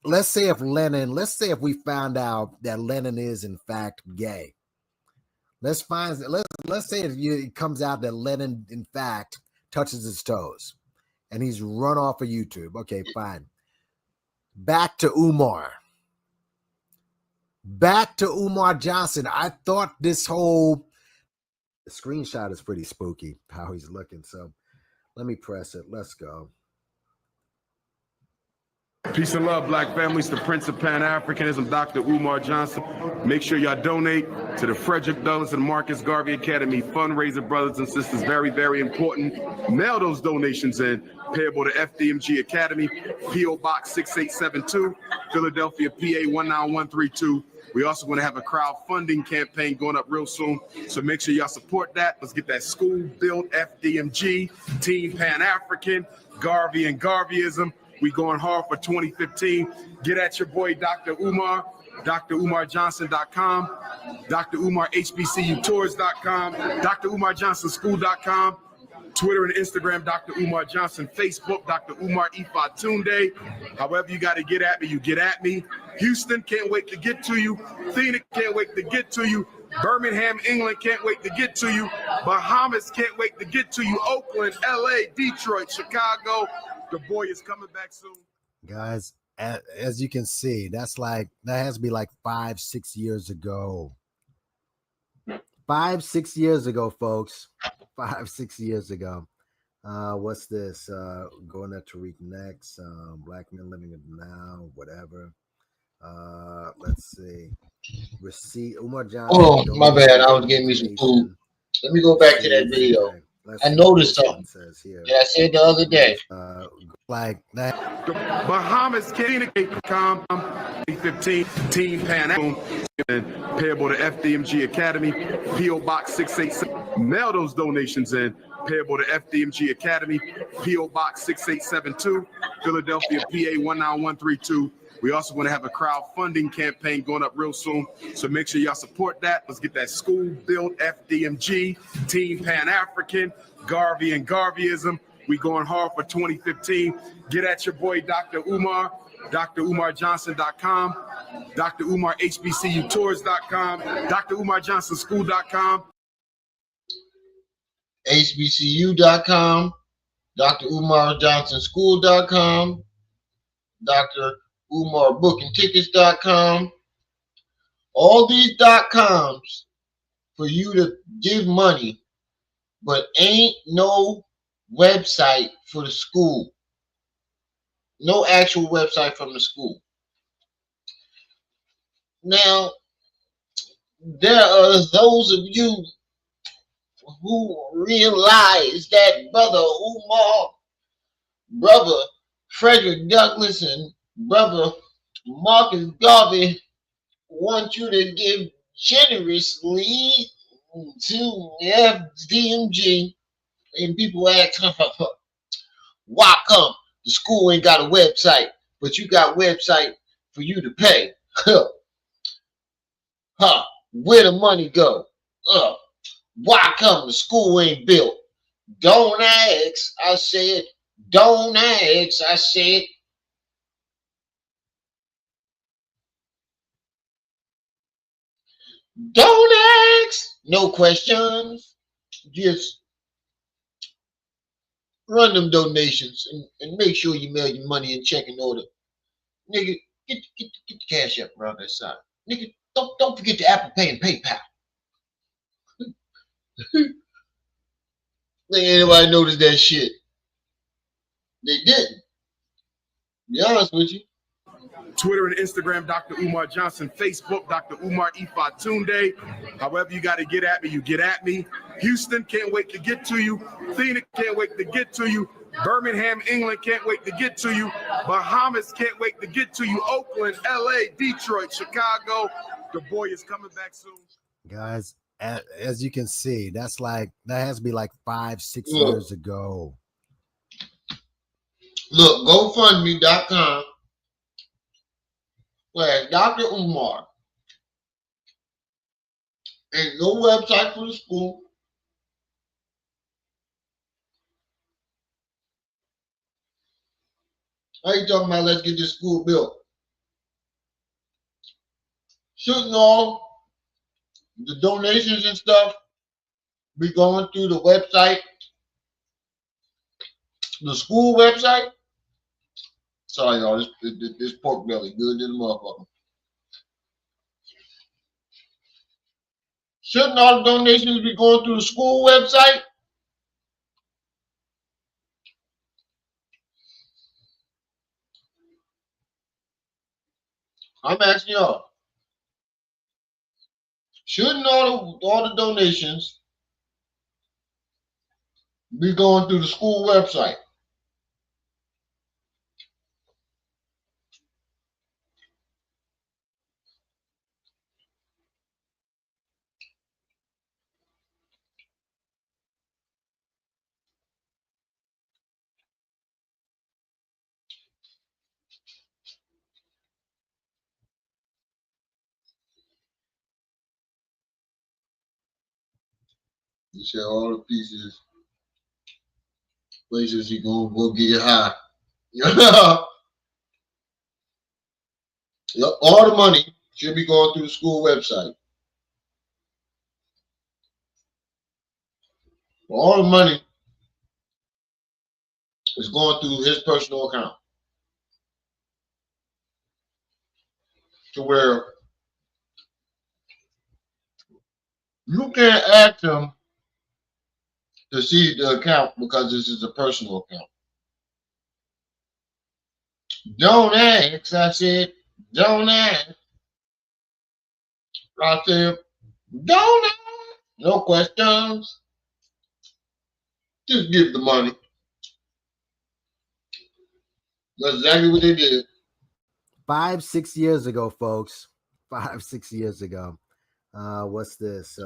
let's say if we found out that Lennon is in fact gay. Let's say it comes out that Lennon in fact touches his toes and he's run off of YouTube. Okay, fine. Back to Umar Johnson. I thought this whole screenshot is pretty spooky how he's looking. So let me press it. Let's go. Peace and love, black families. The Prince of Pan-Africanism, Dr. Umar Johnson. Make sure y'all donate to the Frederick Douglass and Marcus Garvey Academy fundraiser, brothers and sisters. Very, very important. Mail those donations in. Payable to FDMG Academy, P.O. Box 6872, Philadelphia, PA 19132. We also want to have a crowdfunding campaign going up real soon. So make sure y'all support that. Let's get that school built, FDMG, Team Pan-African, Garvey and Garveyism. We going hard for 2015. Get at your boy, Dr. Umar, drumarjohnson.com, drumarhbcutours.com, drumarjohnsonschool.com, Twitter and Instagram, Dr. Umar Johnson, Facebook, Dr. Umar Ifatunde. However you got to get at me, you get at me. Houston, can't wait to get to you. Phoenix, can't wait to get to you. Birmingham, England, can't wait to get to you. Bahamas, can't wait to get to you. Oakland, LA, Detroit, Chicago. The boy is coming back soon. Guys, as you can see, that has to be like 5-6 years ago. 5-6 years ago, folks. 5-6 years ago. What's this? Going to Tariq next. Black men living it now, whatever. Let's see. Receipt. Umar Johnson. Oh, my bad. I was getting me some food. Let me go back to that video. I noticed something that I said the other day. Like that. The Bahamas, Canada.com, 2015 Team Pan and payable to FDMG Academy, P.O. Box 687. Mail those donations in. Payable to FDMG Academy, P.O. Box 6872, Philadelphia, PA 19132. We also want to have a crowdfunding campaign going up real soon. So make sure y'all support that. Let's get that school built, FDMG, Team Pan-African, Garvey and Garveyism. We going hard for 2015. Get at your boy, Dr. Umar, drumarjohnson.com, drumarhbcutours.com, drumarjohnsonschool.com, HBCU.com, drumarjohnsonschool.com, drumarbookingtickets.com. All these .coms for you to give money, but ain't no website for the school. No actual website from the school. Now, there are those of you who realize that Brother Umar, Brother Frederick Douglass, and Brother Marcus Garvey want you to give generously to FDMG. And people ask, why come the school ain't got a website, but you got a website for you to pay? Where the money go? Why come the school ain't built? Don't ask, I said. Don't ask, I said. Don't ask. No questions. Just run them donations and make sure you mail your money in check in order. Nigga, get the cash up around that side. Nigga, don't forget the Apple Pay and PayPal. Think anybody noticed that shit? They didn't. To be honest with you. Twitter and Instagram, Dr. Umar Johnson, Facebook, Dr. Umar Ifatunde. However you got to get at me, you get at me. Houston, can't wait to get to you. Phoenix, can't wait to get to you. Birmingham, England, can't wait to get to you. Bahamas, can't wait to get to you. Oakland, LA, Detroit, Chicago. The boy is coming back soon. Guys, as you can see, that has to be like 5-6 years ago. Look, GoFundMe.com. Dr. Umar. Ain't no website for the school. How you talking about let's get this school built? Shouldn't all the donations and stuff be going through the website? The school website? Sorry, y'all. This pork belly good to the motherfucker. Shouldn't all the donations be going through the school website? I'm asking y'all. Shouldn't all the donations be going through the school website? You say all the pieces, places you gonna go get it high. All the money should be going through the school website. All the money is going through his personal account. To where you can't ask him to see the account because this is a personal account. Don't ask, I said. Don't ask. I said, don't ask. No questions. Just give the money. That's exactly what they did. 5-6 years ago, folks. 5-6 years ago. What's this?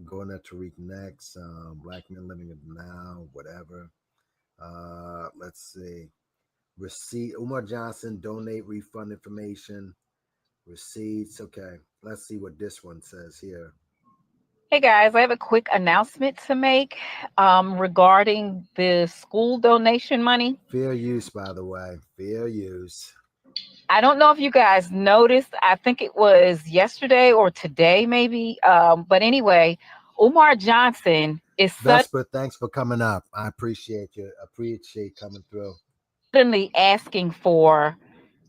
Going to Tariq next. Black men living it now, whatever. Let's see. Receipt. Umar Johnson, donate refund information. Receipts. Okay. Let's see what this one says here. Hey guys, I have a quick announcement to make regarding the school donation money. Fair use, by the way. Fair use. I don't know if you guys noticed. I think it was yesterday or today, maybe. But anyway, Umar Johnson is Vesper, thanks for coming up. I appreciate you. Appreciate coming through. suddenly asking for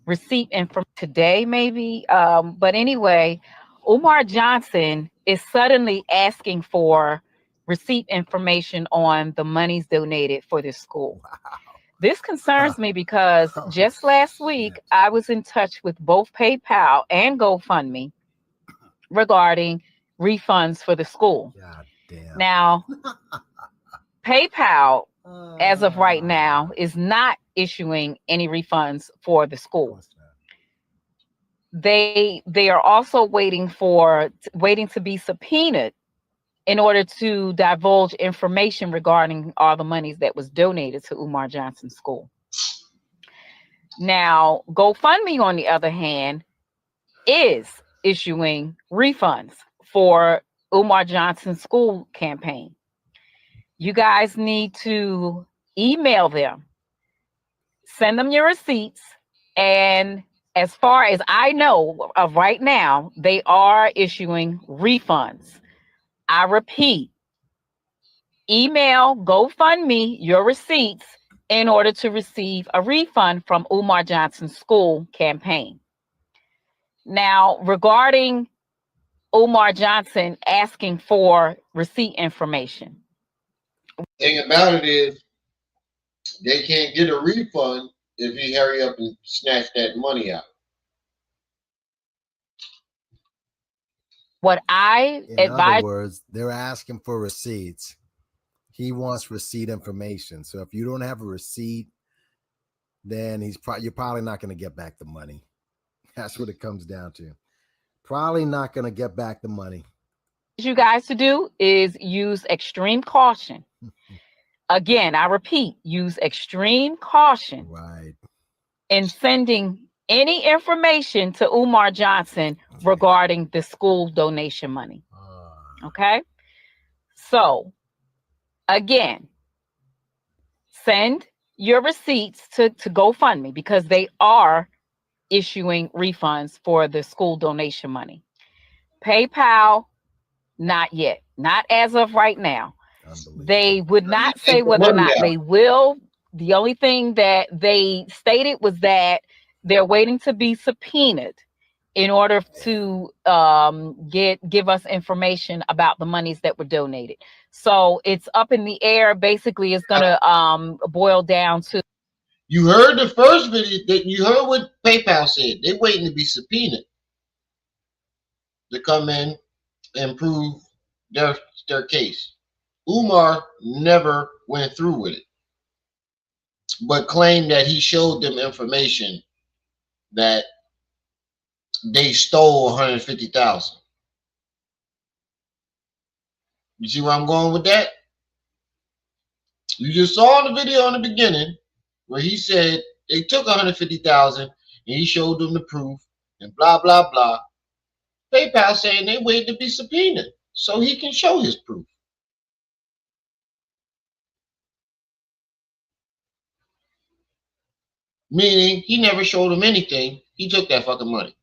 receipt from today, maybe. But anyway, Umar Johnson is suddenly asking for receipt information on the monies donated for this school. Wow. This concerns me because just last week, I was in touch with both PayPal and GoFundMe regarding refunds for the school. God damn. Now, PayPal, as of right now, is not issuing any refunds for the school. They are also waiting to be subpoenaed in order to divulge information regarding all the monies that was donated to Umar Johnson's school. Now, GoFundMe, on the other hand, is issuing refunds for Umar Johnson's school campaign. You guys need to email them, send them your receipts, and as far as I know of right now, they are issuing refunds. I repeat, email GoFundMe your receipts in order to receive a refund from Umar Johnson's school campaign. Now, regarding Umar Johnson asking for receipt information. The thing about it is, they can't get a refund if he hurry up and snatch that money out. What I In other words, they're asking for receipts. He wants receipt information. So if you don't have a receipt, then you're probably not going to get back the money. That's what it comes down to. Probably not going to get back the money. What you guys to do is use extreme caution. Again, I repeat, use extreme caution in sending any information to Umar Johnson regarding the school donation money. Okay? So, again, send your receipts to GoFundMe because they are issuing refunds for the school donation money. PayPal, not yet. Not as of right now. They would not say whether or not they will. The only thing that they stated was that they're waiting to be subpoenaed in order to give us information about the monies that were donated. So it's up in the air. Basically, it's going to boil down to You heard the first video. That you heard what PayPal said. They're waiting to be subpoenaed to come in and prove their case. Umar never went through with it, but claimed that he showed them information that they stole 150,000. You see where I'm going with that? You just saw the video in the beginning where he said they took 150,000 and he showed them the proof and blah blah blah. PayPal saying they wait to be subpoenaed so he can show his proof. Meaning he never showed them anything. He took that fucking money.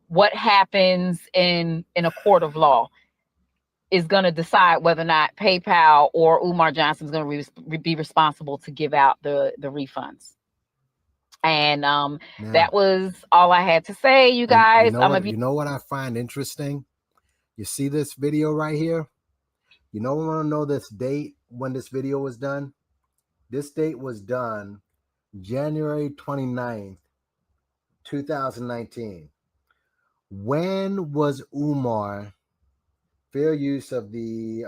What happens in a court of law is going to decide whether or not PayPal or Umar Johnson is going to be responsible to give out the refunds. And that was all I had to say, you guys. You know what I find interesting? You see this video right here? You know, we want to know this date when this video was done? This date was done January 29th, 2019. When was Umar fair use of the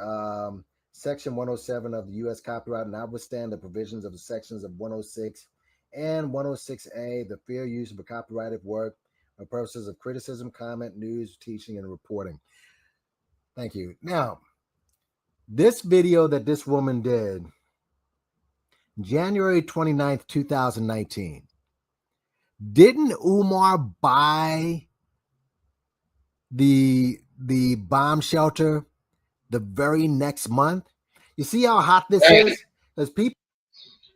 Section 107 of the U.S. Copyright, notwithstanding the provisions of the sections of 106 and 106A, the fair use of a copyrighted work for purposes of criticism, comment, news, teaching, and reporting? Thank you. Now, this video that this woman did, January 29th, 2019, didn't Umar buy the bomb shelter the very next month? You see how hot this is? There's people.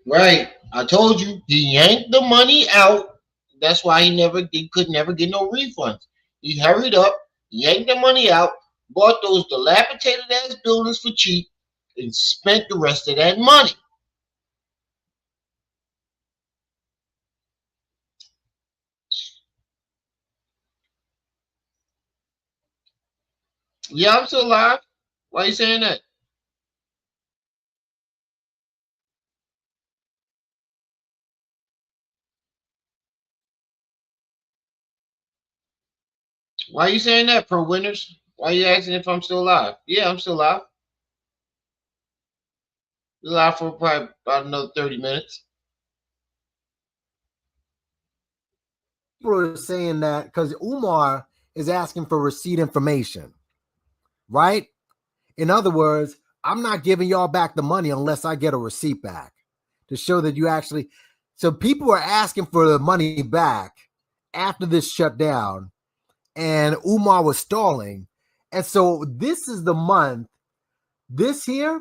Right. I told you he yanked the money out. That's why he could never get no refunds. He hurried up, yanked the money out, bought those dilapidated ass buildings for cheap, and spent the rest of that money. Yeah, I'm still alive. Why are you saying that? Why are you saying that, Pro Winners? Why are you asking if I'm still alive? Yeah, I'm still alive. Alive for probably about another 30 minutes. People are saying that because Umar is asking for receipt information, right? In other words, I'm not giving y'all back the money unless I get a receipt back to show that you actually. So people are asking for the money back after this shut down, and Umar was stalling. And so this is the month, this here,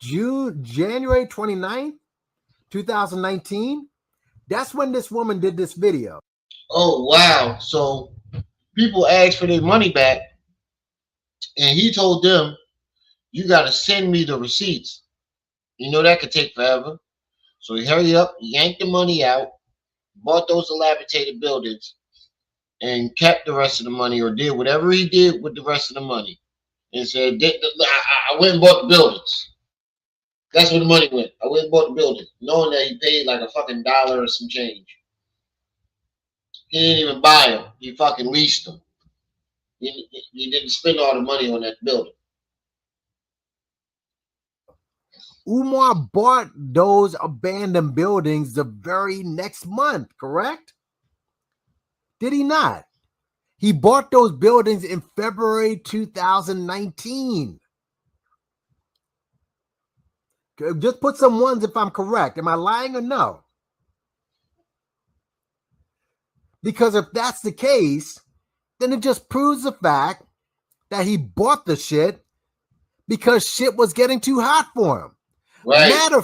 January 29th, 2019. That's when this woman did this video. Oh, wow. So people asked for their money back, and he told them, you got to send me the receipts. You know that could take forever. So he hurried up, yanked the money out, bought those dilapidated buildings, and kept the rest of the money, or did whatever he did with the rest of the money, and said, I went and bought the buildings. That's where the money went. I went and bought the building, knowing that he paid like a fucking $1 or some change. He didn't even buy them. He fucking leased them. He didn't spend all the money on that building. Umar bought those abandoned buildings the very next month, correct? Did he not? He bought those buildings in February 2019. Just put some ones if I'm correct. Am I lying or no? Because if that's the case, then it just proves the fact that he bought the shit because shit was getting too hot for him. Right. Matter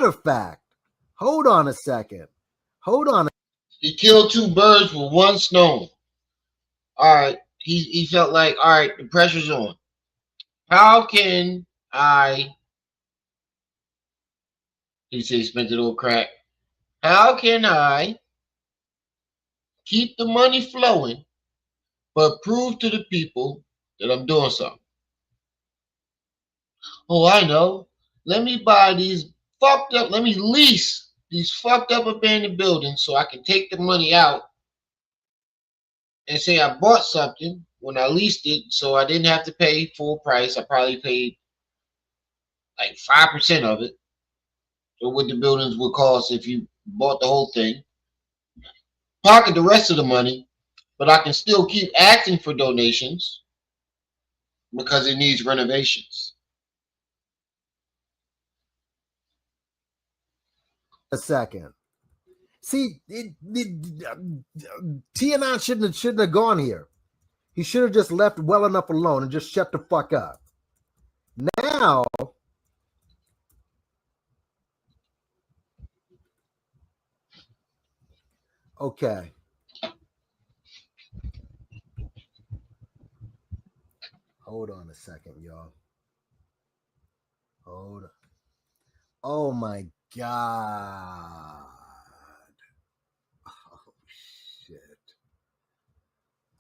of fact, hold on a second. He killed two birds with one stone. All right. He felt like, all right, the pressure's on. How can I, he said he spent it on crack. How can I keep the money flowing, but prove to the people that I'm doing something? Oh, I know. Let me buy these fucked up. Let me lease these fucked up abandoned buildings so I can take the money out and say I bought something when I leased it, so I didn't have to pay full price. I probably paid like 5% of it, or what the buildings would cost if you bought the whole thing. Pocket the rest of the money, but I can still keep asking for donations because it needs renovations. A second. See, T&I shouldn't have gone here. He should have just left well enough alone and just shut the fuck up. Now, okay. Hold on a second, y'all. Hold on. Oh my God. Oh shit.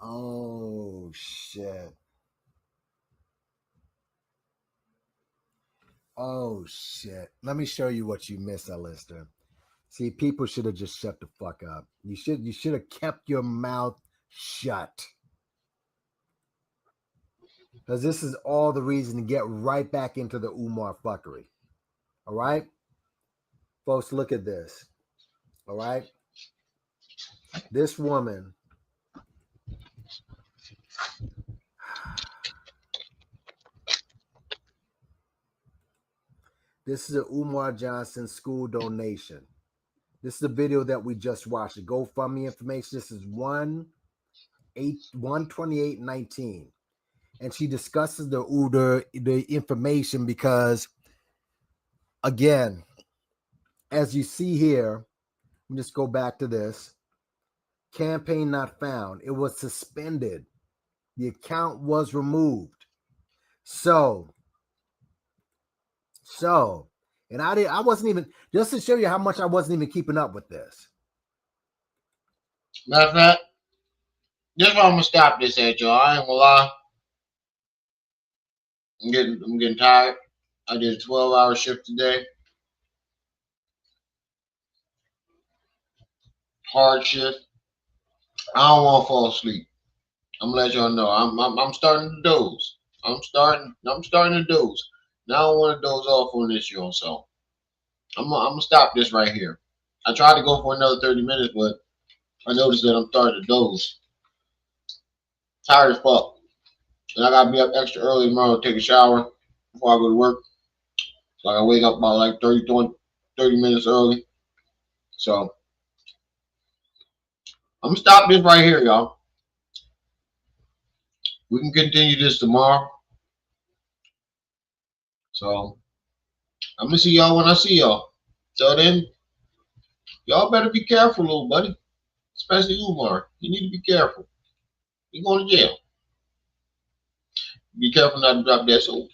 Oh shit. Oh shit. Let me show you what you missed, Alistair. See, people should have just shut the fuck up. You should have kept your mouth shut. Because this is all the reason to get right back into the Umar fuckery. All right? Folks, look at this. All right? This woman. This is a Umar Johnson school donation. This is the video that we just watched. The GoFundMe information. This is 1/28/19. And she discusses the information because, again, as you see here, let me just go back to this. Campaign not found. It was suspended. The account was removed. So, and I wasn't even, just to show you how much I wasn't even keeping up with this. Matter of fact, this is why I'm gonna stop this at y'all. I ain't gonna lie. I'm getting tired. I did a 12-hour shift today. Hard shift. I don't want to fall asleep. I'm gonna let y'all know. I'm starting to doze. I'm starting to doze. Now I don't want to doze off on this, y'all. So I'm gonna stop this right here. I tried to go for another 30 minutes, but I noticed that I'm starting to doze. Tired as fuck. And I gotta be up extra early tomorrow to take a shower before I go to work. So I gotta wake up about like 30 minutes early. So I'm gonna stop this right here, y'all. We can continue this tomorrow. So I'm gonna see y'all when I see y'all. So then, y'all better be careful, little buddy. Especially Umar. You need to be careful. You're going to jail. Be careful not to drop that soap.